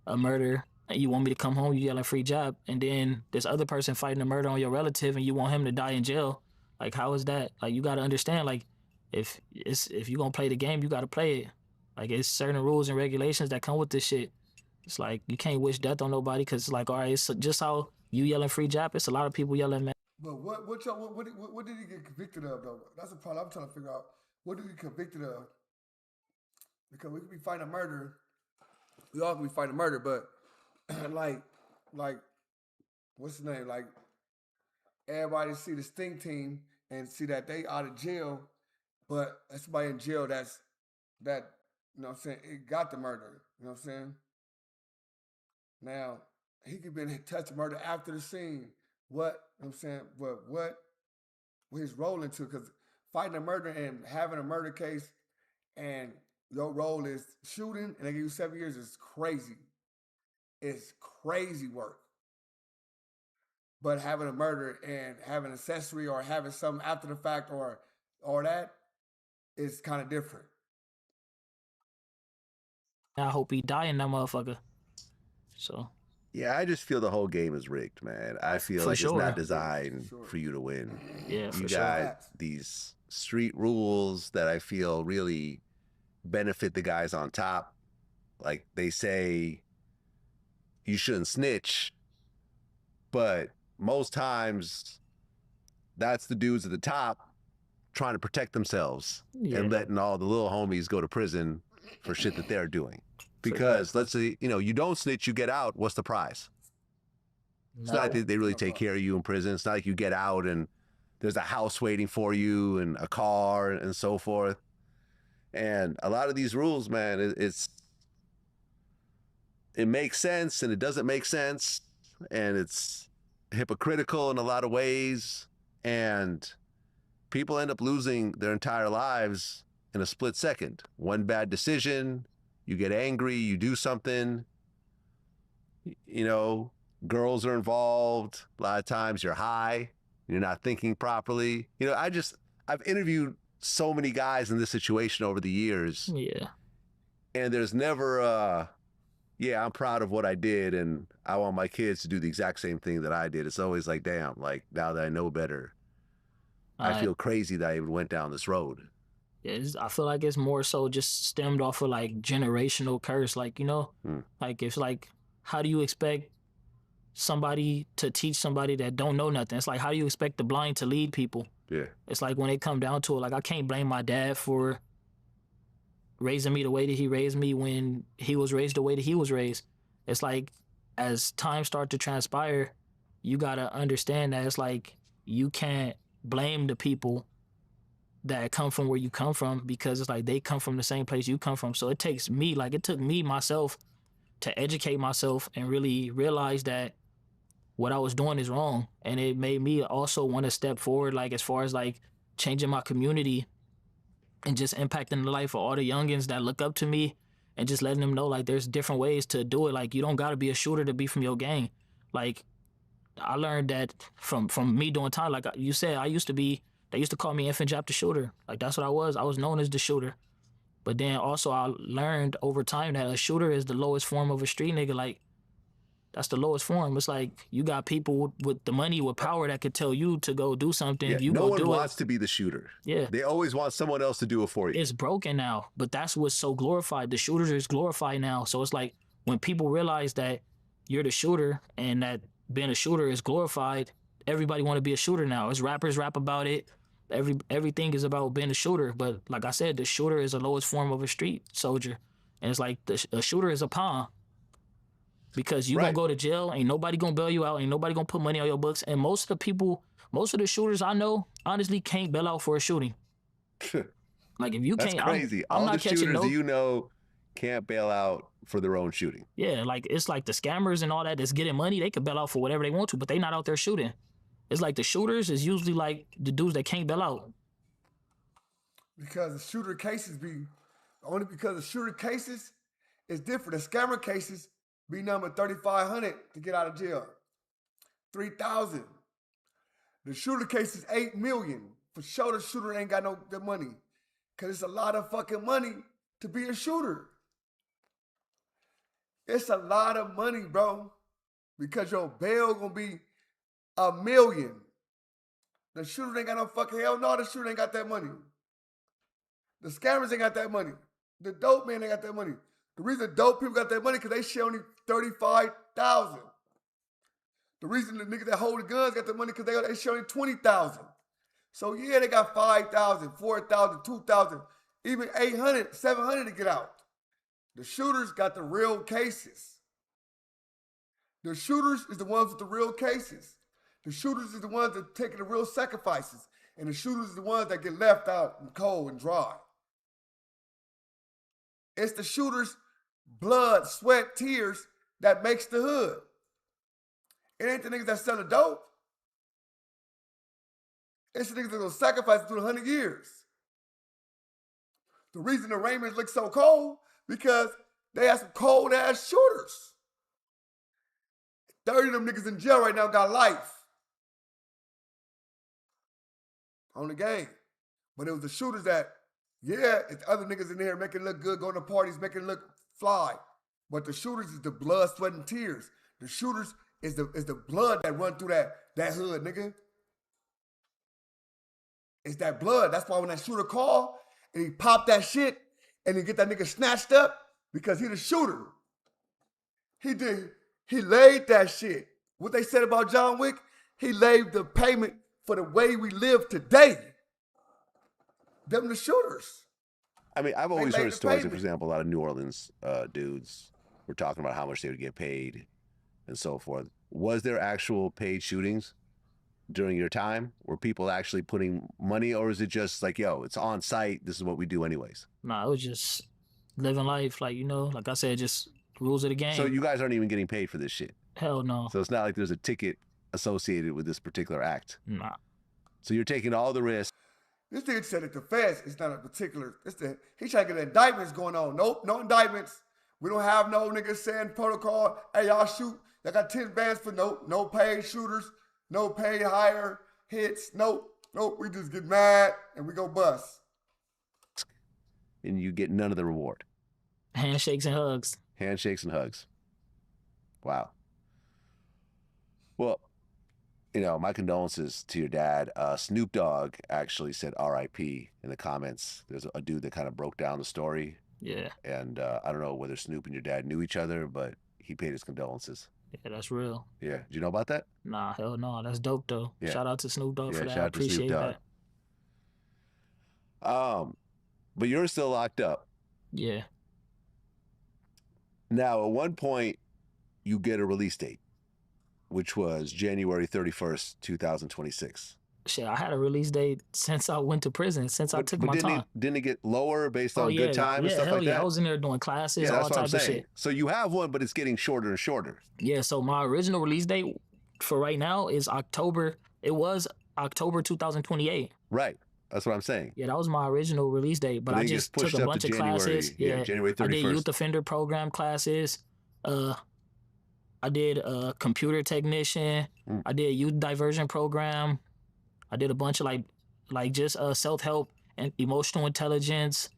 a murder and you want me to come home, you yelling free Jap, and then this other person fighting a murder on your relative and you want him to die in jail. Like, how is that? Like, you got to understand, like, if you're going to play the game, you got to play it. Like, it's certain rules and regulations that come with this shit. It's like, you can't wish death on nobody, because it's like, all right, it's just how you yelling free Jap, it's a lot of people yelling, man. But what did he get convicted of, though? That's the problem I'm trying to figure out. What did he get convicted of? Because we could be fighting a murder. We all could be fighting a murder, but like, what's his name? Like, everybody see the Sting team and see that they out of jail, but that's somebody in jail that, you know what I'm saying, it got the murder. You know what I'm saying? Now, he could be in touch of murder after the scene. What, you know what I'm saying, what his role into, because fighting a murder and having a murder case and your role is shooting and they give you 7 years is crazy. It's crazy work. But having a murder and having an accessory or having something after the fact or that is kind of different. I hope he die in that motherfucker. So. Yeah, I just feel the whole game is rigged, man. I feel like it's not designed for you to win. Yeah, for you got these street rules that I feel really benefit the guys on top. Like, they say you shouldn't snitch, but most times that's the dudes at the top trying to protect themselves and letting all the little homies go to prison for shit that they're doing. Because let's say, you know, you don't snitch, you get out, what's the prize? It's not like they really take care of you in prison. It's not like you get out and there's a house waiting for you and a car and so forth. And a lot of these rules, man, it makes sense and it doesn't make sense. And it's hypocritical in a lot of ways. And people end up losing their entire lives in a split second. One bad decision, you get angry, you do something, you know, girls are involved. A lot of times you're high, you're not thinking properly. You know, I've interviewed so many guys in this situation over the years. Yeah. And there's never, I'm proud of what I did and I want my kids to do the exact same thing that I did. It's always like, damn, like, now that I know better, I feel crazy that I even went down this road. Yeah, I feel like it's more so just stemmed off of like generational curse. Like, you know, like, it's like, how do you expect somebody to teach somebody that don't know nothing? It's like, how do you expect the blind to lead people? Yeah. It's like, when it come down to it, like, I can't blame my dad for raising me the way that he raised me when he was raised the way that he was raised. It's like, as time starts to transpire, you gotta understand that it's like, you can't blame the people that come from where you come from, because it's like, they come from the same place you come from. So it took me myself to educate myself and really realize that what I was doing is wrong. And it made me also want to step forward, like, as far as like changing my community and just impacting the life of all the youngins that look up to me, and just letting them know, like, there's different ways to do it. Like, you don't got to be a shooter to be from your gang. Like, I learned that from me doing time. Like you said, I used to be They used to call me Infant Jap the Shooter. Like, that's what I was. I was known as the shooter. But then also I learned over time that a shooter is the lowest form of a street nigga. Like, that's the lowest form. It's like you got people with the money, with power that could tell you to go do something. Yeah, If you no go one do wants it, to be the shooter. Yeah. They always want someone else to do it for you. It's broken now, but that's what's so glorified. The shooters is glorified now. So it's like when people realize that you're the shooter and that being a shooter is glorified, everybody want to be a shooter now. As rappers rap about it, everything is about being a shooter. But like I said, the shooter is the lowest form of a street soldier. And it's like a shooter is a pawn. Because you gonna go to jail, ain't nobody gonna bail you out, ain't nobody gonna put money on your books. And most of the shooters I know, honestly, can't bail out for a shooting. Like, if you That's can't, crazy. I'm All not the catching shooters no. that you know can't bail out for their own shooting. Yeah, like, it's like the scammers and all that that's getting money, they can bail out for whatever they want to, but they not out there shooting. It's like the shooters is usually like the dudes that can't bail out. Because the shooter cases only because the shooter cases is different. The scammer cases be number 3,500 to get out of jail. 3,000. The shooter case is 8 million. For sure, the shooter ain't got the money. Cause it's a lot of fucking money to be a shooter. It's a lot of money, bro. Because your bail gonna be $1 million. The shooter ain't got no fucking hell. No, the shooter ain't got that money. The scammers ain't got that money. The dope man ain't got that money. The reason dope people got that money because they share only 35,000. The reason the niggas that hold the guns got the money because they share only 20,000. So yeah, they got 5,000, 4,000, 2,000, even 800, 700 to get out. The shooters got the real cases. The shooters is the ones with the real cases. The shooters is the ones that taking the real sacrifices. And the shooters is the ones that get left out and cold and dry. It's the shooters' blood, sweat, tears that makes the hood. It ain't the niggas that sell the dope. It's the niggas that gonna sacrifice through 100 years. The reason the Raymonds look so cold, because they have some cold ass shooters. 30 of them niggas in jail right now got life on the game. But it was the shooters that, yeah, it's other niggas in there making it look good, going to parties, making it look fly. But the shooters is the blood, sweat, and tears. The shooters is the blood that run through that hood, nigga. It's that blood. That's why when that shooter call and he pop that shit and he get that nigga snatched up, because he the shooter. He laid that shit. What they said about John Wick, he laid the payment for the way we live today. Them the shooters. I mean, I've always heard stories, for example, a lot of New Orleans dudes were talking about how much they would get paid and so forth. Was there actual paid shootings during your time? Were people actually putting money, or is it just like, yo, it's on site, this is what we do anyways? Nah, it was just living life, like, you know, like I said, just rules of the game. So you guys aren't even getting paid for this shit? Hell no. So it's not like there's a ticket associated with this particular act? Nah. So you're taking all the risks. This nigga said that the feds, it's not a particular, he trying to get indictments going on. Nope, no indictments. We don't have no niggas saying protocol, hey, y'all shoot. Y'all got 10 bands for no paid shooters, no paid hire hits. Nope, we just get mad and we go bust. And you get none of the reward. Handshakes and hugs. Handshakes and hugs. Wow. Well, you know, my condolences to your dad. Snoop Dogg actually said R.I.P. in the comments. There's a dude that kind of broke down the story. Yeah. And I don't know whether Snoop and your dad knew each other, but he paid his condolences. Yeah, that's real. Yeah. Did you know about that? Nah, hell no. That's dope, though. Yeah. Shout out to Snoop Dogg for that. Shout I out to Snoop appreciate Dogg. that. But you're still locked up. Yeah. Now, at one point, you get a release date, which was January 31st, 2026. Shit, I had a release date since I went to prison, since I took my time. Didn't it get lower based on good time and stuff hell like yeah. that? I was in there doing classes, Yeah, all that's what I'm type of saying. shit. So you have one, but it's getting shorter and shorter. Yeah, so my original release date for right now is October. It was October 2028. Right. That's what I'm saying. Yeah, that was my original release date, but I just took a bunch of classes. Yeah, January 31st. I did youth offender program classes. I did computer technician. I did youth diversion program. I did a bunch of like like just self-help and emotional intelligence,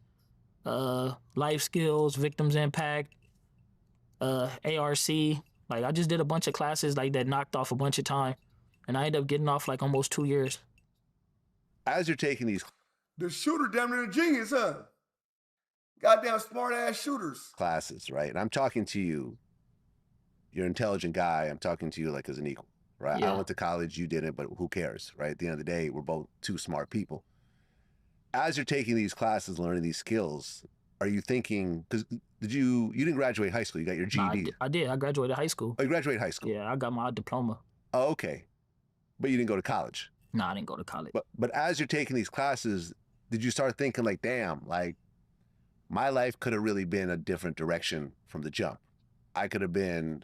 life skills, victims impact, ARC. Like I just did a bunch of classes like that, knocked off a bunch of time, and I ended up getting off like almost 2 years. As you're taking these The shooter damn near a genius, huh? Goddamn smart ass shooters. classes, right? And I'm talking to you. You're an intelligent guy. I'm talking to you like as an equal, right? I Yeah. went to college, you didn't, but who cares, right? At the end of the day, we're both two smart people. As you're taking these classes, learning these skills, are you thinking? Because you didn't graduate high school? You got your Nah, GED. I did. I graduated high school. Oh, you graduated high school. Yeah, I got my diploma. Oh, okay, but you didn't go to college. Nah, I didn't go to college. But as you're taking these classes, did you start thinking like, damn, like my life could have really been a different direction from the jump? I could have been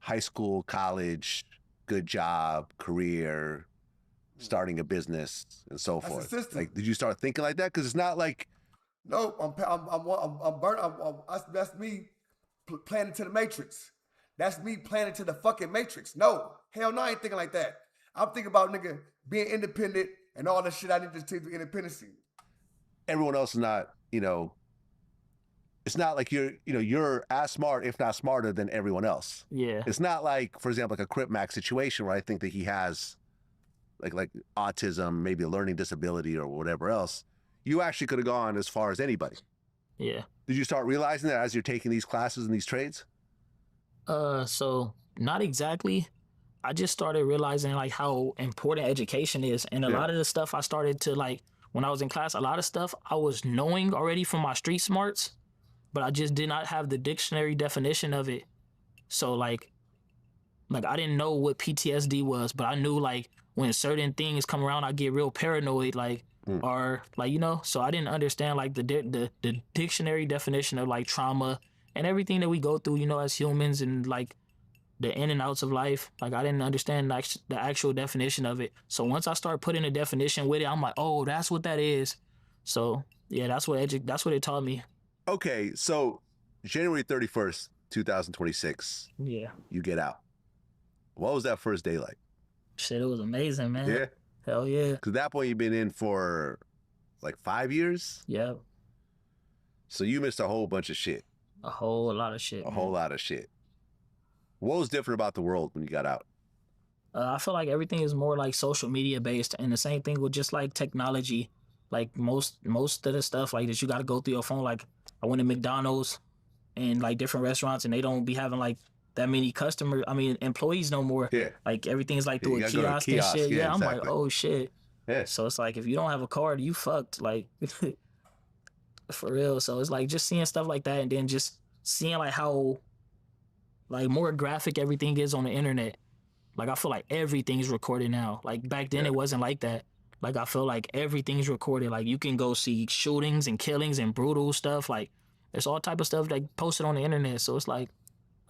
high school, college, good job, career, starting a business, and so That's the forth. system. Like, did you start thinking like that? Because it's not like, Nope, I'm burnt. That's me planning to the matrix. That's me planning to the fucking matrix. No, hell no, I ain't thinking like that. I'm thinking about nigga being independent and all the shit I need to take to independency. everyone else is not, it's not like you're as smart, if not smarter than everyone else. Yeah. It's not like, for example, like a Crip Mac situation where I think that he has like autism, maybe a learning disability or whatever else. You actually could have gone as far as anybody. Yeah. Did you start realizing that as you're taking these classes and these trades? So not exactly. I just started realizing like how important education is. And a lot of the stuff I started to like, when I was in class, a lot of stuff I was knowing already from my street smarts, but I just did not have the dictionary definition of it. So like I didn't know what PTSD was, but I knew like when certain things come around, I get real paranoid, like, or like, so I didn't understand like the dictionary definition of like trauma and everything that we go through, as humans and like the in and outs of life. Like I didn't understand like the actual definition of it. So once I started putting a definition with it, I'm like, oh, that's what that is. So yeah, that's what it taught me. Okay, so January 31st, 2026. Yeah. You get out. What was that first day like? Shit, it was amazing, man. Yeah. Hell yeah. Because at that point you've been in for like 5 years. Yeah. So you missed a whole bunch of shit. A whole lot of shit. A whole lot of shit. What was different about the world when you got out? I feel like everything is more like social media based, and the same thing with just like technology. Like most of the stuff like that you got to go through your phone. Like I went to McDonald's and like different restaurants, and they don't be having like that many employees no more. Yeah. Like everything's like through a kiosk and shit. Yeah, I'm exactly. like, oh shit. Yeah. So it's like if you don't have a card, you fucked. Like for real. So it's like just seeing stuff like that, and then just seeing like how like more graphic everything is on the internet. Like I feel like everything's recorded now. Like back then it wasn't like that. Like I feel like everything's recorded. Like you can go see shootings and killings and brutal stuff. Like there's all type of stuff like posted on the internet. So it's like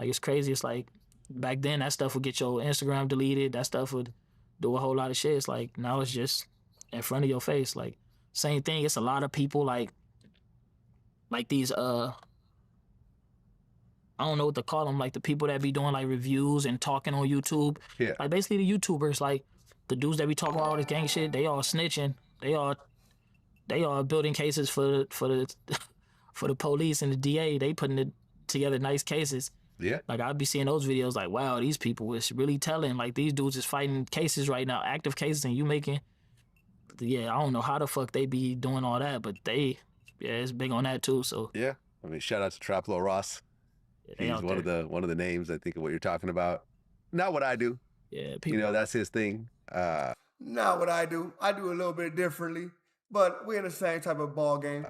it's crazy. It's like back then that stuff would get your Instagram deleted. That stuff would do a whole lot of shit. It's like now it's just in front of your face. Like same thing. It's a lot of people like these I don't know what to call them, like the people that be doing like reviews and talking on YouTube. Yeah. Like basically the YouTubers, like the dudes that be talking about all this gang shit, they all snitching. They all building cases for the police and the DA. They putting it together nice cases. Yeah. Like I'd be seeing those videos like, wow, these people is really telling. Like these dudes is fighting cases right now, active cases, and you making. Yeah, I don't know how the fuck they be doing all that, but it's big on that too. So yeah, I mean, shout out to Traplo Ross. They He's out one there. of the names I think of what you're talking about. Not what I do. Yeah, people. That's his thing. Not what I do. I do a little bit differently, but we're in the same type of ball game.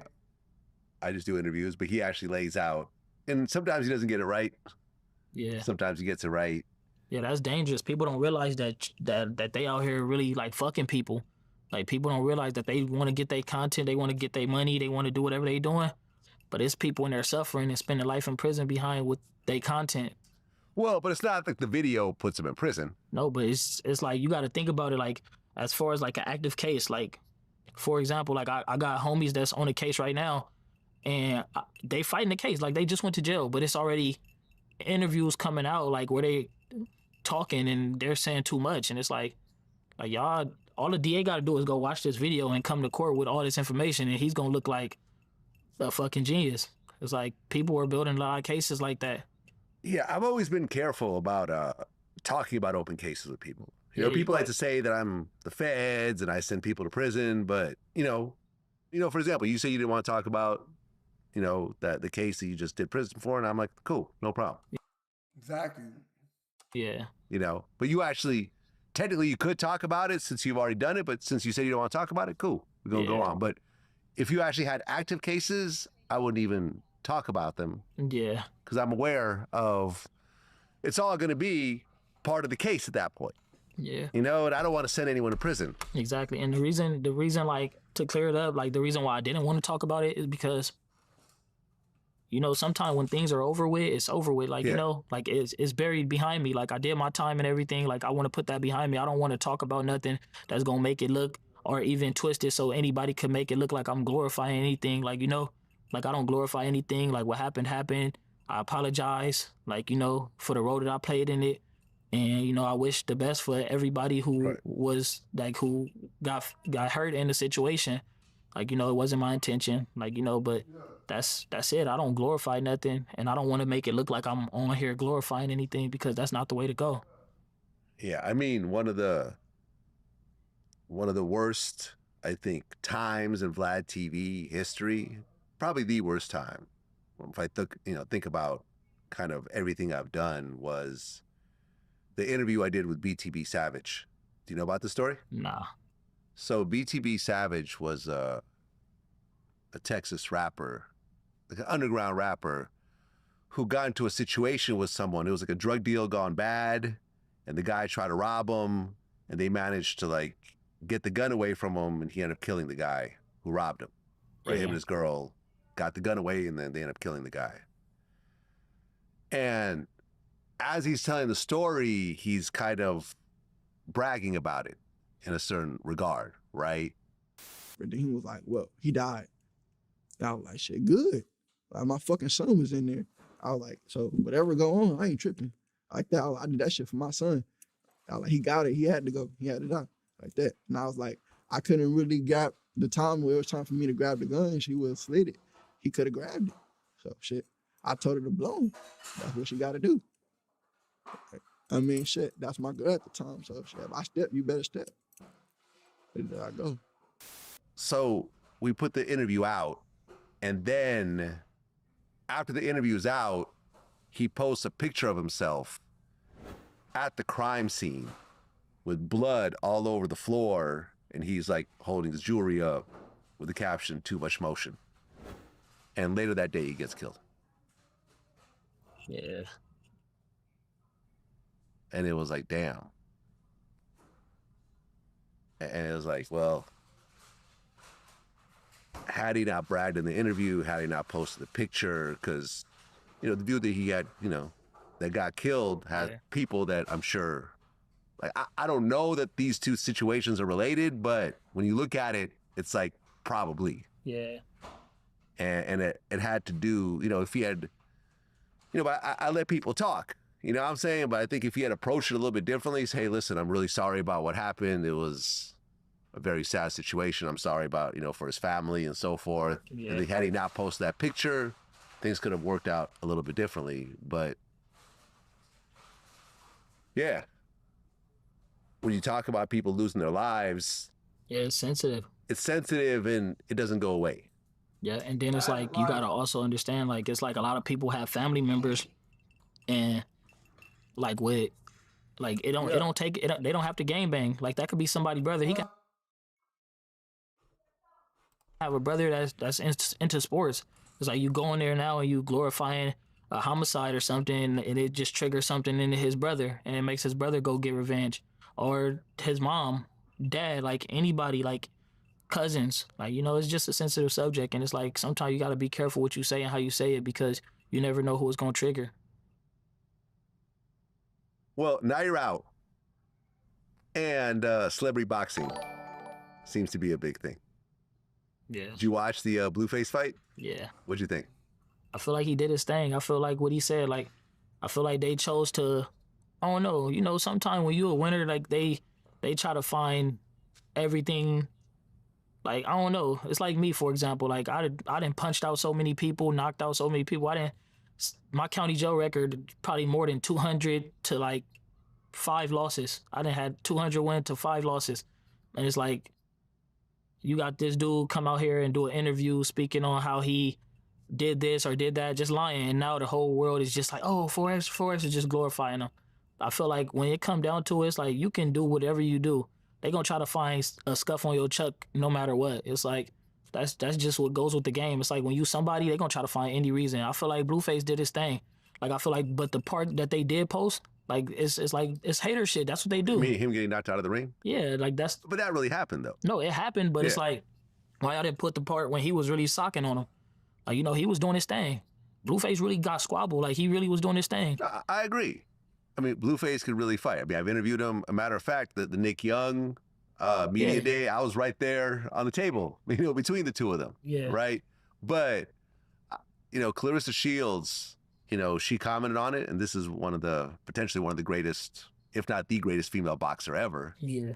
I just do interviews, but he actually lays out, and sometimes he doesn't get it right. Yeah. Sometimes he gets it right. Yeah, that's dangerous. People don't realize that they out here really like fucking people. Like people don't realize that they want to get their content, they want to get their money, they want to do whatever they doing. But it's people in there suffering and spending life in prison behind with their content. Well, but it's not like the video puts them in prison. No, but it's like you got to think about it like as far as like an active case. Like, for example, like I got homies that's on a case right now, and they fighting the case. Like they just went to jail, but it's already interviews coming out like where they talking and they're saying too much, and it's like y'all all the DA got to do is go watch this video and come to court with all this information, and he's gonna look like a fucking genius. It's like people were building a lot of cases like that. Yeah, I've always been careful about talking about open cases with people. You know, people like to say that I'm the feds and I send people to prison, but you know, for example, you say you didn't want to talk about, you know, that the case that you just did prison for, and I'm like, cool, no problem. Exactly. Yeah. You know, but you actually, technically, you could talk about it since you've already done it, but since you said you don't want to talk about it, cool, we're gonna go on. But if you actually had active cases, I wouldn't even talk about them. Yeah. Because I'm aware of, it's all going to be part of the case at that point. Yeah. You know, and I don't want to send anyone to prison. Exactly. And the reason, like, to clear it up, like, the reason why I didn't want to talk about it is because, you know, sometimes when things are over with, it's over with. Like, you know, like, it's buried behind me. Like, I did my time and everything. Like, I want to put that behind me. I don't want to talk about nothing that's going to make it look or even twist it so anybody could make it look like I'm glorifying anything. Like, you know, like, I don't glorify anything. Like, what happened, happened. I apologize, like, you know, for the role that I played in it. And, you know, I wish the best for everybody who was, like, who got hurt in the situation. Like, you know, it wasn't my intention, like, you know, but that's it. I don't glorify nothing, and I don't want to make it look like I'm on here glorifying anything, because that's not the way to go. Yeah, I mean, one of the worst, I think, times in VladTV history, probably the worst time, if I think about kind of everything I've done, was the interview I did with BTB Savage. Do you know about the story? Nah. So BTB Savage was a Texas rapper, like an underground rapper, who got into a situation with someone. It was like a drug deal gone bad, and the guy tried to rob him, and they managed to, like, get the gun away from him, and he ended up killing the guy who robbed him. Right? Him and his girl got the gun away, and then they ended up killing the guy. And as he's telling the story, he's kind of bragging about it in a certain regard, right? And then he was like, well, he died. And I was like, shit, good. Like, my fucking son was in there. I was like, so whatever go on, I ain't tripping. Like that, I did that shit for my son. I was like, he got it, he had to go, he had to die, like that. And I was like, I couldn't really grab the time where it was time for me to grab the gun, and she would have slid it. He could have grabbed it. So shit, I told her to blow him. That's what she got to do. I mean, shit, that's my girl at the time. So shit, if I step, you better step. And there I go. So we put the interview out, and then after the interview's out, he posts a picture of himself at the crime scene with blood all over the floor, and he's like holding his jewelry up with the caption, "Too much motion." And later that day, he gets killed. Yeah. And it was like, damn. And it was like, well, had he not bragged in the interview, had he not posted the picture, because, you know, the dude that he had, you know, that got killed had people that I'm sure, like, I don't know that these two situations are related, but when you look at it, it's like, probably. Yeah. And it had to do, you know, if he had, you know, but I let people talk, you know what I'm saying? But I think if he had approached it a little bit differently, say, hey, listen, I'm really sorry about what happened. It was a very sad situation. I'm sorry about, you know, for his family and so forth. Yeah. And had he not posted that picture, things could have worked out a little bit differently. But yeah, when you talk about people losing their lives, yeah, it's sensitive. It's sensitive, and it doesn't go away. Yeah, and then it's like, you gotta also understand, like, it's like a lot of people have family members, and like with, like, they don't have to gang bang. Like, that could be somebody's brother. He can have a brother that's into sports. It's like, you go in there now and you glorifying a homicide or something, and it just triggers something into his brother, and it makes his brother go get revenge, or his mom, dad, like anybody, like cousins. Like, you know, it's just a sensitive subject, and it's like, sometimes you got to be careful what you say and how you say it, because you never know who it's going to trigger. Well, now you're out, and celebrity boxing seems to be a big thing. Yeah. Did you watch the Blueface fight? Yeah. What'd you think? I feel like he did his thing. I feel like what he said, like, I feel like they chose to, I don't know, you know, sometimes when you're a winner, like, they try to find everything. Like, I don't know. It's like me, for example. Like, I done punched out so many people, knocked out so many people. My county jail record probably more than 200 to like 5 losses. I done had 200 win to 5 losses. And it's like, you got this dude come out here and do an interview speaking on how he did this or did that, just lying. And now the whole world is just like, oh, 4X is just glorifying him. I feel like when it come down to it, it's like you can do whatever you do. They gonna try to find a scuff on your chuck no matter what. It's like, that's just what goes with the game. It's like when you somebody, they gonna try to find any reason. I feel like Blueface did his thing. Like, I feel like, but the part that they did post, like, it's like, it's hater shit. That's what they do. You mean him getting knocked out of the ring? Yeah, like that's. But that really happened though. No, it happened, but it's Yeah. like, why y'all didn't put the part when he was really socking on him? Like, you know, he was doing his thing. Blueface really got squabbled. Like, he really was doing his thing. I agree. I mean, Blueface could really fight. I mean, I've interviewed him. A matter of fact, the Nick Young media day, I was right there on the table, you know, between the two of them. Yeah. Right. But, you know, Clarissa Shields, you know, she commented on it, and this is potentially one of the greatest, if not the greatest female boxer ever. Yeah.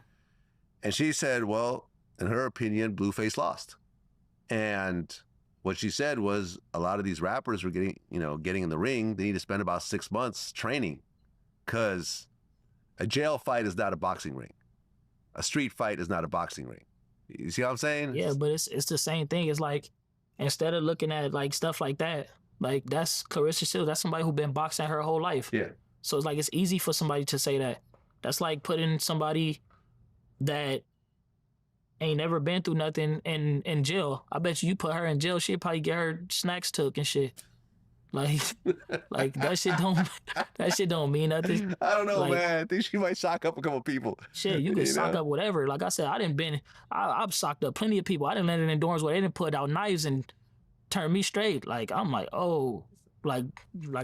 And she said, well, in her opinion, Blueface lost. And what she said was a lot of these rappers were getting in the ring. They need to spend about 6 months training, because a jail fight is not a boxing ring. A street fight is not a boxing ring. You see what I'm saying? Yeah, but it's the same thing. It's like, instead of looking at like stuff like that, like that's Clarissa Shields. That's somebody who been boxing her whole life. Yeah. So it's like, it's easy for somebody to say that. That's like putting somebody that ain't never been through nothing in jail. I bet you put her in jail, she'd probably get her snacks took and shit. Like that shit don't mean nothing. I don't know, like, man. I think she might sock up a couple people. Shit, you can sock up whatever. Like I said, I've socked up plenty of people. I didn't land in dorms where they didn't put out knives and turn me straight. Like, I'm like, oh, like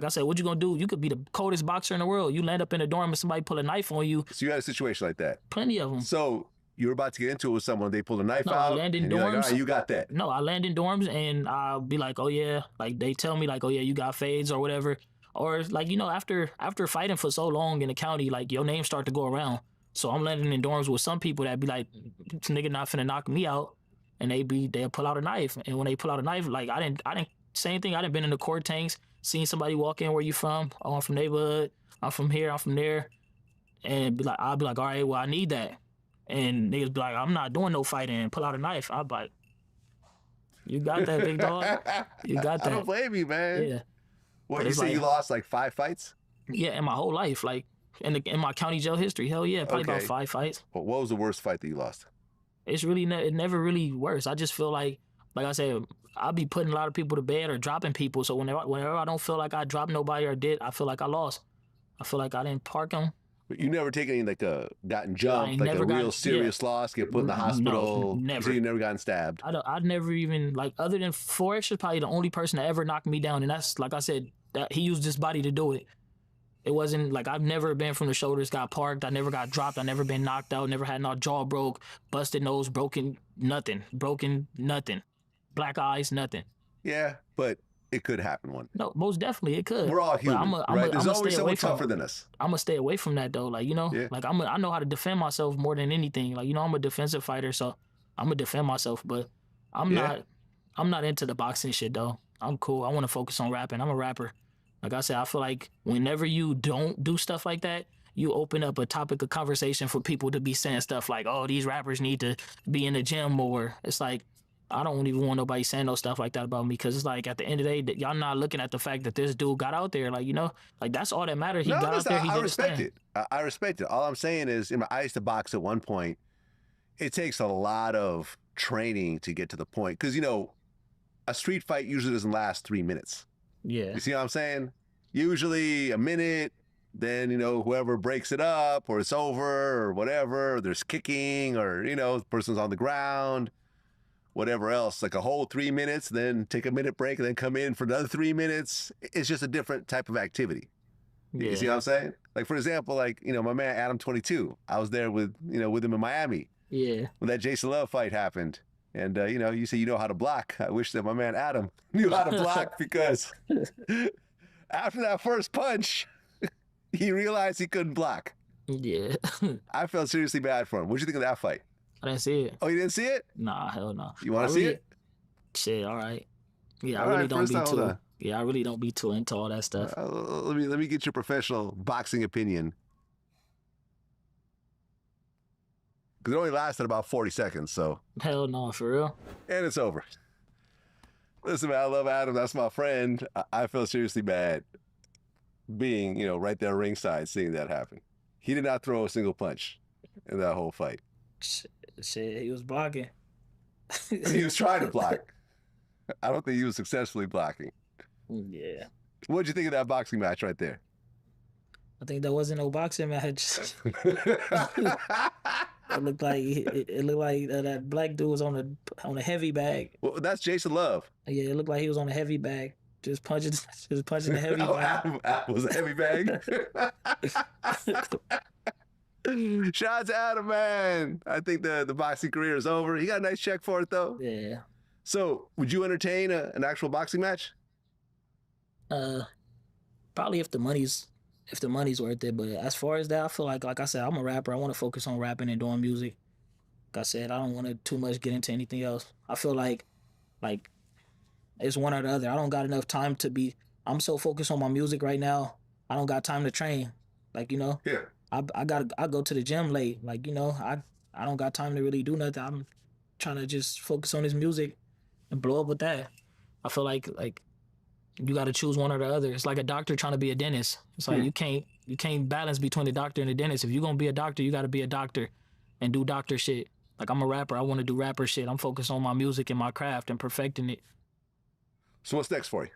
I said, what you gonna do? You could be the coldest boxer in the world. You land up in a dorm and somebody pull a knife on you. So you had a situation like that? Plenty of them. So you were about to get into it with someone, they pulled a knife No, out, I land in and dorms. you're like, all right, you got that. No, I land in dorms and I'll be like, oh yeah, like they tell me like, oh yeah, you got fades or whatever. Or like, you know, after fighting for so long in the county, like your name start to go around. So I'm landing in dorms with some people that be like, this nigga not finna knock me out. And they'll pull out a knife. And when they pull out a knife, like I didn't, same thing, I done been in the court tanks, seen somebody walk in, where you from? Oh, I'm from neighborhood, I'm from here, I'm from there. And I'll be like, all right, well, I need that. And niggas be like, I'm not doing no fighting, and pull out a knife. I'll be like, you got that, big dog. You got that. I don't blame you, man. Yeah. What, But you it's say like, you lost like 5 fights? Yeah, in my whole life, like in my county jail history. Hell yeah, probably about Okay. 5 fights. What was the worst fight that you lost? It's really it never really worse. I just feel like I said, I'll be putting a lot of people to bed or dropping people. So whenever I don't feel like I dropped nobody or I feel like I lost. I feel like I didn't park them. But you never taken any gotten jumped, like a real serious loss, get put in the hospital. No, never. So you never gotten stabbed. I'd never even, like, other than 4X is probably the only person that ever knocked me down, and that's, like I said, that he used his body to do it. It wasn't like, I've never been from the shoulders, got parked, I never got dropped, I never been knocked out, never had no jaw broke, busted nose, broken nothing, black eyes, nothing. Yeah, but it could happen one. No, most definitely it could. We're all human, right? There's always someone tougher than us. I'm gonna stay away from that though. Like, you know, Yeah. like I know how to defend myself more than anything. Like, you know, I'm a defensive fighter, so I'm gonna defend myself. But I'm not into the boxing shit though. I'm cool. I want to focus on rapping. I'm a rapper. Like I said, I feel like whenever you don't do stuff like that, you open up a topic of conversation for people to be saying stuff like, oh, these rappers need to be in the gym more. It's like, I don't even want nobody saying no stuff like that about me, because it's like, at the end of the day, y'all not looking at the fact that this dude got out there. Like, you know, like that's all that matters. He got out there. He I did his respect thing. it. I respect it. All I'm saying is, I used to box at one point. It takes a lot of training to get to the point, because, you know, a street fight usually doesn't last 3 minutes. Yeah. You see what I'm saying? Usually a minute, then, you know, whoever breaks it up, or it's over, or whatever, there's kicking, or, you know, the person's on the ground, whatever else, like a whole 3 minutes, then take a minute break, and then come in for another 3 minutes. It's just a different type of activity. Yeah. You see what I'm saying? Like, for example, like, you know, my man Adam 22, I was there with him in Miami. Yeah. When that Jason Love fight happened. And, you know, you say you know how to block. I wish that my man Adam knew how to block, because after that first punch, he realized he couldn't block. Yeah. I felt seriously bad for him. What'd you think of that fight? I didn't see it. Oh, you didn't see it? Nah, hell no. You want to see it? Shit, all right. Yeah, All I really right, don't first be time, hold too. on. Yeah, I really don't be too into all that stuff. Let me get your professional boxing opinion. Because it only lasted about 40 seconds, so. Hell no, for real. And it's over. Listen, man, I love Adam. That's my friend. I feel seriously bad being, right there ringside, seeing that happen. He did not throw a single punch in that whole fight. Shit, he was blocking. He was trying to block. I don't think he was successfully blocking. Yeah. What'd you think of that boxing match right there? I think that wasn't no boxing match. It looked like that black dude was on a heavy bag. Well, that's Jason Love. Yeah, it looked like he was on a heavy bag, just punching the heavy bag. Adam was a heavy bag. Shout out to Adam, man. I think the boxing career is over. He got a nice check for it, though. Yeah. So, would you entertain an actual boxing match? Probably if the money's worth it. But as far as that, I feel like I said, I'm a rapper. I want to focus on rapping and doing music. Like I said, I don't want to too much get into anything else. I feel like it's one or the other. I don't got enough time to be. I'm so focused on my music right now. I don't got time to train. Yeah. I go to the gym late. I don't got time to really do nothing. I'm trying to just focus on this music and blow up with that. I feel like you got to choose one or the other. It's like a doctor trying to be a dentist. It's like you can't balance between the doctor and the dentist. If you're gonna be a doctor, you got to be a doctor and do doctor shit. Like I'm a rapper. I want to do rapper shit. I'm focused on my music and my craft and perfecting it. So what's next for you?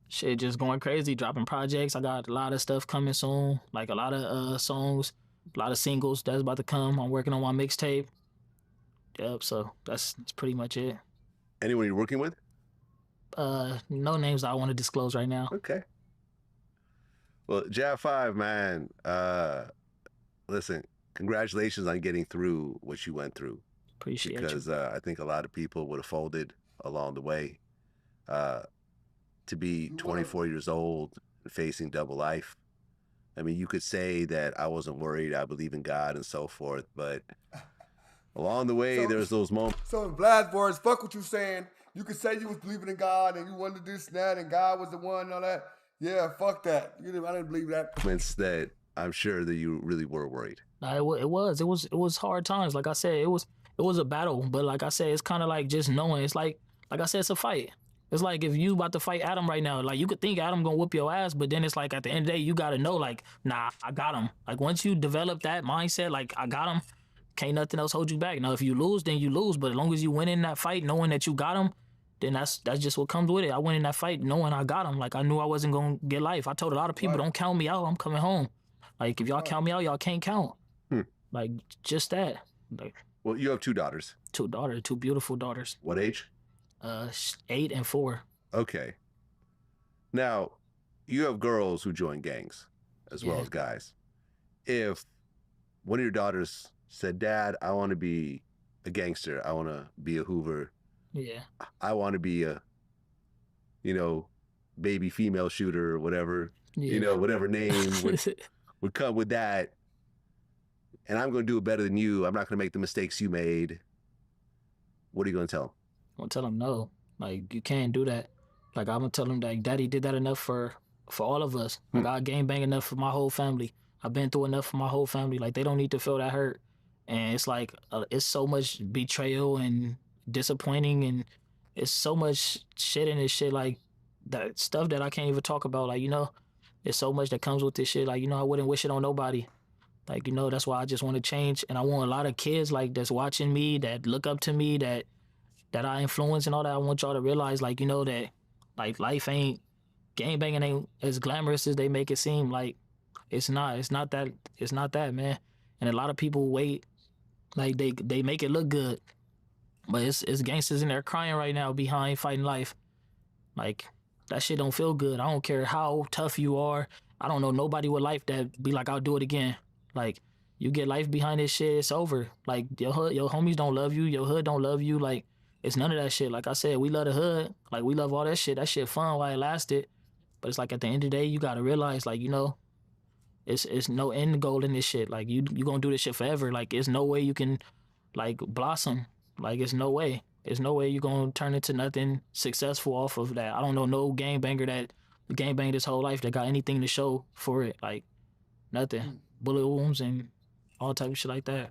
Shit, just going crazy, dropping projects. I got a lot of stuff coming soon, like a lot of songs, a lot of singles that's about to come. I'm working on my mixtape. Yep, so that's pretty much it. Anyone you're working with? No names I want to disclose right now. Okay. Well, Jab 5, man, listen, congratulations on getting through what you went through. Appreciate because, you. I think a lot of people would have folded along the way. To be 24 years old and facing double life. I mean, you could say that I wasn't worried, I believe in God and so forth, but along the way, there's those moments. So in Vlad's words, fuck what you saying. You could say you was believing in God and you wanted this and that and God was the one and all that. Yeah, fuck that. I didn't believe that. Moments that I'm sure that you really were worried. It was hard times. Like I said, it was a battle, but like I said, it's kind of like just knowing. It's like I said, it's a fight. It's like if you about to fight Adam right now, like you could think Adam gonna whoop your ass, but then it's like at the end of the day, you gotta know like, nah, I got him. Like once you develop that mindset, like I got him, can't nothing else hold you back. Now if you lose, then you lose, but as long as you win in that fight, knowing that you got him, then that's just what comes with it. I went in that fight knowing I got him. Like I knew I wasn't gonna get life. I told a lot of people, don't count me out. I'm coming home. Like if y'all count me out, y'all can't count. Like just that. Like. Well, you have 2 daughters. 2 daughters, 2 beautiful daughters. What age? 8 and 4. Okay. Now, you have girls who join gangs as well as guys. If one of your daughters said, Dad, I want to be a gangster. I want to be a Hoover. Yeah. I want to be a, baby female shooter or whatever, whatever name would come with that. And I'm going to do it better than you. I'm not going to make the mistakes you made. What are you going to tell them? I'm going to tell them no. Like, you can't do that. Like, I'm going to tell them that Daddy did that enough for all of us. Like, I gang bang enough for my whole family. I've been through enough for my whole family. Like, they don't need to feel that hurt. And it's like, it's so much betrayal and disappointing, and it's so much shit in this shit, like, that stuff that I can't even talk about. Like, it's so much that comes with this shit. Like, I wouldn't wish it on nobody. Like, that's why I just want to change. And I want a lot of kids, like, that's watching me, that look up to me, that I influence and all that. I want y'all to realize, like, that, like, life ain't, gangbanging ain't as glamorous as they make it seem. Like, it's not that, man. And a lot of people wait, like, they make it look good. But it's gangsters in there crying right now behind fighting life. Like, that shit don't feel good. I don't care how tough you are. I don't know nobody with life that be like, I'll do it again. Like, you get life behind this shit, it's over. Like, your homies don't love you, your hood don't love you. Like, it's none of that shit. Like I said, we love the hood. Like, we love all that shit. That shit fun while it lasted. But it's like, at the end of the day, you gotta realize, like, it's no end goal in this shit. Like, you gonna do this shit forever. Like, there's no way you can, like blossom. Like it's no way. There's no way you're gonna turn into nothing successful off of that. I don't know no gangbanger that gangbanged his whole life that got anything to show for it. Like nothing. Bullet wounds and all type of shit like that.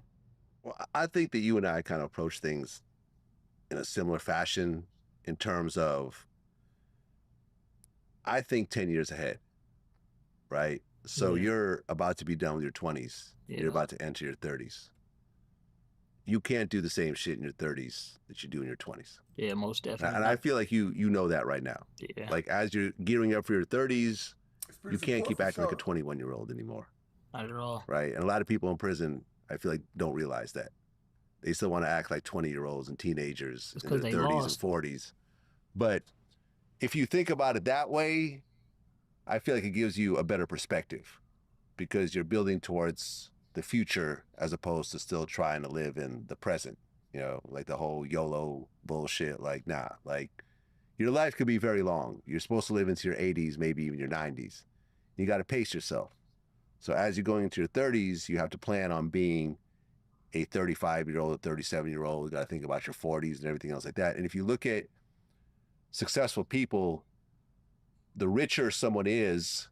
Well, I think that you and I kind of approach things in a similar fashion in terms of, I think 10 years ahead, right? So Yeah. you're about to be done with your 20s. Yeah. You're about to enter your 30s. You can't do the same shit in your 30s that you do in your 20s. Yeah, most definitely. And I feel like you know that right now. Yeah. Like as you're gearing up for your 30s, you can't keep for acting like a sure. 21-year-old anymore, Not at all. right? And a lot of people in prison, I feel like, don't realize that. They still want to act like 20-year-olds and teenagers It's in 'cause their they 30s lost. and 40s. But if you think about it that way, I feel like it gives you a better perspective because you're building towards the future as opposed to still trying to live in the present. You know, like the whole YOLO bullshit. Like, nah, like your life could be very long. You're supposed to live into your 80s, maybe even your 90s. You got to pace yourself. So as you're going into your 30s, you have to plan on being a 35-year-old, a 37-year-old. You got to think about your 40s and everything else like that. And if you look at successful people, the richer someone is,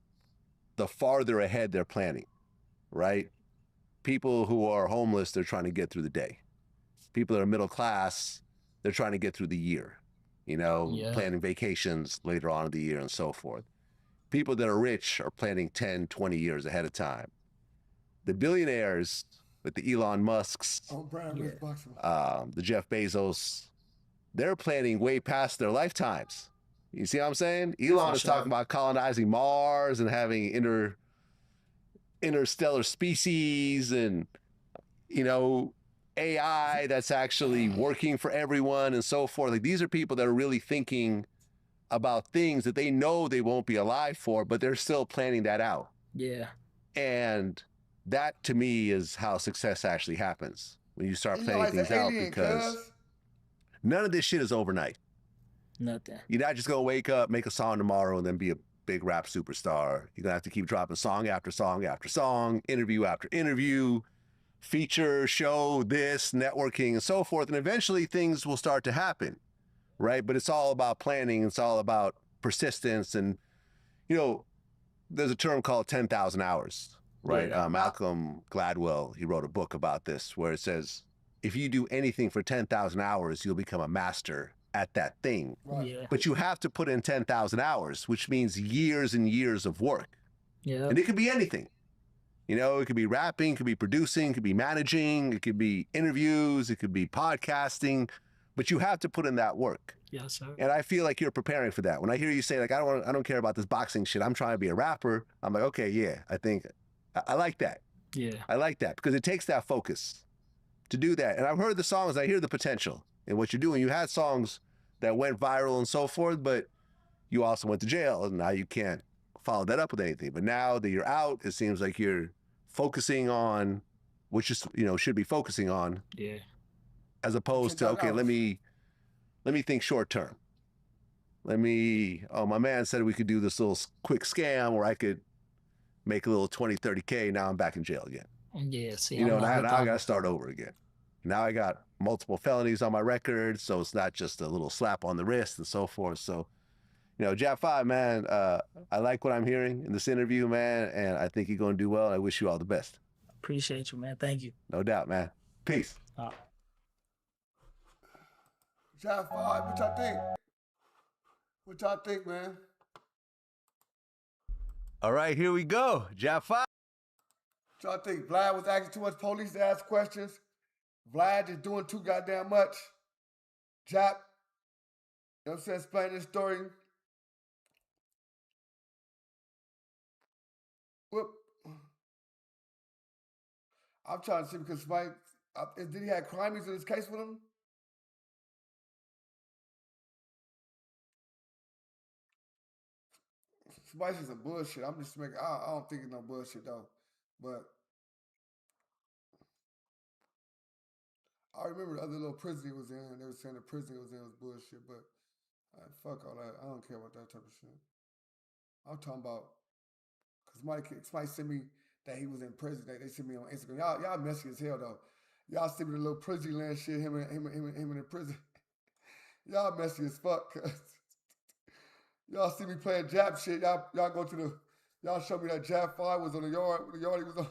the farther ahead they're planning, right? People who are homeless, they're trying to get through the day. People that are middle class, they're trying to get through the year, you know, Yeah. planning vacations later on in the year and so forth. People that are rich are planning 10, 20 years ahead of time. The billionaires, like the Elon Musks, the Jeff Bezos, they're planning way past their lifetimes. You see what I'm saying? Elon is talking about colonizing Mars and having interstellar species and, you know, AI that's actually working for everyone and so forth. Like these are people that are really thinking about things that they know they won't be alive for, but they're still planning that out. Yeah. And that to me is how success actually happens when you start planning things out, because none of this shit is overnight. Nothing. You're not just gonna wake up, make a song tomorrow, and then be a big rap superstar. You're gonna have to keep dropping song after song after song, interview after interview, feature, show, this, networking, and so forth. And eventually things will start to happen, right? But it's all about planning. It's all about persistence. And, you know, there's a term called 10,000 hours, right? Yeah. Malcolm Gladwell, he wrote a book about this where it says, if you do anything for 10,000 hours, you'll become a master at that thing. Yeah. But you have to put in 10,000 hours, which means years and years of work. Yeah. And it could be anything. You know, it could be rapping, it could be producing, it could be managing, it could be interviews, it could be podcasting, but you have to put in that work. Yes, sir. And I feel like you're preparing for that. When I hear you say, like, I don't care about this boxing shit, I'm trying to be a rapper, I'm like, okay, yeah, I like that. Yeah. I like that because it takes that focus to do that. And I've heard the songs, I hear the potential in what you're doing. You had songs that went viral and so forth, but you also went to jail, and now you can't follow that up with anything. But now that you're out, it seems like you're focusing on what you should be focusing on. Yeah. As opposed to, okay, let me think short term. My man said we could do this little quick scam where I could make a little 20, 30K. Now I'm back in jail again. Yeah, see, now I got to start over again. Now I got multiple felonies on my record, so it's not just a little slap on the wrist and so forth. So, Jap 5, man, I like what I'm hearing in this interview, man, and I think you're going to do well. I wish you all the best. Appreciate you, man. Thank you. No doubt, man. Peace. Jap 5, what y'all think? What y'all think, man? All right, here we go. Jap 5. What y'all think? Vlad was asking too much police to ask questions. Vlad is doing too goddamn much. Jap, you know what I'm saying, explaining this story. Whoop. I'm trying to see because somebody, did he have crimes in his case with him? Somebody said some bullshit. I'm just making, I don't think it's no bullshit though. But I remember the other little prison he was in. They were saying the prison he was in was bullshit, but fuck all that. I don't care about that type of shit. I'm talking about, because somebody sent me that he was in prison. They sent me on Instagram. Y'all messy as hell though. Y'all see me the little prison land shit, him in the prison. Y'all messy as fuck, cuz. Y'all see me playing jab shit. Y'all go to the, y'all show me that jab 5 was on the yard he was on.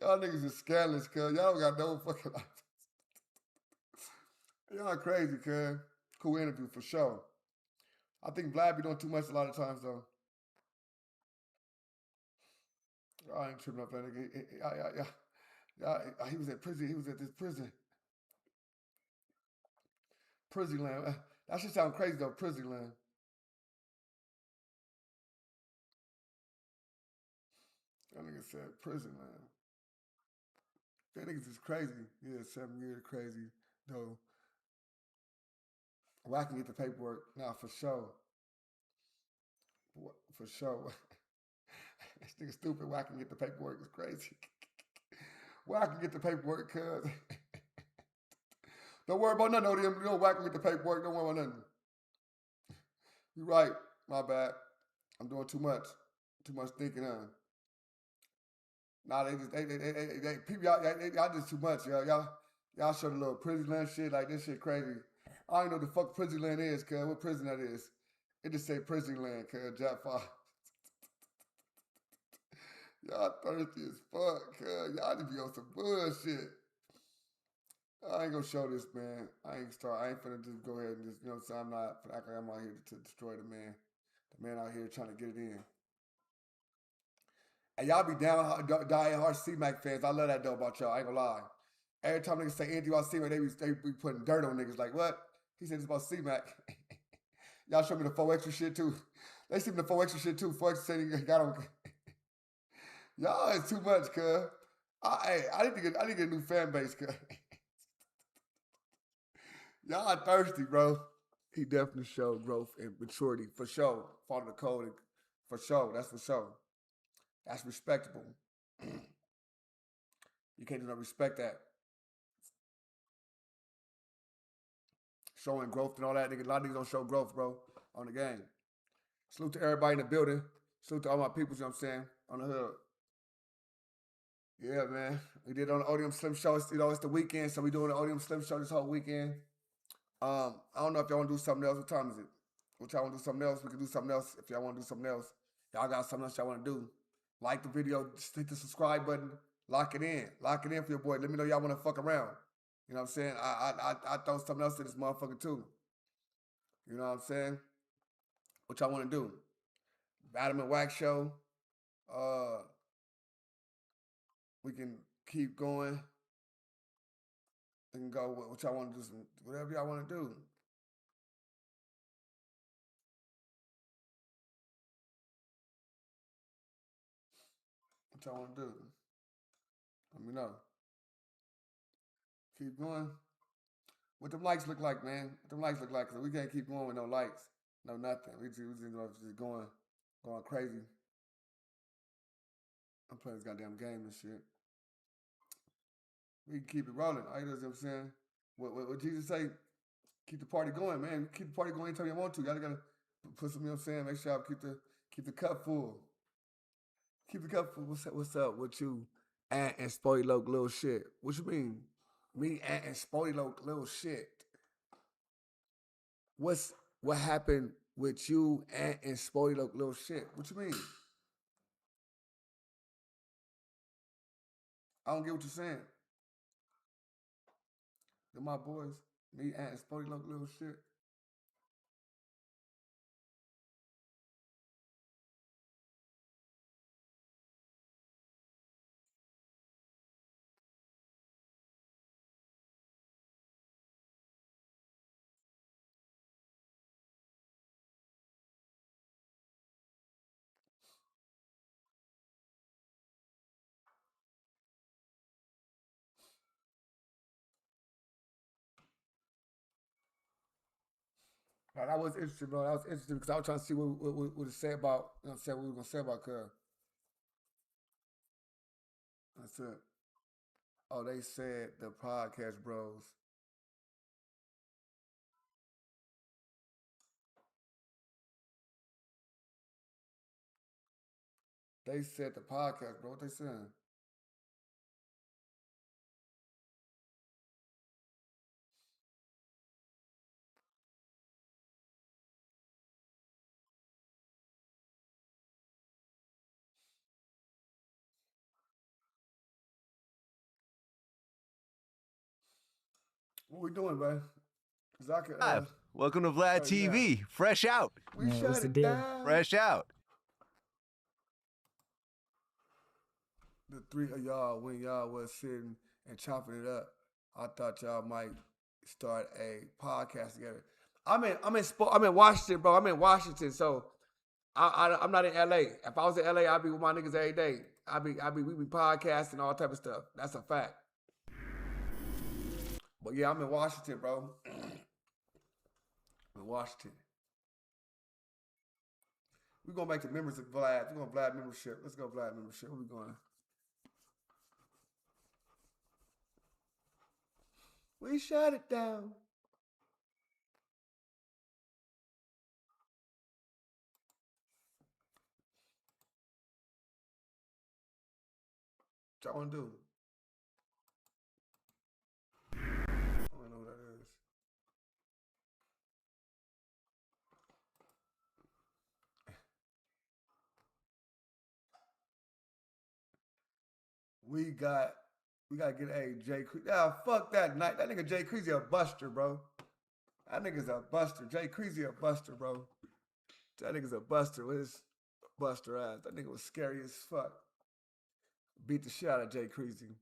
Y'all niggas is scandalous, cuz. Y'all don't got no fucking life. Y'all crazy, cuz. Cool interview for sure. I think Vlad be doing too much a lot of times, though. I ain't tripping up that nigga. He was at prison. He was at this prison. Prison land. That should sound crazy, though. Prison land. That nigga said prison land. That niggas is crazy. Yeah, 7 years crazy, though. Well, I can get the paperwork. Nah, for sure. For sure. This nigga stupid. Where I can get the paperwork is crazy. Where I can get the paperwork, cuz. Don't worry about nothing, ODM. You know where I can get the paperwork. Don't worry about nothing. You right. My bad. I'm doing too much. Too much thinking on. Nah, they people, y'all just too much, y'all show the little prison land shit, like this shit crazy. I don't even know what the fuck prison land is, cuz. What prison that is? It just say prison land, cuz. Jap 5. Y'all thirsty as fuck, cuz. Y'all need to be on some bullshit. I ain't gonna show this, man. I ain't finna just go ahead and just, you know what I'm saying? I'm not finna act like I'm out here to destroy the man. The man out here trying to get it in. And y'all be die hard C-Mac fans. I love that though about y'all. I ain't gonna lie. Every time niggas say anything about C-Mac, they be putting dirt on niggas. Like, what? He said it's about C-Mac. Y'all show me the 4 extra shit too. They see me the 4 extra shit too. 4 extra shit he got on. Y'all is too much, cuz. I need to get a new fan base, cuz. Y'all thirsty, bro. He definitely showed growth and maturity, for sure. Follow the code, for sure. That's for sure. That's respectable. You can't do not respect that. Showing growth and all that. Nigga, a lot of niggas don't show growth, bro, on the game. Salute to everybody in the building. Salute to all my people, you know what I'm saying, on the hood. Yeah, man. We did it on the Odium Slim Show. It's the weekend, so we doing the Odium Slim Show this whole weekend. I don't know if y'all want to do something else. What time is it? What y'all want to do something else? We can do something else if y'all want to do something else. Y'all got something else y'all want to do. Like the video, just hit the subscribe button. Lock it in. Lock it in for your boy. Let me know y'all want to fuck around. You know what I'm saying? I throw something else to this motherfucker too. You know what I'm saying? What y'all want to do? Adam and Wax Show. We can keep going. We can go with what y'all want to do. Whatever y'all want to do. What y'all want to do? Let me know. Keep going. What them likes look like, man? What them likes look like? Cause we can't keep going with no likes, no nothing. We just going crazy. I'm playing this goddamn game and shit. We can keep it rolling. You know what I'm saying? What Jesus say? Keep the party going, man. Keep the party going anytime you want to. Y'all gotta put some, you know what I'm saying? Make sure I keep the cup full. Keep the cup full. What's up with you? And Spotty Loke little shit. What you mean? Me and Spotty Loke little shit. What happened with you and Spotty Loke little shit? What you mean? I don't get what you're saying. They're my boys. Me and Spotty Loke little shit. That was interesting, bro. That was interesting because I was trying to see what it say about, you know what I'm saying, what we were going to say about Cub. That's it. Oh, they said the podcast bros. They said the podcast, bro. What they saying? What we doing, man? Cause I can. Welcome to Vlad shut it down. TV. Fresh out. We Man, what's shut the it deal? down. Fresh out. The three of y'all, when y'all was sitting and chopping it up, I thought y'all might start a podcast together. I'm in Washington, bro. I'm in Washington, so I'm not in LA. If I was in LA, I'd be with my niggas every day. We be podcasting, all type of stuff. That's a fact. But yeah, I'm in Washington, bro. I'm in Washington. We're gonna make the members of Vlad. We're going Vlad membership. Let's go Vlad membership. Where we going? We shut it down. What y'all wanna do? I don't know what that is. We gotta get Jay Creasy. Yeah, fuck that night. That nigga Jay Creasy a buster, bro. That nigga's a buster. Jay Creasy a buster, bro. That nigga's a buster with his buster ass. That nigga was scary as fuck. Beat the shit out of Jay Creasy.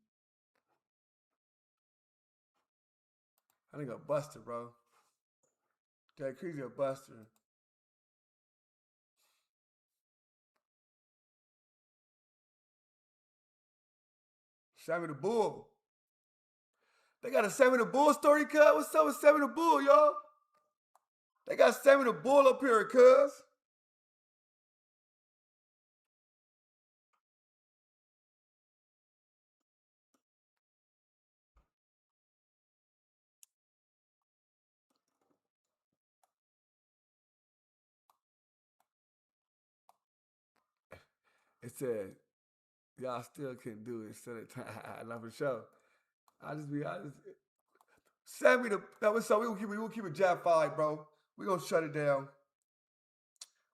That nigga a buster, bro. Jay Creasy a buster. Sammy the Bull. They got a Sammy the Bull story, cuz. What's up with Sammy the Bull, y'all? They got Sammy the Bull up here, cuz. It said, y'all still can do it. Instead of not for sure. Sammy the, that was so we gonna keep it Jab 5, bro. We gonna shut it down.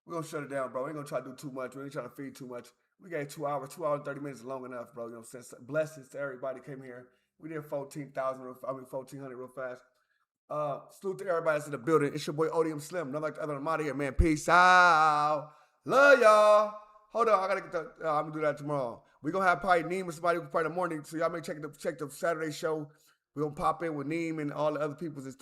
We gonna shut it down, bro. We ain't gonna try to do too much. We ain't trying to feed too much. We got 2 hours. 2 hours and 30 minutes is long enough, bro. You know what I'm saying? Blessings to everybody came here. We did 1,400 real fast. Salute to everybody that's in the building. It's your boy Odium Slim. Nothing like the other. I'm out of here, man. Peace out. Love y'all. Hold on, I gotta get the. I'm gonna do that tomorrow. We gonna have probably Neem or somebody probably in the morning, so y'all may check the Saturday show. We gonna pop in with Neem and all the other peoples and stuff.